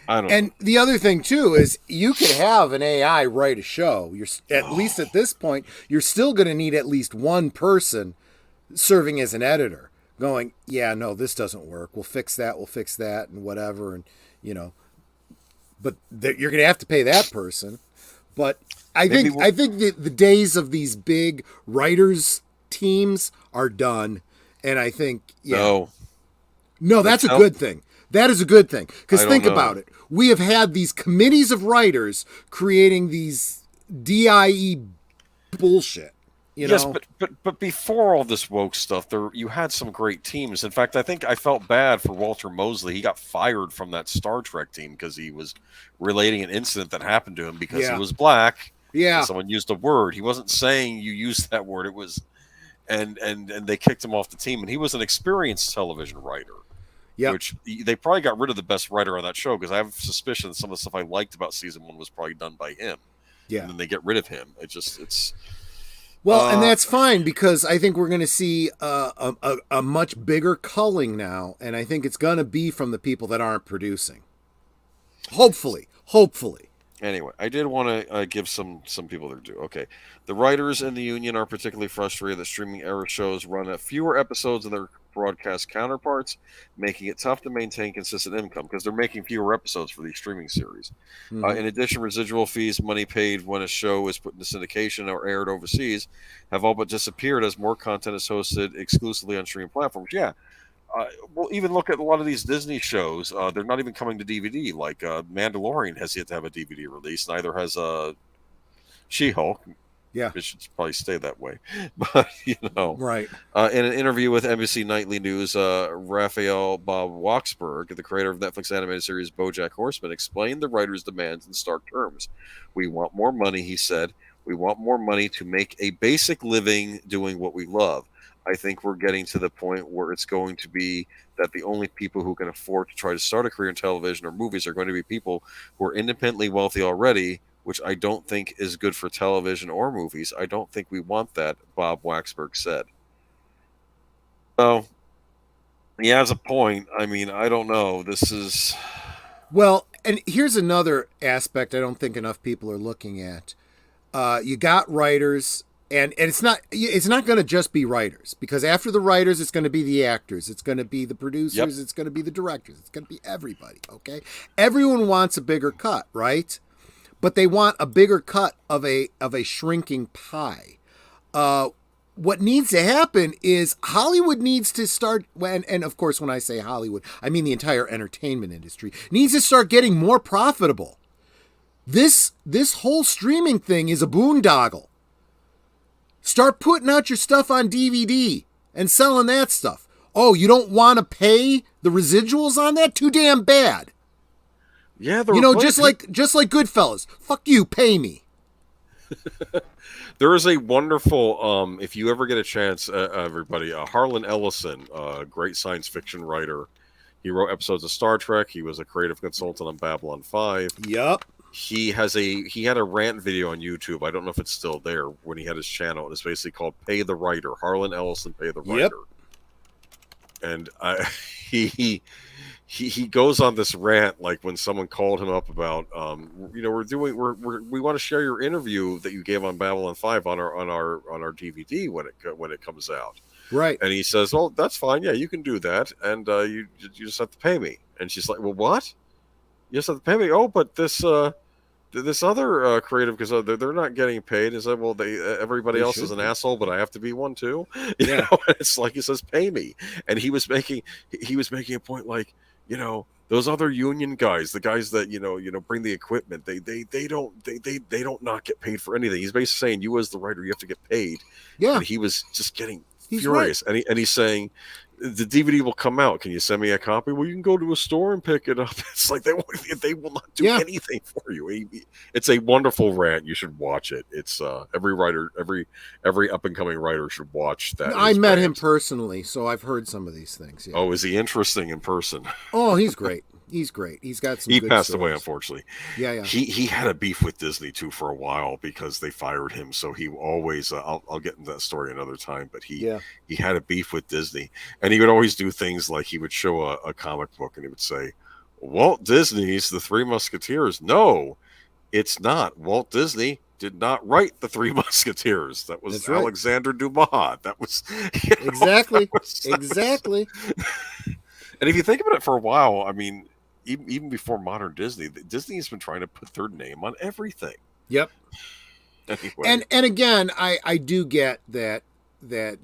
I don't know. And the other thing too is you could have an AI write a show. You're at least at this point, you're still going to need at least one person serving as an editor, going, yeah, no, this doesn't work. We'll fix that, and whatever, and but you're going to have to pay that person. But I think the days of these big writers teams are done, and I think no, that's a good thing. That is a good thing. Because think about it. We have had these committees of writers creating these DIE bullshit. Yes, but before all this woke stuff, you had some great teams. In fact, I think I felt bad for Walter Mosley. He got fired from that Star Trek team because he was relating an incident that happened to him because he was black. Yeah. Someone used a word. He wasn't saying you used that word. It was, and they kicked him off the team. And he was an experienced television writer. Yep. Which they probably got rid of the best writer on that show because I have a suspicion that some of the stuff I liked about season 1 was probably done by him. Yeah. And then they get rid of him. It's. Well, and that's fine because I think we're going to see a much bigger culling now, and I think it's going to be from the people that aren't producing. Hopefully. Anyway, I did want to give some people their due. Okay, the writers in the union are particularly frustrated that streaming era shows run at fewer episodes than their broadcast counterparts, making it tough to maintain consistent income because they're making fewer episodes for these streaming series. In addition, residual fees, money paid when a show is put into syndication or aired overseas, have all but disappeared as more content is hosted exclusively on streaming platforms. Yeah. Well, even look at a lot of these Disney shows. They're not even coming to DVD. Like Mandalorian has yet to have a DVD release. Neither has She-Hulk. Yeah. It should probably stay that way. But, Right. In an interview with NBC Nightly News, Raphael Bob Waksberg, the creator of Netflix animated series BoJack Horseman, explained the writer's demands in stark terms. We want more money, he said. We want more money to make a basic living doing what we love. I think we're getting to the point where it's going to be that the only people who can afford to try to start a career in television or movies are going to be people who are independently wealthy already, which I don't think is good for television or movies. I don't think we want that, Bob Waksberg said. So, he has a point. I mean, I don't know. This is... Well, and here's another aspect I don't think enough people are looking at. You got writers... And it's not going to just be writers because after the writers, it's going to be the actors. It's going to be the producers. Yep. It's going to be the directors. It's going to be everybody. Okay. Everyone wants a bigger cut, right? But they want a bigger cut of a shrinking pie. what needs to happen is Hollywood needs to start, and of course when I say Hollywood, I mean the entire entertainment industry, needs to start getting more profitable. This whole streaming thing is a boondoggle. Start putting out your stuff on DVD and selling that stuff. Oh, you don't want to pay the residuals on that? Too damn bad. Yeah, just like Goodfellas. Fuck you, pay me. There is a wonderful, if you ever get a chance, everybody, Harlan Ellison, great science fiction writer. He wrote episodes of Star Trek. He was a creative consultant on Babylon 5. Yup. He had a rant video on YouTube. I don't know if it's still there when he had his channel. It's basically called "Pay the Writer." Harlan Ellison, pay the writer. And he goes on this rant like when someone called him up about we want to share your interview that you gave on Babylon 5 on our DVD when it comes out. Right. And he says, "Oh, that's fine. Yeah, you can do that, and you just have to pay me." And she's like, "Well, what? You just have to pay me?" "Oh, but this other creative, because they're not getting paid." Is that, well, everybody else is an asshole, but I have to be one too. You know, it's like he says, "Pay me," and he was making a point like, those other union guys, the guys that bring the equipment, they don't not get paid for anything. He's basically saying, you as the writer, you have to get paid. Yeah, and he was just getting furious, right. and he's saying, the DVD will come out. Can you send me a copy? Well, you can go to a store and pick it up. It's like they will not do anything for you. It's a wonderful rant. You should watch it. It's every writer, every up and coming writer should watch that. I met him personally, so I've heard some of these things. Yeah. Oh, is he interesting in person? Oh, he's great. He's great. He's got some. He good passed stories. away, unfortunately. Yeah. He had a beef with Disney too for a while because they fired him. So he always, I'll get into that story another time. But he had a beef with Disney, and he would always do things like he would show a comic book and he would say, "Walt Disney's The Three Musketeers." No, it's not. Walt Disney did not write The Three Musketeers. That was Alexander Dumas. That was exactly. Exactly. And if you think about it for a while, I mean, even before modern Disney has been trying to put their name on everything. Yep. Anyway. And again, I do get that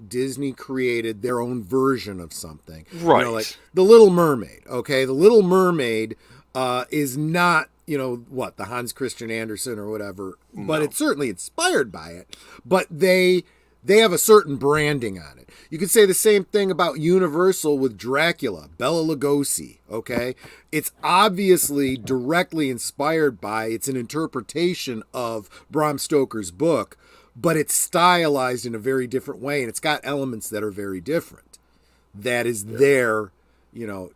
Disney created their own version of something. Right. Like The Little Mermaid. Okay, The Little Mermaid is not, the Hans Christian Andersen or whatever, but it's certainly inspired by it. But they have a certain branding on it. You could say the same thing about Universal with Dracula, Bela Lugosi, okay? It's obviously directly inspired by, it's an interpretation of Bram Stoker's book, but it's stylized in a very different way, and it's got elements that are very different. That is their,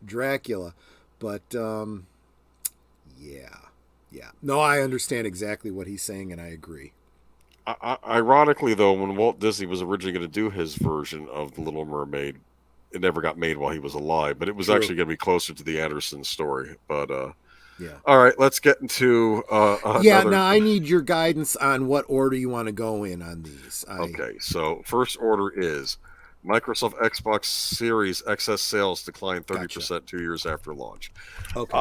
Dracula. But, yeah. No, I understand exactly what he's saying, and I agree. Ironically, though, when Walt Disney was originally going to do his version of The Little Mermaid, it never got made while he was alive, but it was actually going to be closer to the Anderson story. But all right, let's get into now I need your guidance on what order you want to go in on these. Okay, so first order is Microsoft Xbox Series XS sales declined 30% 2 years after launch. Okay.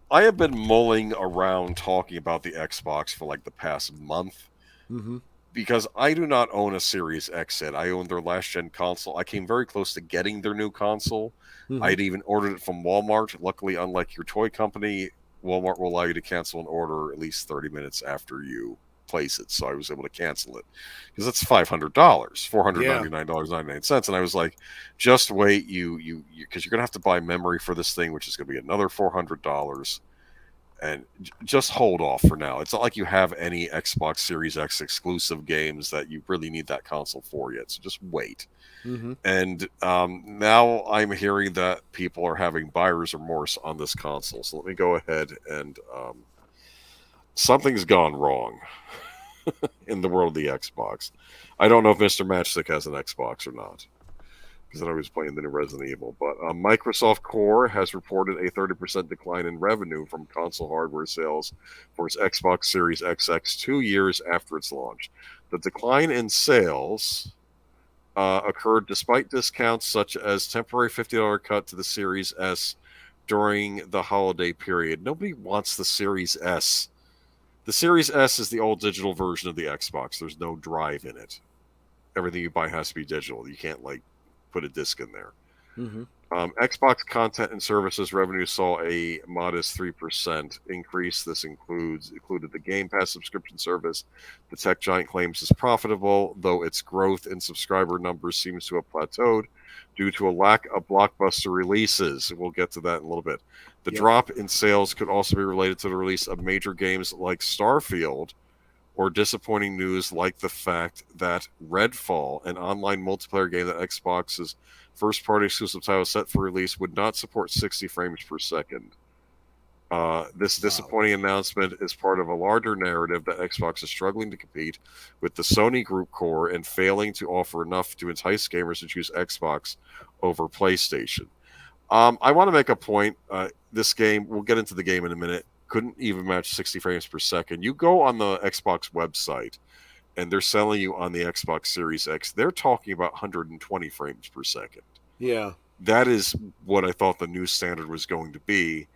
I have been mulling around talking about the Xbox for like the past month. Mm-hmm. Because I do not own a Series X set. I own their last-gen console. I came very close to getting their new console. Mm-hmm. I'd even ordered it from Walmart. Luckily, unlike your toy company, Walmart will allow you to cancel an order at least 30 minutes after you place it. So I was able to cancel it. Because that's $500, $499.99. And I was like, just wait, you because you're going to have to buy memory for this thing, which is going to be another $400. And just hold off for now. It's not like you have any Xbox Series X exclusive games that you really need that console for yet. So just wait. Mm-hmm. And now I'm hearing that people are having buyer's remorse on this console. So let me go ahead and something's gone wrong in the world of the Xbox. I don't know if Mr. Matchstick has an Xbox or not, because I was playing the new Resident Evil. But Microsoft Core has reported a 30% decline in revenue from console hardware sales for its Xbox Series XX 2 years after its launch. The decline in sales occurred despite discounts such as temporary $50 cut to the Series S during the holiday period. Nobody wants the Series S. The Series S is the old digital version of the Xbox. There's no drive in it. everything you buy has to be digital. You can't like put a disc in there. Mm-hmm. Xbox content and services revenue saw a modest 3% increase. This included the Game Pass subscription service. The tech giant claims is profitable, though its growth in subscriber numbers seems to have plateaued due to a lack of blockbuster releases. We'll get to that in a little bit. The drop in sales could also be related to the release of major games like Starfield, or disappointing news like the fact that Redfall, an online multiplayer game that Xbox's first-party exclusive title set for release, would not support 60 frames per second. This disappointing announcement is part of a larger narrative that Xbox is struggling to compete with the Sony Group core and failing to offer enough to entice gamers to choose Xbox over PlayStation. I want to make a point. This game, we'll get into the game in a minute, couldn't even match 60 frames per second. You go on the Xbox website, and they're selling you on the Xbox Series X. They're talking about 120 frames per second. Yeah. That is what I thought the new standard was going to be.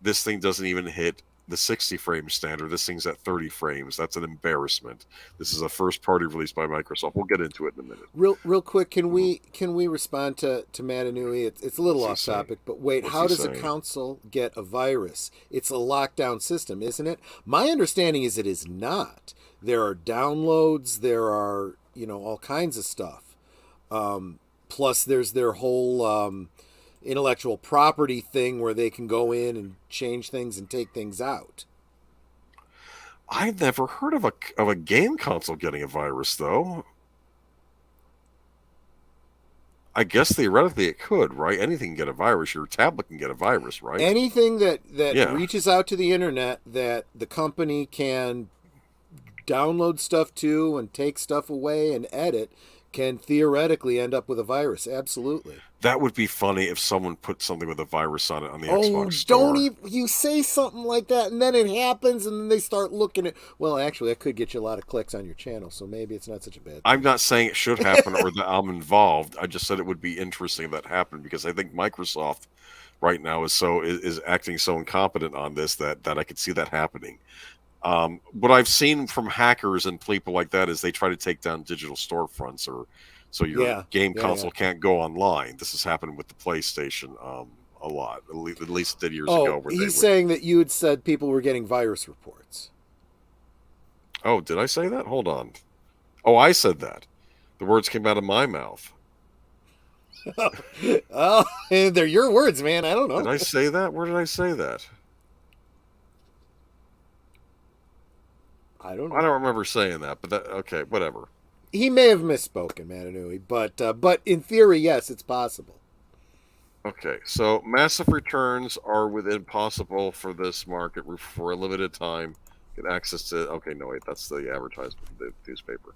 This thing doesn't even hit the 60 frame standard. This thing's at 30 frames. That's an embarrassment. This is a first party release by Microsoft. We'll get into it in a minute. Real quick, can we respond to Matanui? It's a little off topic, but wait, how does a console get a virus? It's a lockdown system, isn't it? My understanding is it is not. There are downloads, there are, all kinds of stuff. Plus there's their whole intellectual property thing where they can go in and change things and take things out. I've never heard of a game console getting a virus, though. I guess theoretically it could, right? Anything can get a virus. Your tablet can get a virus, right? Anything that reaches out to the internet that the company can download stuff to and take stuff away and edit can theoretically end up with a virus. Absolutely. That would be funny if someone put something with a virus on it on the Xbox store. You say something like that and then it happens and then they start looking at, well, actually that could get you a lot of clicks on your channel, so maybe it's not such a bad thing. I'm not saying it should happen or that I'm involved. I just said it would be interesting if that happened, because I think Microsoft right now is acting so incompetent on this that I could see that happening. What I've seen from hackers and people like that is they try to take down digital storefronts, or so your game console can't go online. This has happened with the PlayStation a lot. At least it did years ago. He's saying that you had said people were getting virus reports. Oh, did I say that? Hold on. Oh, I said that. The words came out of my mouth. Oh, they're your words, man. I don't know. Did I say that? Where did I say that? I don't know. I don't remember saying that, but okay, whatever. He may have misspoken, Matanui, but in theory, yes, it's possible. Okay, so massive returns are within possible for this market for a limited time. Get access to. Okay, no wait, that's the advertisement of the newspaper.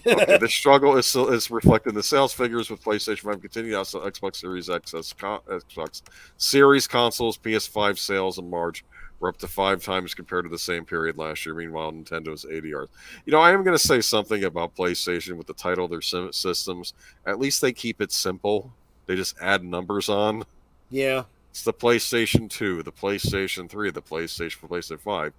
Okay, the struggle is reflected in the sales figures, with PlayStation 5 continuing to outsell Xbox Series X, Xbox Series consoles. PS5 sales in March were up to 5 times compared to the same period last year. Meanwhile, Nintendo's ADRs. I am going to say something about PlayStation with the title of their systems. At least they keep it simple. They just add numbers on. Yeah. It's the PlayStation 2, the PlayStation 3, the PlayStation 5.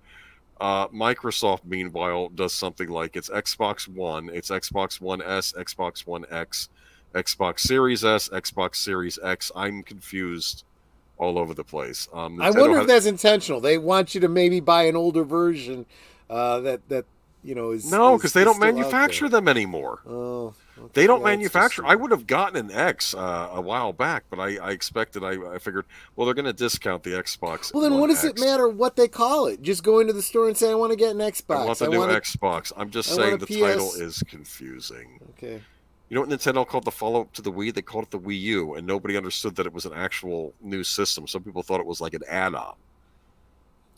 Microsoft, meanwhile, does something like it's Xbox One, it's Xbox One S, Xbox One X, Xbox Series S, Xbox Series X. I'm confused all over the place. I wonder if that's intentional. They want you to maybe buy an older version that is... No, because they don't manufacture them anymore. Oh. Okay. They don't manufacture. I would have gotten an X a while back, but I expected, I figured, well, they're going to discount the Xbox. Well, then what does it matter what they call it? Just go into the store and say, I want to get an Xbox. I want the new Xbox. I'm just saying the title is confusing. Okay. You know what Nintendo called the follow-up to the Wii? They called it the Wii U, and nobody understood that it was an actual new system. Some people thought it was like an add-on.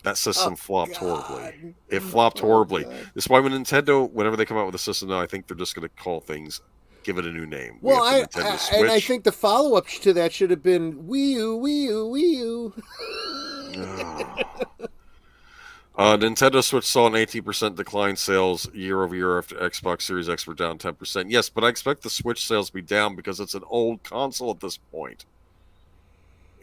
That system flopped horribly. It flopped horribly. God. This is why when Nintendo, whenever they come out with a system now, I think they're just going to call things, give it a new name. Well, I think the follow-up to that should have been Wii U, Wii U, Wii U. Nintendo Switch saw an 18% decline sales year over year after Xbox Series X were down 10%. Yes, but I expect the Switch sales to be down because it's an old console at this point.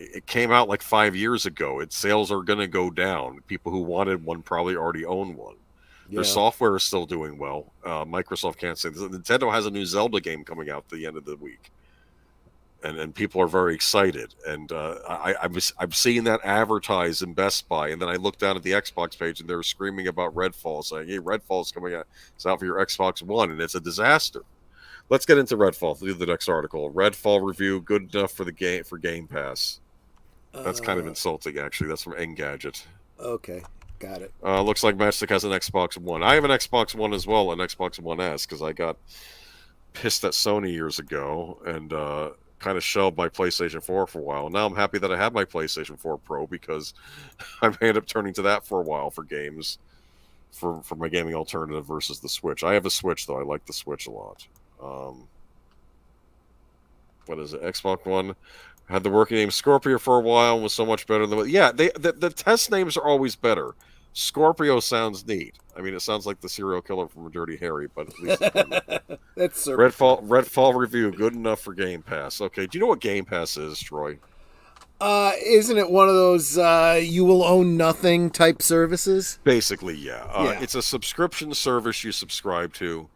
It came out like 5 years ago. Its sales are going to go down. People who wanted one probably already own one. Their Yeah. software is still doing well. Microsoft can't say this. Nintendo has a new Zelda game coming out at the end of the week, and people are very excited. And I'm seeing that advertised in Best Buy, and then I look down at the Xbox page, and they're screaming about Redfall, saying, "Hey, Redfall's coming out. It's out for your Xbox One, and it's a disaster." Let's get into Redfall. Do the next article. Redfall review good enough for the game for Game Pass. That's kind of Uh, insulting, actually. That's from Engadget. okay, got it. Looks like Matchstick has an Xbox One. I have an Xbox One as well, an Xbox One S, because I got pissed at Sony years ago and kind of shelved my PlayStation 4 for a while. Now I'm happy that I have my PlayStation 4 Pro because I may end up turning to that for a while for games, for my gaming alternative versus the Switch. I have a Switch, though. I like the Switch a lot. What is it? Xbox One had the working name Scorpio for a while and was so much better than the test names are always better. Scorpio sounds neat. I mean, it sounds like the serial killer from Dirty Harry, but at least it's better. That's Redfall review good enough for Game Pass. Okay, do you know what Game Pass is, Troy? Isn't it one of those you will own nothing type services? Basically, yeah. Yeah. It's a subscription service you subscribe to,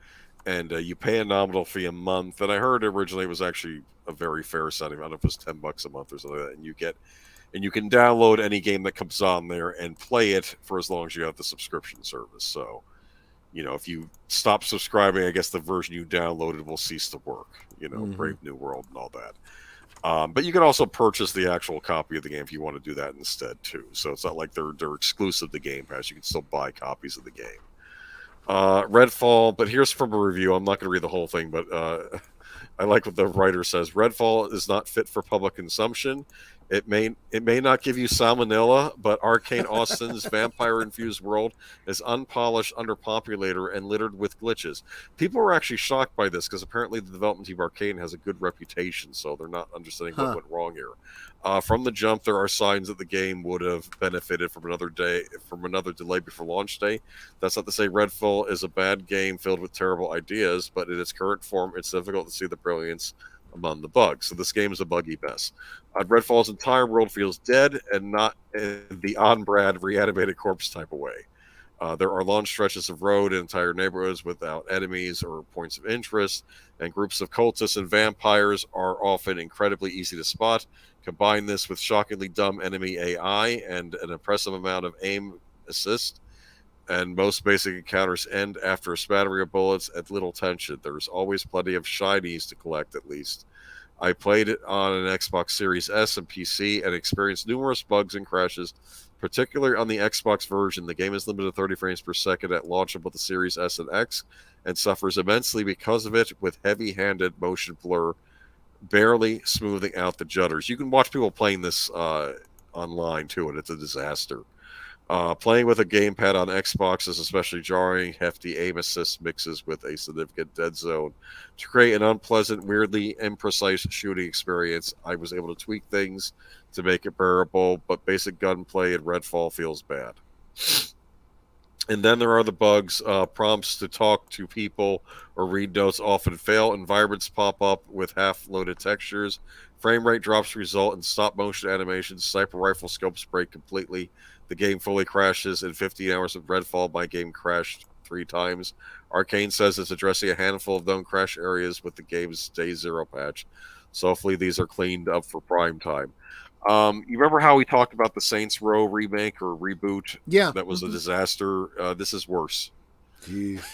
and you pay a nominal fee a month. And I heard originally it was actually a very fair setting. I don't know if it was $10 a month or something like that. And you can download any game that comes on there and play it for as long as you have the subscription service. So, if you stop subscribing, I guess the version you downloaded will cease to work. Brave New World and all that. But you can also purchase the actual copy of the game if you want to do that instead too. So it's not like they're exclusive to Game Pass. You can still buy copies of the game. Redfall, but here's from a review. I'm not going to read the whole thing, but I like what the writer says. Redfall is not fit for public consumption. It may not give you salmonella, but Arcane Austin's vampire-infused world is unpolished, underpopulated, and littered with glitches. People were actually shocked by this because apparently the development team of Arcane has a good reputation, so they're not understanding what went wrong here. From the jump, there are signs that the game would have benefited from another delay before launch day. That's not to say Redfall is a bad game filled with terrible ideas, but in its current form, it's difficult to see the brilliance among the bugs. So this game is a buggy mess. Redfall's entire world feels dead and not in the on-brand reanimated corpse type of way. There are long stretches of road and entire neighborhoods without enemies or points of interest, and groups of cultists and vampires are often incredibly easy to spot. Combine this with shockingly dumb enemy AI and an impressive amount of aim assist, and most basic encounters end after a spattering of bullets at little tension. There's always plenty of shinies to collect, at least. I played it on an Xbox Series S and PC and experienced numerous bugs and crashes, particularly on the Xbox version. The game is limited to 30 frames per second at launch of both the Series S and X and suffers immensely because of it, with heavy-handed motion blur barely smoothing out the judders. You can watch people playing this online, too, and it's a disaster. Playing with a gamepad on Xbox is especially jarring. Hefty aim assist mixes with a significant dead zone to create an unpleasant, weirdly imprecise shooting experience. I was able to tweak things to make it bearable, but basic gunplay in Redfall feels bad. And then there are the bugs. Prompts to talk to people or read notes often fail. Environments pop up with half-loaded textures. Frame rate drops result in stop-motion animations. Sniper rifle scopes break completely. The game fully crashes. In 15 hours of Redfall, my game crashed 3 times. Arcane says it's addressing a handful of known crash areas with the game's Day Zero patch. So hopefully these are cleaned up for prime time. You remember how we talked about the Saints Row remake or reboot? Yeah. That was a disaster. This is worse. Jeez.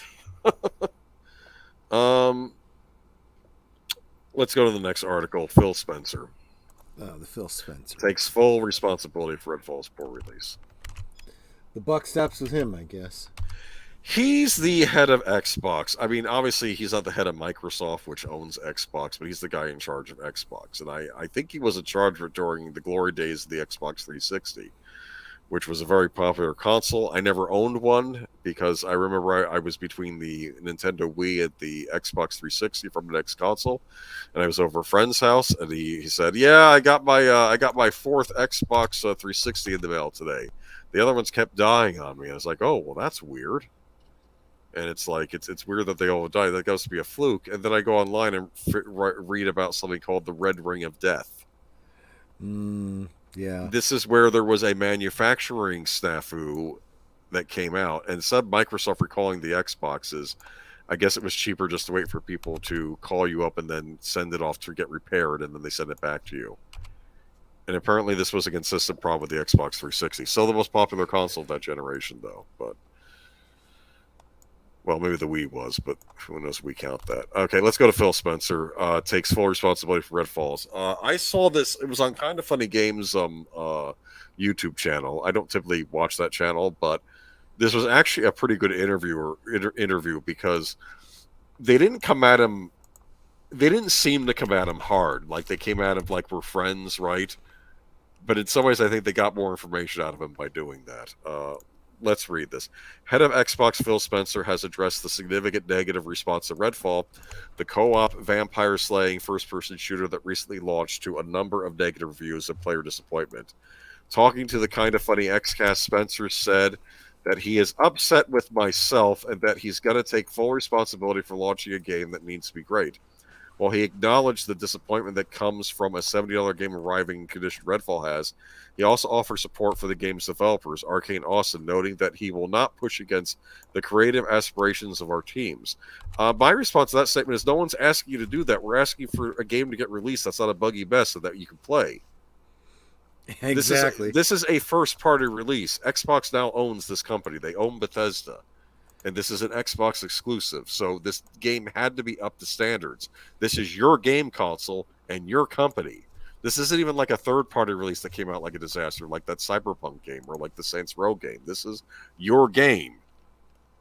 Let's go to the next article. Phil Spencer The Phil Spencer. takes full responsibility for Redfall's poor release. The buck stops with him, I guess. He's the head of Xbox. I mean, obviously, he's not the head of Microsoft, which owns Xbox, but he's the guy in charge of Xbox. And I think he was in charge during the glory days of the Xbox 360, which was a very popular console. I never owned one because I remember I was between the Nintendo Wii and the Xbox 360 from the next console, and I was over a friend's house, and he said, "Yeah, I got my fourth Xbox 360 in the mail today. The other ones kept dying on me." And I was like, "Oh, well, that's weird." And it's like it's weird that they all die. That goes to be a fluke. And then I go online and read about something called the Red Ring of Death. Yeah. This is where there was a manufacturing snafu that came out, and said Microsoft recalling the Xboxes. I guess it was cheaper just to wait for people to call you up and then send it off to get repaired, and then they send it back to you. And apparently, this was a consistent problem with the Xbox 360. Still the most popular console of that generation, though. But well, maybe the Wii was, but who knows if we count that. Okay, let's go to Phil Spencer. Takes full responsibility for Redfalls. I saw this. It was on Kind of Funny Games YouTube channel. I don't typically watch that channel, but this was actually a pretty good interview because they didn't come at him. They didn't seem to come at him hard. Like they came at him like we're friends, right? But in some ways, I think they got more information out of him by doing that. Let's read this. Head of Xbox Phil Spencer has addressed the significant negative response to Redfall, the co-op vampire-slaying first-person shooter that recently launched, to a number of negative reviews and player disappointment. Talking to the Kind of Funny Xcast, Spencer said that he is upset with myself and that he's going to take full responsibility for launching a game that needs to be great. While he acknowledged the disappointment that comes from a $70 game arriving in condition Redfall has, he also offers support for the game's developers, Arcane Austin, noting that he will not push against the creative aspirations of our teams. My response to that statement is no one's asking you to do that. We're asking for a game to get released that's not a buggy mess so that you can play. Exactly. This is a first-party release. Xbox now owns this company. They own Bethesda. And this is an Xbox exclusive, so this game had to be up to standards. This is your game console and your company. This isn't even like a third-party release that came out like a disaster, like that Cyberpunk game or like the Saints Row game. This is your game,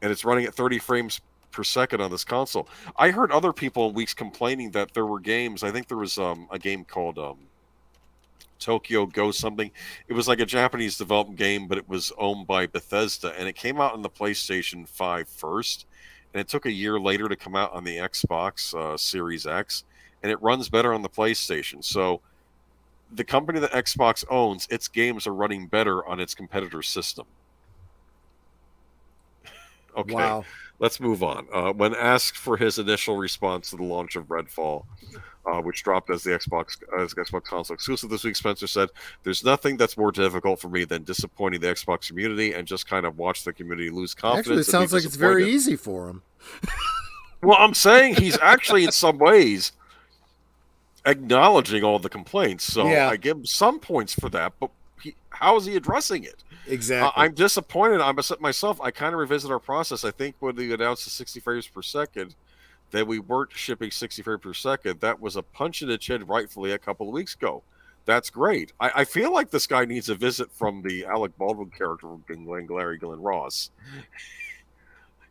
and it's running at 30 frames per second on this console. I heard other people in weeks complaining that there were games. I think there was a game called Tokyo Go something. It was like a Japanese developed game, but it was owned by Bethesda, and it came out on the PlayStation 5 first, and it took a year later to come out on the Xbox Series X, and it runs better on the PlayStation. So the company that Xbox owns, its games are running better on its competitor system. Okay, Wow. let's move on. When asked for his initial response to the launch of Redfall, which dropped as the Xbox console exclusive this week, Spencer said, "There's nothing that's more difficult for me than disappointing the Xbox community and just kind of watch the community lose confidence." Actually, it sounds like it's very easy for him. Well, I'm saying he's actually in some ways acknowledging all the complaints, so Yeah. I give him some points for that. But how is he addressing it? Exactly. I'm disappointed. I'm upset myself. I kind of revisit our process. I think when we announced the 60 frames per second, that we weren't shipping 60 frames per second. That was a punch in the chin, rightfully, a couple of weeks ago. That's great. I feel like this guy needs a visit from the Alec Baldwin character from Glenn Ross.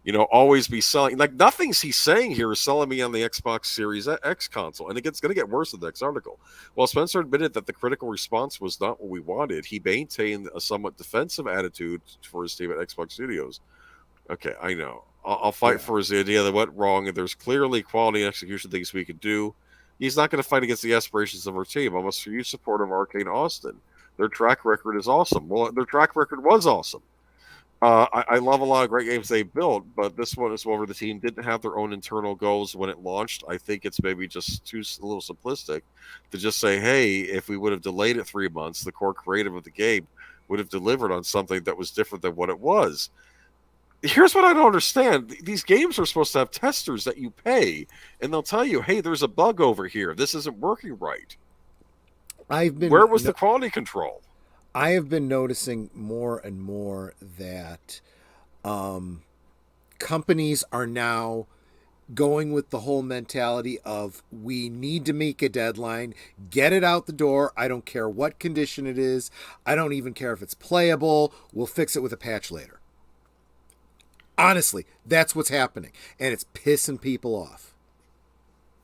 You know, always be selling. Like, nothing's he's saying here is selling me on the Xbox Series X console. And it's going to get worse in the next article. While Spencer admitted that the critical response was not what we wanted, he maintained a somewhat defensive attitude for his team at Xbox Studios. Okay, I know. I'll fight for his idea that went wrong, and there's clearly quality and execution things we could do. He's not going to fight against the aspirations of our team. I must huge support of Arcane Austin. Their track record is awesome. Well, their track record was awesome. I love a lot of great games they built, but this one is where the team didn't have their own internal goals when it launched. I think it's maybe just a little simplistic to just say, hey, if we would have delayed it 3 months, the core creative of the game would have delivered on something that was different than what it was. Here's what I don't understand. These games are supposed to have testers that you pay, and they'll tell you, hey, there's a bug over here. This isn't working right. Where was the quality control? I have been noticing more and more that companies are now going with the whole mentality of we need to make a deadline, get it out the door. I don't care what condition it is. I don't even care if it's playable. We'll fix it with a patch later. Honestly, that's what's happening, and it's pissing people off.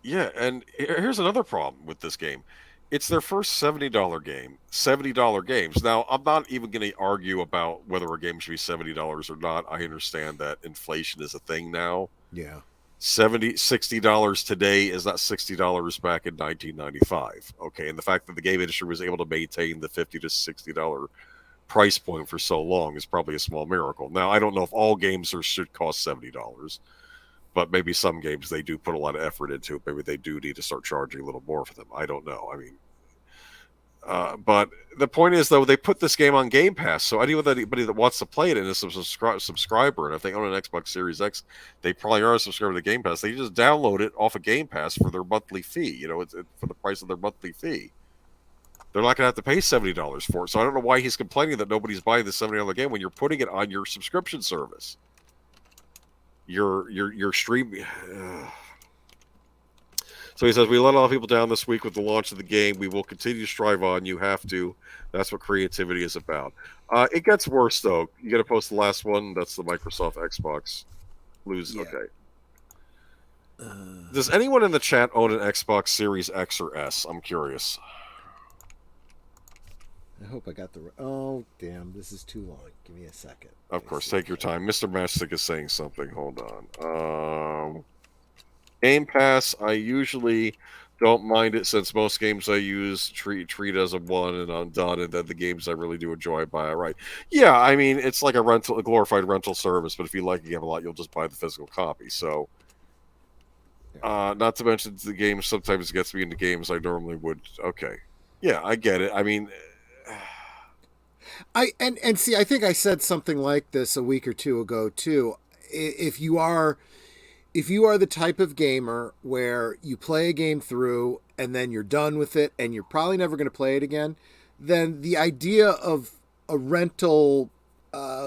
Yeah, and here's another problem with this game. It's their first $70 game. $70 games. Now, I'm not even going to argue about whether a game should be $70 or not. I understand that inflation is a thing now. Yeah. $60 today is not $60 back in 1995. Okay, and the fact that the game industry was able to maintain the $50 to $60 price point for so long is probably a small miracle. Now, I don't know if all games should cost $70, but maybe some games they do put a lot of effort into it. Maybe they do need to start charging a little more for them. I don't know. I mean, But the point is, though, they put this game on Game Pass, so anybody that wants to play it and is a subscriber, and if they own an Xbox Series X, they probably are a subscriber to Game Pass. They just download it off of Game Pass for their monthly fee. It's for the price of their monthly fee. They're not going to have to pay $70 for it. So I don't know why he's complaining that nobody's buying the $70 game when you're putting it on your subscription service. Your stream. So he says, we let a lot of people down this week with the launch of the game. We will continue to strive on. You have to. That's what creativity is about. It gets worse, though. You got to post the last one. That's the Microsoft Xbox lose. Yeah. Okay. Does anyone in the chat own an Xbox Series X or S? I'm curious. I hope I got the. Oh, damn! This is too long. Give me a second. Of course, take your time. Mr. Matchstick is saying something. Hold on. Game Pass. I usually don't mind it since most games I use treat as a one and I'm done, and then the games I really do enjoy I buy outright. Yeah, I mean it's like a glorified rental service. But if you like a game a lot, you'll just buy the physical copy. So. Not to mention the game sometimes gets me into games I normally would. Okay, yeah, I get it. I mean. And see, I think I said something like this a week or two ago too. If you are the type of gamer where you play a game through and then you're done with it and you're probably never going to play it again, then the idea of a rental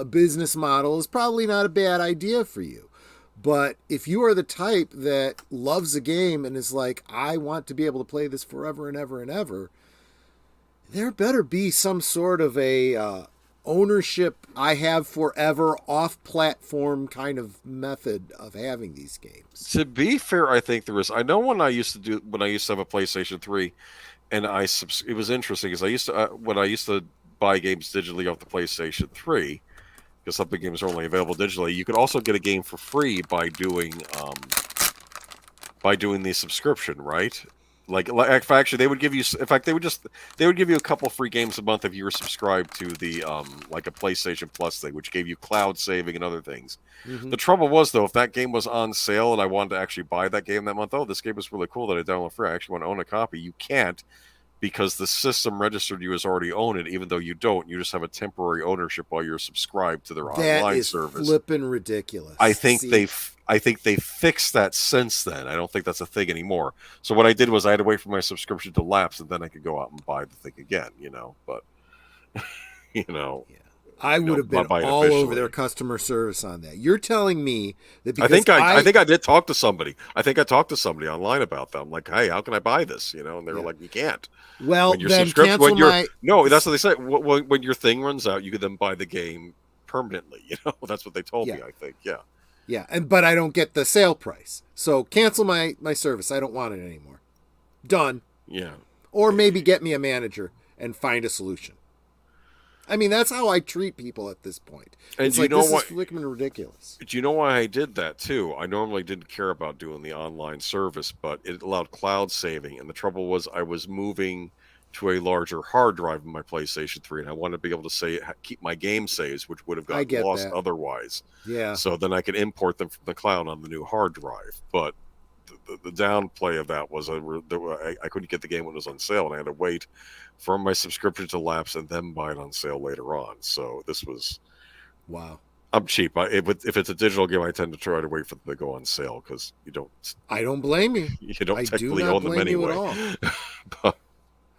business model is probably not a bad idea for you. But if you are the type that loves a game and is like, I want to be able to play this forever and ever and ever, there better be some sort of a ownership I have forever off-platform kind of method of having these games. To be fair, I think there is. I know when I used to have a PlayStation 3, and it was interesting because when I used to buy games digitally off the PlayStation 3, because some big games are only available digitally, you could also get a game for free by doing the subscription, right? Like actually, they would give you. In fact, they would give you a couple free games a month if you were subscribed to the like a PlayStation Plus thing, which gave you cloud saving and other things. Mm-hmm. The trouble was though, if that game was on sale and I wanted to actually buy that game that month, this game was really cool that I downloaded free. I actually want to own a copy. You can't because the system registered you as already own it, even though you don't. You just have a temporary ownership while you're subscribed to their online service. That is flippin' ridiculous. I think they fixed that since then. I don't think that's a thing anymore. So what I did was I had to wait for my subscription to lapse, and then I could go out and buy the thing again. But Yeah. I would have been all over their customer service on that. You're telling me that because I think I did talk to somebody. I think I talked to somebody online about that. I'm like, hey, how can I buy this? And they were like, you can't. Well, then cancel No, that's what they say. When your thing runs out, you can then buy the game permanently. That's what they told me. I think. Yeah. Yeah, but I don't get the sale price. So cancel my service. I don't want it anymore. Done. Yeah. Or maybe get me a manager and find a solution. I mean, that's how I treat people at this point. And it's like, this is flipping ridiculous. Do you know why I did that, too? I normally didn't care about doing the online service, but it allowed cloud saving. And the trouble was I was moving to a larger hard drive in my PlayStation 3, and I wanted to be able to keep my game saves, which would have gotten lost otherwise. Yeah. So then I could import them from the cloud on the new hard drive. But the downplay of that was I couldn't get the game when it was on sale, and I had to wait for my subscription to lapse and then buy it on sale later on. So this was... Wow. I'm cheap. If it's a digital game, I tend to try to wait for them to go on sale because you don't... I don't blame you. You don't technically own them anyway. You at all.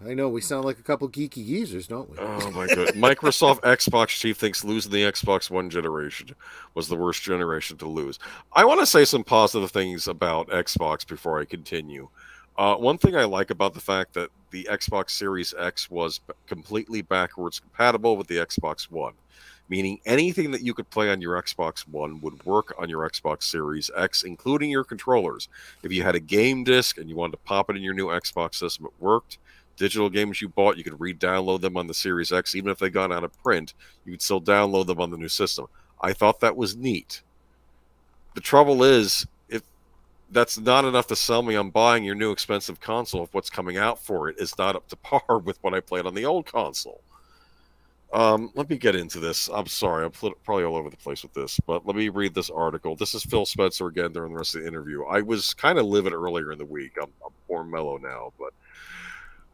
I know, we sound like a couple geeky geezers, don't we? Oh, my God. Microsoft Xbox chief thinks losing the Xbox One generation was the worst generation to lose. I want to say some positive things about Xbox before I continue. One thing I like about the fact that the Xbox Series X was completely backwards compatible with the Xbox One, meaning anything that you could play on your Xbox One would work on your Xbox Series X, including your controllers. If you had a game disc and you wanted to pop it in your new Xbox system, it worked. Digital games you bought, you could re-download them on the Series X. Even if they got out of print, you could still download them on the new system. I thought that was neat. The trouble is, if that's not enough to sell me on buying your new expensive console, if what's coming out for it is not up to par with what I played on the old console. Let me get into this. I'm sorry, I'm probably all over the place with this, but let me read this article. This is Phil Spencer again during the rest of the interview. I was kind of livid earlier in the week. I'm more mellow now, but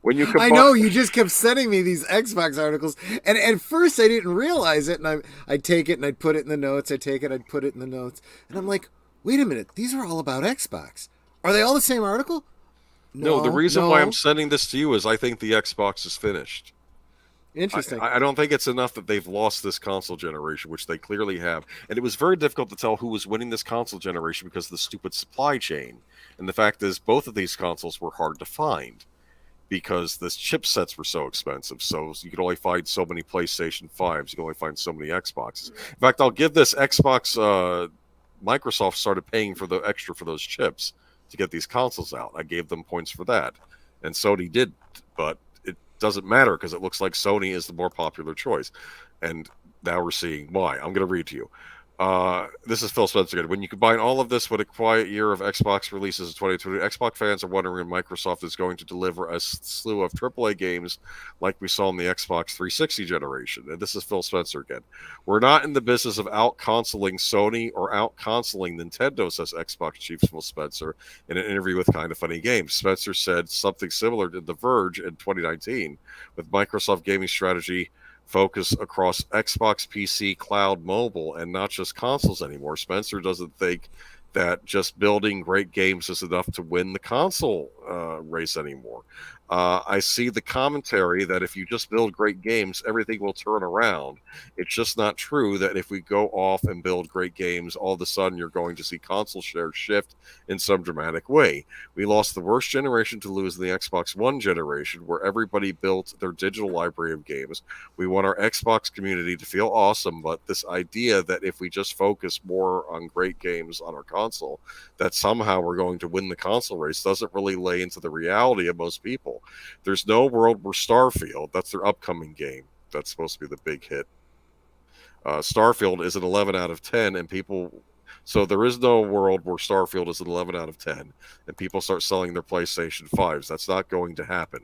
When you I combine, know, you just kept sending me these Xbox articles, and at first I didn't realize it, and I'd take it and I'd put it in the notes. I'd take it, I'd put it in the notes, and I'm like, wait a minute, these are all about Xbox. Are they all the same article? no, the No, reason why I'm no. sending this to you is I think the Xbox is finished. Interesting. I don't think it's enough that they've lost this console generation, which they clearly have. And it was very difficult to tell who was winning this console generation because of the stupid supply chain. And the fact is, both of these consoles were hard to find because the chipsets were so expensive. So you could only find so many PlayStation 5s. You could only find so many Xboxes. In fact, I'll give this Xbox, Microsoft started paying for the extra for those chips to get these consoles out. I gave them points for that. And Sony did, but it doesn't matter because it looks like Sony is the more popular choice. And now we're seeing why. I'm going to read to you. This is Phil Spencer again. When you combine all of this with a quiet year of Xbox releases in 2020, Xbox fans are wondering when Microsoft is going to deliver a slew of AAA games like we saw in the Xbox 360 generation. And this is Phil Spencer again. We're not in the business of out-consoling Sony or out-consoling Nintendo, says Xbox chief Phil Spencer in an interview with Kind of Funny Games. Spencer said something similar to The Verge in 2019 with Microsoft gaming strategy focus across Xbox, PC, cloud, mobile, and not just consoles anymore. Spencer doesn't think that just building great games is enough to win the console race anymore. I see the commentary that if you just build great games, everything will turn around. It's just not true that if we go off and build great games, all of a sudden you're going to see console share shift in some dramatic way. We lost the worst generation to lose in the Xbox One generation, where everybody built their digital library of games. We want our Xbox community to feel awesome, but this idea that if we just focus more on great games on our console, that somehow we're going to win the console race doesn't really lay into the reality of most people. There's no world where Starfield, that's their upcoming game, that's supposed to be the big hit. Starfield is an 11 out of 10, and people. So there is no world where Starfield is an 11 out of 10, and people start selling their PlayStation 5s. That's not going to happen.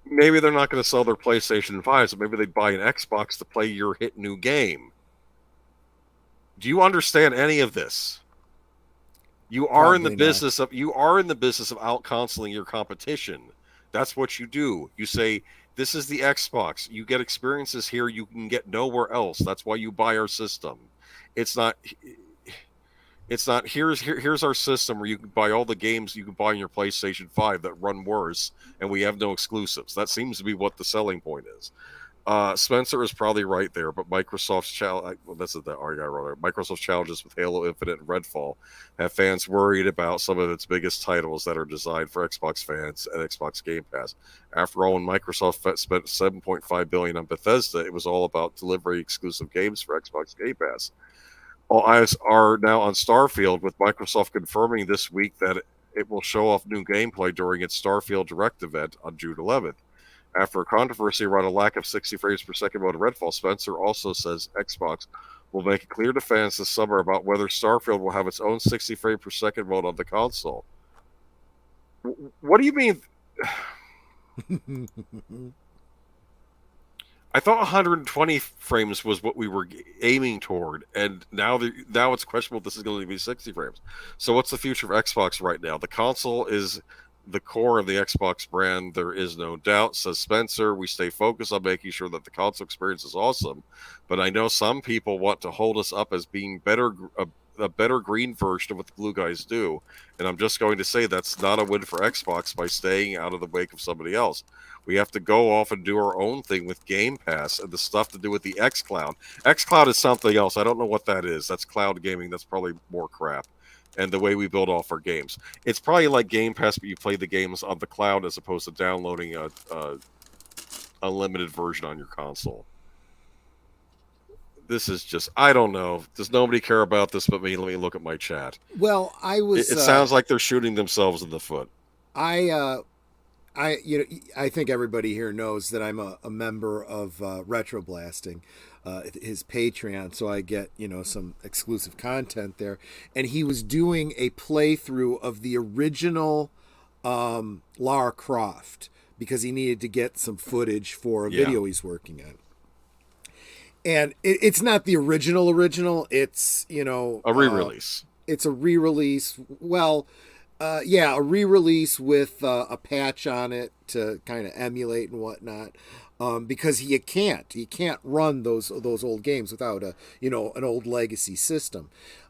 Maybe they're not going to sell their PlayStation 5s, but maybe they'd buy an Xbox to play your hit new game. Do you understand any of this? You are in the business of out-consoling your competition. That's what you do. You say, this is the Xbox. You get experiences here you can get nowhere else. That's why you buy our system. It's not here's our system where you can buy all the games you can buy on your PlayStation 5 that run worse, and we have no exclusives. That seems to be what the selling point is. Spencer is probably right there, but Microsoft's Microsoft's challenges with Halo Infinite and Redfall have fans worried about some of its biggest titles that are designed for Xbox fans and Xbox Game Pass. After all, when Microsoft spent $7.5 billion on Bethesda, it was all about delivering exclusive games for Xbox Game Pass. All eyes are now on Starfield, with Microsoft confirming this week that it will show off new gameplay during its Starfield Direct event on June 11th. After a controversy around a lack of 60 frames per second mode in Redfall, Spencer also says Xbox will make it clear to fans this summer about whether Starfield will have its own 60 frame per second mode on the console. What do you mean? I thought 120 frames was what we were aiming toward, and now it's questionable if this is going to be 60 frames. So what's the future of Xbox right now? The console is the core of the Xbox brand, there is no doubt, says Spencer. We stay focused on making sure that the console experience is awesome, but I know some people want to hold us up as being a better green version of what the Blue Guys do, and I'm just going to say that's not a win for Xbox by staying out of the wake of somebody else. We have to go off and do our own thing with Game Pass and the stuff to do with the xCloud. xCloud is something else. I don't know what that is. That's cloud gaming. That's probably more crap. And the way we build off our games. It's probably like Game Pass, but you play the games on the cloud as opposed to downloading a unlimited version on your console. This is just, I don't know. Does nobody care about this but me? Let me look at my chat. Well, it sounds like they're shooting themselves in the foot. I think everybody here knows that I'm a member of Retro Blasting, his Patreon, so I get some exclusive content there. And he was doing a playthrough of the original Lara Croft because he needed to get some footage for a video he's working on. And it's not the original. It's a re-release. It's a re-release. Well, Yeah, a re-release with a patch on it to kind of emulate and whatnot. Because you can't run those old games without an old legacy system.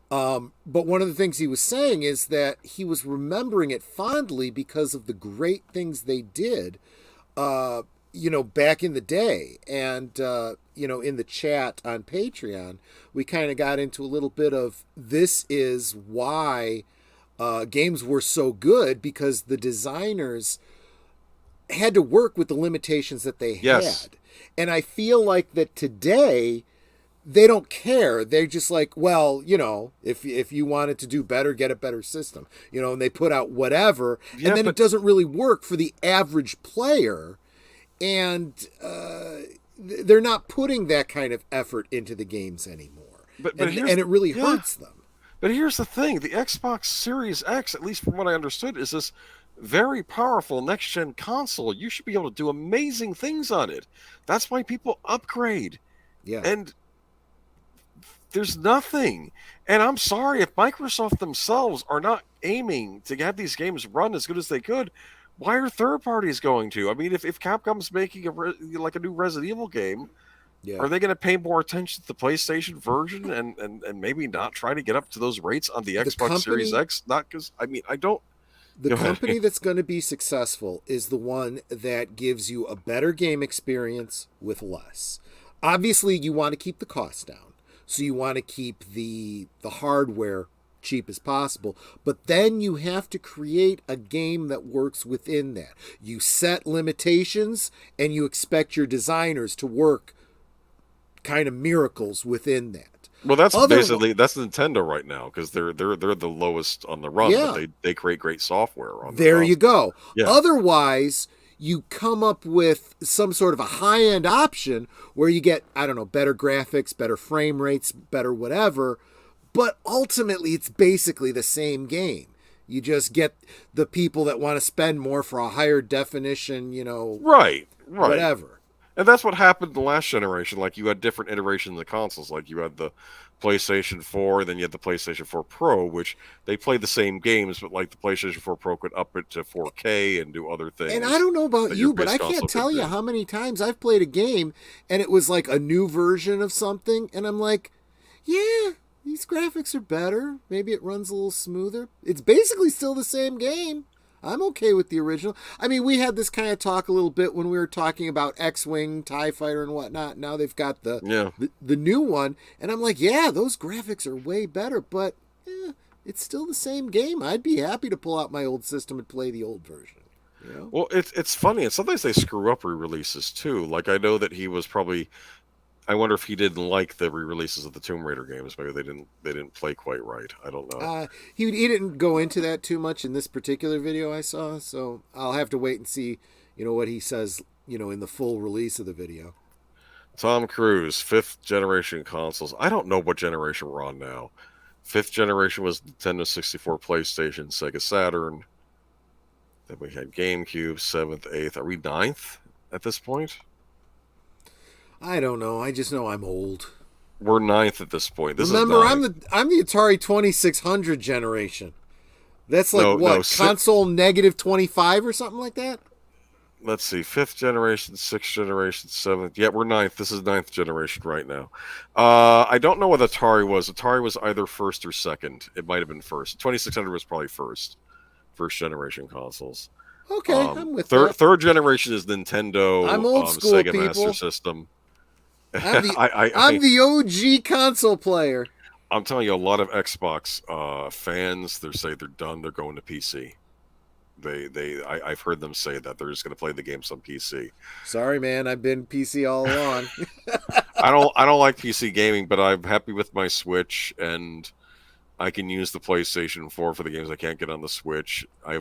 But one of the things he was saying is that he was remembering it fondly because of the great things they did, back in the day. And in the chat on Patreon, we kind of got into a little bit of this is why games were so good, because the designers had to work with the limitations that they Yes. had. And I feel like that today they don't care. They're just like, well, if you wanted to do better, get a better system. And they put out whatever, Yeah, and then but it doesn't really work for the average player. And they're not putting that kind of effort into the games anymore. And it really hurts them. But here's the thing: the Xbox Series X, at least from what I understood, is this very powerful next-gen console. You should be able to do amazing things on it. That's why people upgrade. Yeah. And there's nothing. And I'm sorry, if Microsoft themselves are not aiming to have these games run as good as they could, why are third parties going to? I mean, if Capcom's making a new Resident Evil game, Yeah. are they going to pay more attention to the PlayStation version and maybe not try to get up to those rates on the Xbox Series X? Not because, I don't. The company that's going to be successful is the one that gives you a better game experience with less. Obviously, you want to keep the cost down. So you want to keep the hardware cheap as possible. But then you have to create a game that works within that. You set limitations and you expect your designers to work kind of miracles within that. Well, that's Nintendo right now, because they're the lowest on the run, Yeah. but they create great software on There you go. Yeah. Otherwise, you come up with some sort of a high-end option where you get, I don't know, better graphics, better frame rates, better whatever, but ultimately it's basically the same game. You just get the people that want to spend more for a higher definition, right. whatever. And that's what happened in the last generation. Like, you had different iterations of the consoles. Like, you had the PlayStation 4, then you had the PlayStation 4 Pro, which they played the same games, but like the PlayStation 4 Pro could up it to 4K and do other things. And I don't know about that you, your but base I console can't tell could you do. how many times I've played a game and it was like a new version of something, and I'm like, yeah, these graphics are better. Maybe it runs a little smoother. It's basically still the same game. I'm okay with the original. I mean, we had this kind of talk a little bit when we were talking about X-Wing, TIE Fighter, and whatnot. Now they've got the new one, and I'm like, yeah, those graphics are way better, but it's still the same game. I'd be happy to pull out my old system and play the old version. Well, it's funny, and sometimes they screw up re-releases too. Like, I know that he was probably. I wonder if he didn't like the re-releases of the Tomb Raider games. Maybe they didn't play quite right. I don't know. He didn't go into that too much in this particular video I saw, so I'll have to wait and see, what he says, in the full release of the video. Tom Cruise, 5th generation consoles. I don't know what generation we're on now. 5th generation was Nintendo 64, PlayStation, Sega Saturn. Then we had GameCube, 7th, 8th. Are we 9th at this point? I don't know. I just know I'm old. We're 9th at this point. Remember, I'm the Atari 2600 generation. That's like console negative 25 or something like that? Let's see, 5th generation, 6th generation, 7th. Yeah, we're 9th. This is 9th generation right now. I don't know what Atari was. Atari was either 1st or 2nd. It might have been 1st. 2600 was probably 1st generation consoles. Okay, I'm with that. Third generation is Nintendo. I'm old school, Sega people. Master System. I'm the OG console player. I'm telling you, a lot of Xbox fans, they say they're done. They're going to PC. I've heard them say that they're just going to play the games on PC. Sorry, man, I've been PC all along. I don't like PC gaming, but I'm happy with my Switch, and I can use the PlayStation 4 for the games I can't get on the Switch. I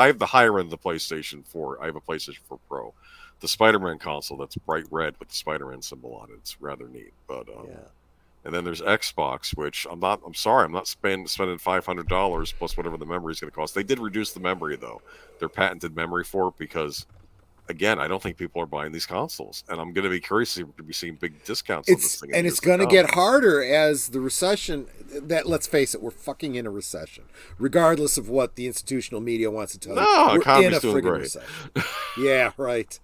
have the higher end of the PlayStation 4. I have a PlayStation 4 Pro. The Spider-Man console that's bright red with the Spider-Man symbol on it. It's rather neat. But and then there's Xbox, which I'm not spending $500 plus whatever the memory is going to cost. They did reduce the memory though, their patented memory for it, because again, I don't think people are buying these consoles, and I'm going to be curious to be seeing big discounts on this thing. And it's going to get harder as the recession. that let's face it, we're fucking in a recession. Regardless of what the institutional media wants to tell you, No, we're in a economy's doing friggin' great. recession. Yeah, right.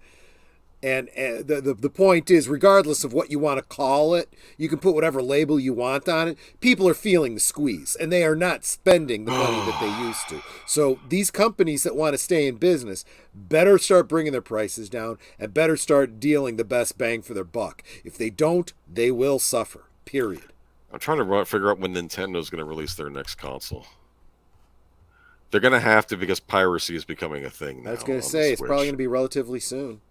And the point is, regardless of what you want to call it, you can put whatever label you want on it. People are feeling the squeeze, and they are not spending the money that they used to. So these companies that want to stay in business better start bringing their prices down and better start dealing the best bang for their buck. If they don't, they will suffer. Period. I'm trying to figure out when Nintendo's going to release their next console. They're going to have to, because piracy is becoming a thing now. I was going to say, it's probably going to be relatively soon.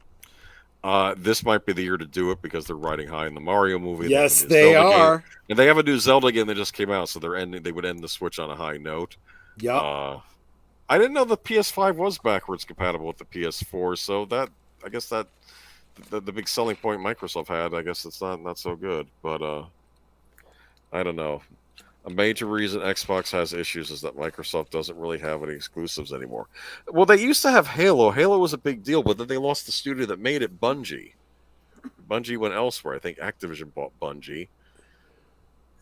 This might be the year to do it because they're riding high in the Mario movie. Yes, they are. Game. And they have a new Zelda game that just came out, so they would end the Switch on a high note. Yep. I didn't know the PS5 was backwards compatible with the PS4, so that I guess that the big selling point Microsoft had, I guess it's not so good. But I don't know. A major reason Xbox has issues is that Microsoft doesn't really have any exclusives anymore. Well, they used to have Halo. Halo was a big deal, but then they lost the studio that made it, Bungie. Bungie went elsewhere. I think Activision bought Bungie.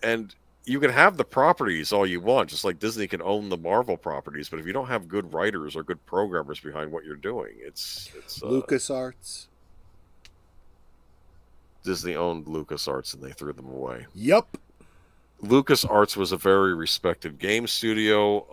And you can have the properties all you want, just like Disney can own the Marvel properties, but if you don't have good writers or good programmers behind what you're doing, it's LucasArts. Disney owned LucasArts and they threw them away. Yep. LucasArts was a very respected game studio.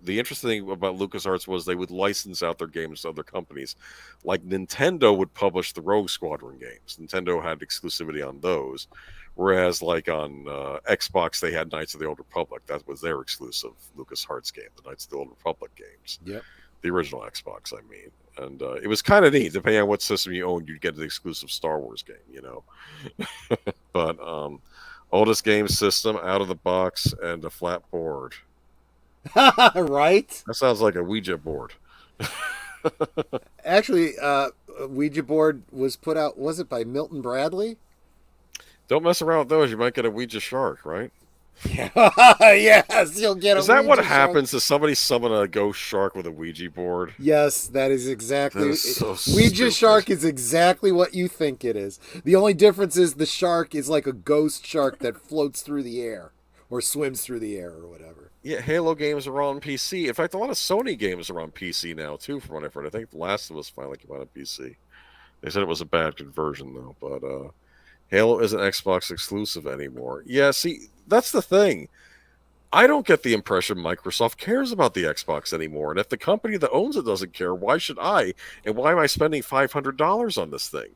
The interesting thing about LucasArts was they would license out their games to other companies. Like Nintendo would publish the Rogue Squadron games. Nintendo had exclusivity on those. Whereas like on Xbox, they had Knights of the Old Republic. That was their exclusive LucasArts game, the Knights of the Old Republic games. Yep. The original Xbox, I mean. And it was kind of neat. Depending on what system you owned, you'd get the exclusive Star Wars game, you know. But... oldest game system, out of the box, and a flat board. Right? That sounds like a Ouija board. Actually, Ouija board was put out, was it by Milton Bradley? Don't mess around with those. You might get a Ouija shark, right? Yeah. Yes, you'll get a Ouija Is that what shark. happens? Does somebody summon a ghost shark with a Ouija board? Yes, that is exactly. That is so Ouija stupid. shark is exactly what you think it is. The only difference is the shark is like a ghost shark that floats through the air or swims through the air or whatever. Yeah, Halo games are on PC. In fact, a lot of Sony games are on PC now, too, from what I've heard. I think The Last of Us finally came out on PC. They said it was a bad conversion, though. But Halo isn't Xbox exclusive anymore. Yeah, see, that's the thing. I don't get the impression Microsoft cares about the Xbox anymore. And if the company that owns it doesn't care, why should I? And why am I spending $500 on this thing?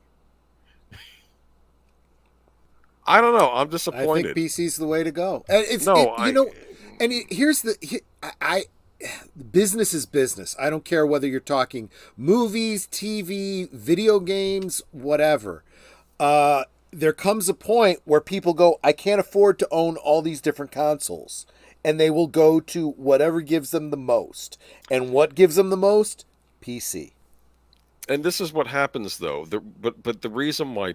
I don't know. I'm disappointed. I think PC's the way to go. And business is business. I don't care whether you're talking movies, TV, video games, whatever. There comes a point where people go, I can't afford to own all these different consoles. And they will go to whatever gives them the most. And what gives them the most? PC. And this is what happens, though. But the reason why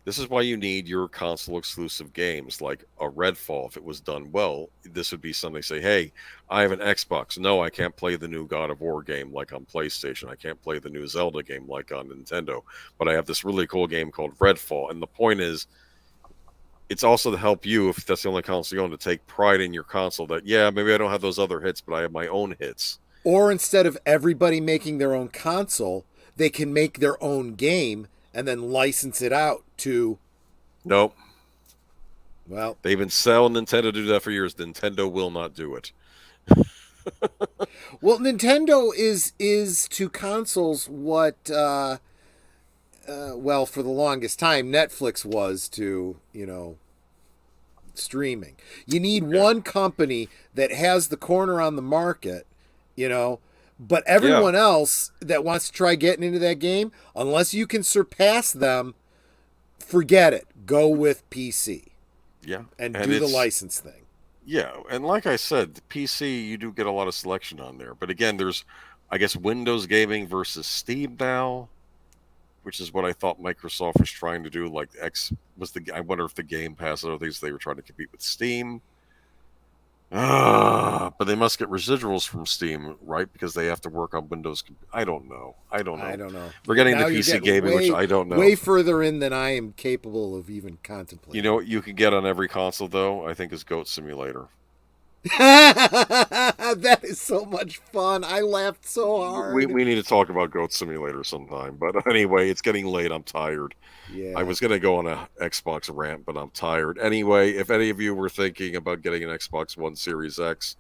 this is why you need your console exclusive games, like a Redfall. If it was done well, this would be something say, hey, I have an Xbox. No, I can't play the new God of War game like on PlayStation. I can't play the new Zelda game like on Nintendo. But I have this really cool game called Redfall. And the point is, it's also to help you, if that's the only console you own, to take pride in your console that, yeah, maybe I don't have those other hits, but I have my own hits. Or instead of everybody making their own console, they can make their own game and then license it out to... Nope. Well... They've been selling Nintendo to do that for years. Nintendo will not do it. Well, Nintendo is to consoles what... well, for the longest time, Netflix was to, streaming. You need one company that has the corner on the market, but everyone else that wants to try getting into that game, unless you can surpass them, forget it. Go with PC. Yeah. And do the license thing. Yeah, and like I said, the PC, you do get a lot of selection on there. But again, there's, I guess, Windows gaming versus Steam now, which is what I thought Microsoft was trying to do. Like I wonder if the Game Pass and other things, they were trying to compete with Steam. But they must get residuals from Steam, right? Because they have to work on Windows. I don't know. I don't I know. don't know. We're getting Now to you're PC getting gaming, which way, I don't know. way further in than I am capable of even You know contemplating. what you can get on every console, though? I think is Goat Simulator. That is so much fun. I laughed so hard. We need to talk about Goat Simulator sometime. But anyway, it's getting late. I'm tired. I Yeah. was going to go on a Xbox rant, but I'm tired. Anyway, if any of you were thinking about getting an Xbox One Series X,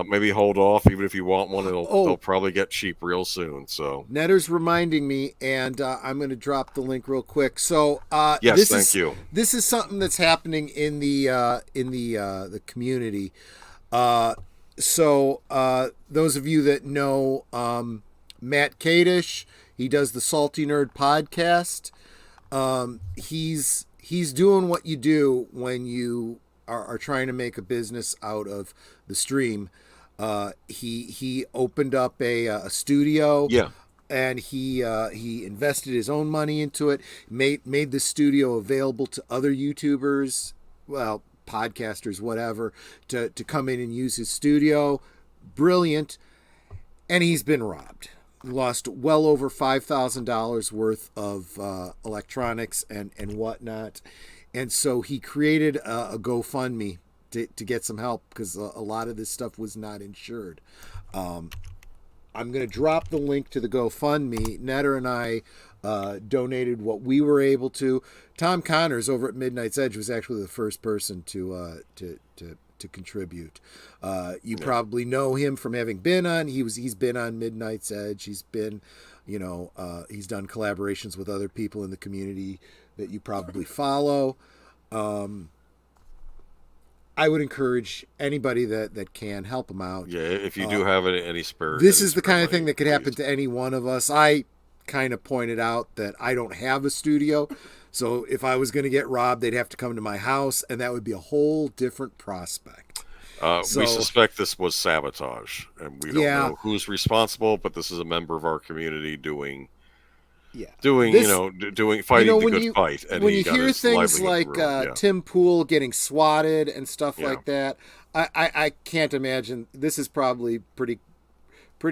maybe hold off. Even if you want one, they'll Oh, probably get cheap real soon. So Netter's reminding me, and I'm going to drop the link real quick. So yes, thank you. this is something that's happening in the community. Uh, those of you that know Matt Kadish, he does the Salty Nerd podcast. He's doing what you do when you are trying to make a business out of the stream. He opened up a studio, Yeah, and he invested his own money into it. Made the studio available to other YouTubers, well, podcasters, whatever, to come in and use his studio. Brilliant, and he's been robbed. Lost well over $5,000 worth of electronics and whatnot, and so he created a GoFundMe to get some help because a lot of this stuff was not insured. I'm going to drop the link to the GoFundMe. Netter and I donated what we were able to. Tom Connors over at Midnight's Edge was actually the first person to contribute. You probably know him from having been on. He's been on Midnight's Edge. He's been, he's done collaborations with other people in the community that you probably follow. I would encourage anybody that can help him out. yeah. If you do have any spare, This any is the spare kind of money, thing that could happen please. to any one of us. I kind of pointed out that I don't have a studio, so if I was going to get robbed, they'd have to come to my house, and that would be a whole different prospect. We So suspect this was sabotage, and we don't yeah, know who's responsible. But this is a member of our community doing yeah. doing This, fighting the good fight, and when he you got hear his things livelihood like ruined. Yeah, Tim Pool getting swatted and stuff yeah. like that, I can't imagine. This is probably pretty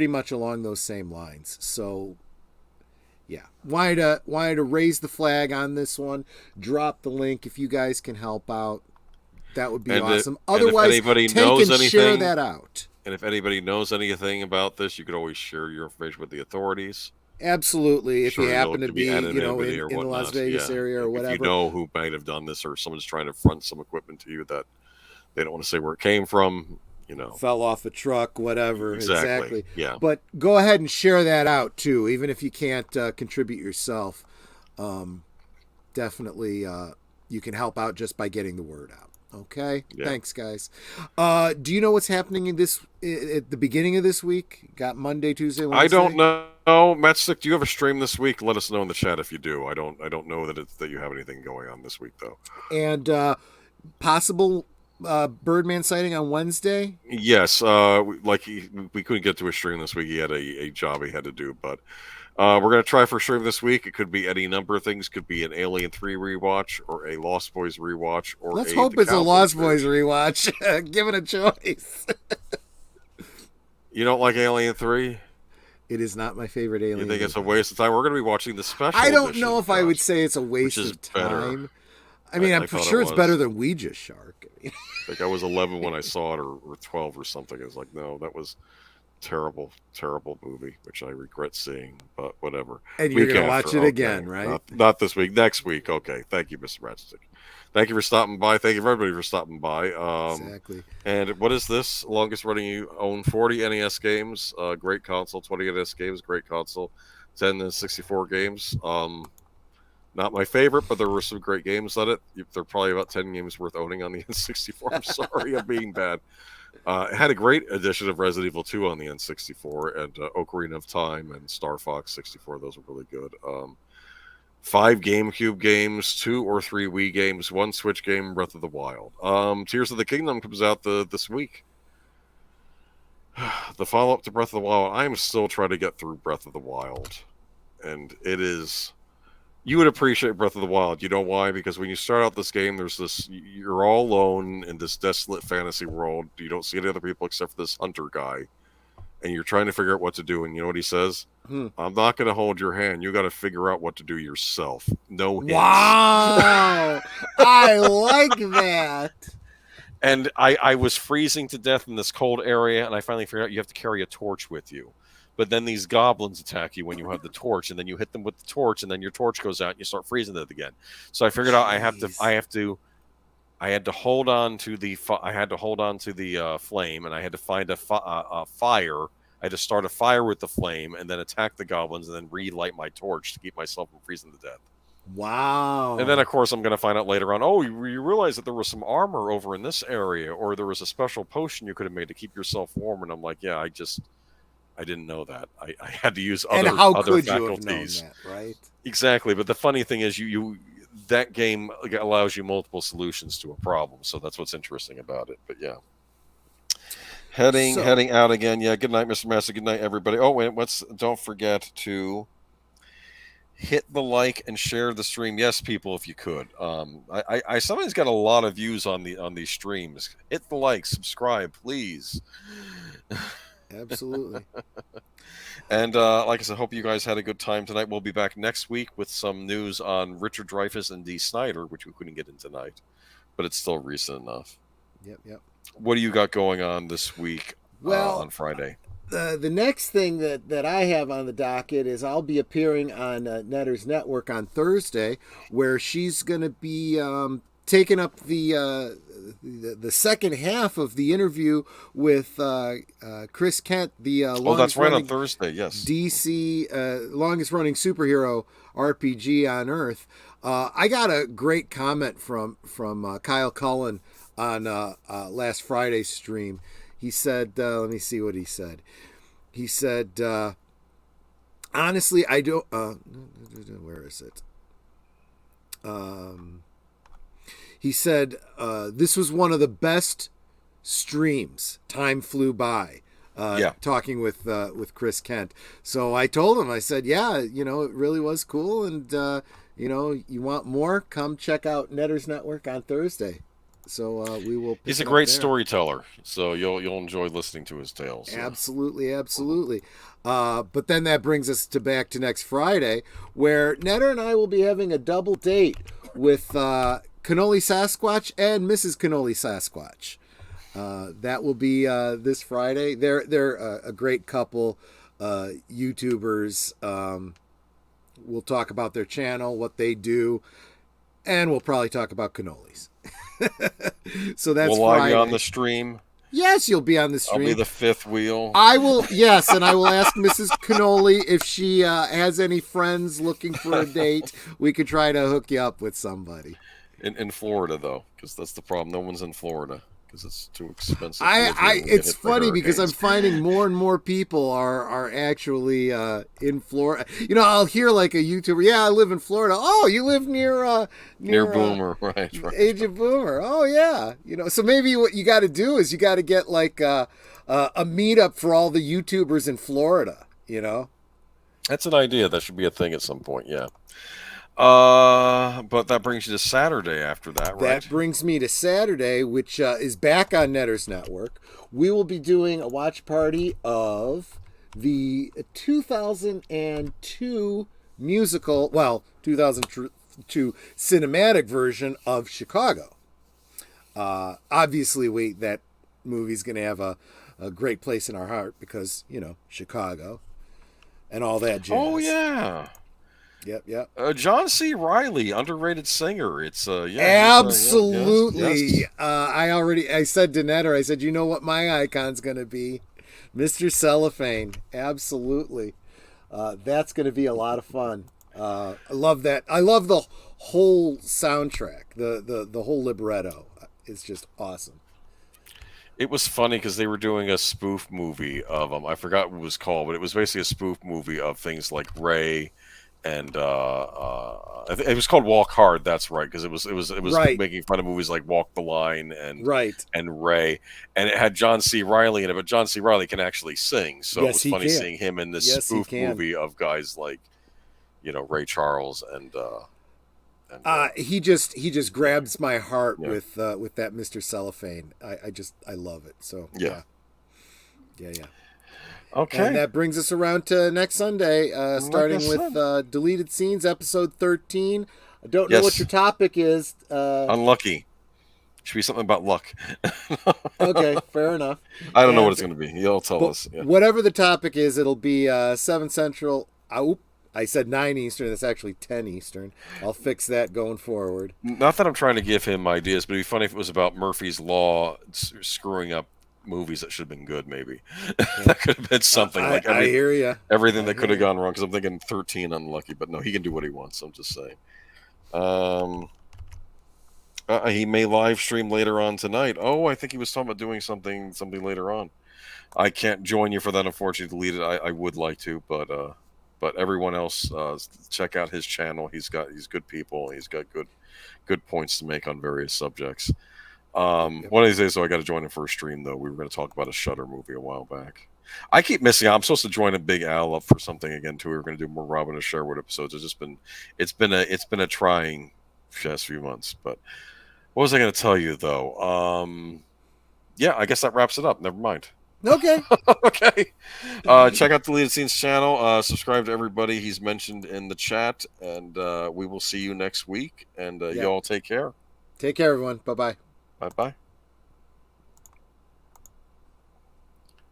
much along those same lines. So yeah, wanted to raise the flag on this one. Drop the link if you guys can help out. That would be awesome. And if Otherwise, anybody take knows and share anything, that out. and if anybody knows anything about this, you could always share your information with the authorities. Absolutely. If you Sure, happen there to could be, be anonymity or in the Las whatnot. Vegas Yeah, area or if you whatever, know who might have done this, or someone's trying to front some equipment to you that they don't want to say where it came from, fell off a truck, whatever. exactly. Yeah, But go ahead and share that out too, even if you can't contribute yourself. Definitely, you can help out just by getting the word out. Okay, yeah. thanks, guys. Do you know what's happening at the beginning of this week? Got Monday, Tuesday, Wednesday. I don't know. Matchstick, do you have a stream this week? Let us know in the chat if you do. I don't know that you have anything going on this week though. And possible Birdman sighting on Wednesday. Yes, we couldn't get to a stream this week. He had a job he had to do, but we're gonna try for a stream this week. It could be any number of things. Could be an Alien 3 rewatch, or a Lost Boys rewatch, or Let's hope it's a Lost Boys rewatch. Given a choice. You don't like Alien 3? It is not my favorite Alien. You think it's a waste of time? We're gonna be watching the special. I don't edition, know if I would say it's a waste of time. Better. I mean, I'm thought sure it it's was. better than Ouija Shark. Like I was 11 when I saw it, or 12 or something. I was like, no, that was terrible movie, which I regret seeing. But whatever. And you're Week gonna after, watch it okay. again, right? Not this week. Next week. Okay. Thank you, Mr. Ratstick. Thank you for stopping by. Thank you everybody for stopping by. Exactly. And what is this? Longest running you own 40 NES games. Great console. 20 NES games. Great console. 10 and 64 games. Not my favorite, but there were some great games on it. There are probably about 10 games worth owning on the N64. I'm sorry, I'm being bad. It had a great edition of Resident Evil 2 on the N64, and Ocarina of Time and Star Fox 64. Those were really good. 5 GameCube games, 2 or 3 Wii games, 1 Switch game, Breath of the Wild. Tears of the Kingdom comes out this week. The follow-up to Breath of the Wild. I am still trying to get through Breath of the Wild, and it is You would appreciate Breath of the Wild. You know why? Because when you start out this game, there's this, you're all alone in this desolate fantasy world. You don't see any other people except for this hunter guy. And you're trying to figure out what to do. And you know what he says? I'm not going to hold your hand. You got to figure out what to do yourself. No hints. Wow. I like that. And I was freezing to death in this cold area, and I finally figured out you have to carry a torch with you. But then these goblins attack you when you have the torch, and then you hit them with the torch, and then your torch goes out, and you start freezing it again. So I figured out I had to hold on to the flame, and I had to find a fire. I had to start a fire with the flame, and then attack the goblins, and then relight my torch to keep myself from freezing to death. Wow. And then, of course, I'm going to find out later on, oh, you realize that there was some armor over in this area, or there was a special potion you could have made to keep yourself warm. And I'm like, yeah, I didn't know that. I had to use other, and how other could faculties. you have known that, right? Exactly. But the funny thing is, that game allows you multiple solutions to a problem. So that's what's interesting about it. But yeah. Heading out again. Yeah, good night, Mr. Master. Good night, everybody. Oh, wait, don't forget to hit the like and share the stream. Yes, people, if you could. I sometimes got a lot of views on these streams. Hit the like, subscribe, please. Absolutely. And like I said, hope you guys had a good time tonight. We'll be back next week with some news on Richard Dreyfuss and Dee Snider, which we couldn't get in tonight, but it's still recent enough. Yep. What do you got going on this week? On Friday? The next thing that I have on the docket is I'll be appearing on Netter's Network on Thursday, where she's going to be taking up the second half of the interview with Chris Kent, the that's right, on Thursday. Yes, DC longest running superhero RPG on Earth. I got a great comment from Kyle Cullen on last Friday's stream. He said, let me see what he said. He said, honestly, I don't, where is it? He said, this was one of the best streams. Time flew by. Talking with Chris Kent. So I told him, I said, yeah, it really was cool. And, you want more? Come check out Netter's Network on Thursday. So we will. He's a great storyteller, so you'll enjoy listening to his tales. So. Absolutely. But then that brings us back to next Friday, where Netter and I will be having a double date with Cannoli Sasquatch and Mrs. Cannoli Sasquatch. That will be this Friday. They're a great couple, YouTubers. We'll talk about their channel, what they do, and we'll probably talk about cannolis. So that's Will Friday. I be on the stream? Yes, you'll be on the stream. I'll be the fifth wheel. I will, yes, and I will ask Mrs. Cannoli if she has any friends looking for a date. We could try to hook you up with somebody. In Florida, though, because that's the problem. No one's in Florida because it's too expensive. It's funny because I'm finding more and more people are actually in Florida. I'll hear like a YouTuber, yeah, I live in Florida. Oh, you live near Boomer, right. Age of Boomer. Oh yeah, So maybe what you got to do is you got to get like a meetup for all the YouTubers in Florida. That's an idea. That should be a thing at some point. Yeah. But that brings you to Saturday after that, right? That brings me to Saturday, which is back on Netter's Network. We will be doing a watch party of the 2002 musical, 2002 cinematic version of Chicago. Obviously, that movie's going to have a great place in our heart because, Chicago and all that jazz. Oh, yeah. Yep. John C. Reilly, underrated singer. It's absolutely. Yes. I said to Netter, I said, you know what my icon's going to be? Mr. Cellophane. Absolutely. That's going to be a lot of fun. I love that. I love the whole soundtrack. The whole libretto. It's just awesome. It was funny because they were doing a spoof movie of them. I forgot what it was called, but it was basically a spoof movie of things like Ray. And it was called Walk Hard. That's right, because it was right. Making fun of movies like Walk the Line and right. and Ray, and it had John C. Reilly in it. But John C. Reilly can actually sing, so yes, it was funny seeing him in this spoof movie of guys like Ray Charles and he just grabs my heart Yeah. with that Mr. Cellophane. I love it. So Yeah. yeah. Okay. And that brings us around to next Sunday, starting I with Deleted Scenes, episode 13. I don't know Yes. what your topic is. Unlucky. Should be something about luck. Okay, fair enough. I don't know what it's going to be. You'll tell us. Yeah. Whatever the topic is, it'll be 7 Central. I said 9 Eastern. That's actually 10 Eastern. I'll fix that going forward. Not that I'm trying to give him ideas, but it'd be funny if it was about Murphy's Law screwing up movies that should have been good, maybe. That could have been something. I hear you. Everything that could have gone wrong, because I'm thinking 13 unlucky, but no, he can do what he wants. I'm just saying. He may live stream later on tonight. Oh, I think he was talking about doing something later on. I can't join you for that, unfortunately. Delete it. I would like to, but everyone else, check out his channel. He's good people. He's got good points to make on various subjects. One of these days, though, I got to join him for a stream. Though we were going to talk about a Shudder movie a while back. I keep missing out. I'm supposed to join a Big Al up for something again too. We were going to do more Robin and Sherwood episodes. It's been a trying past few months. But what was I going to tell you though? Yeah, I guess that wraps it up. Never mind. Okay. Okay. Check out the Deleted Scenes channel. Subscribe to everybody he's mentioned in the chat, and we will see you next week. And you all take care. Take care, everyone. Bye-bye. Bye-bye.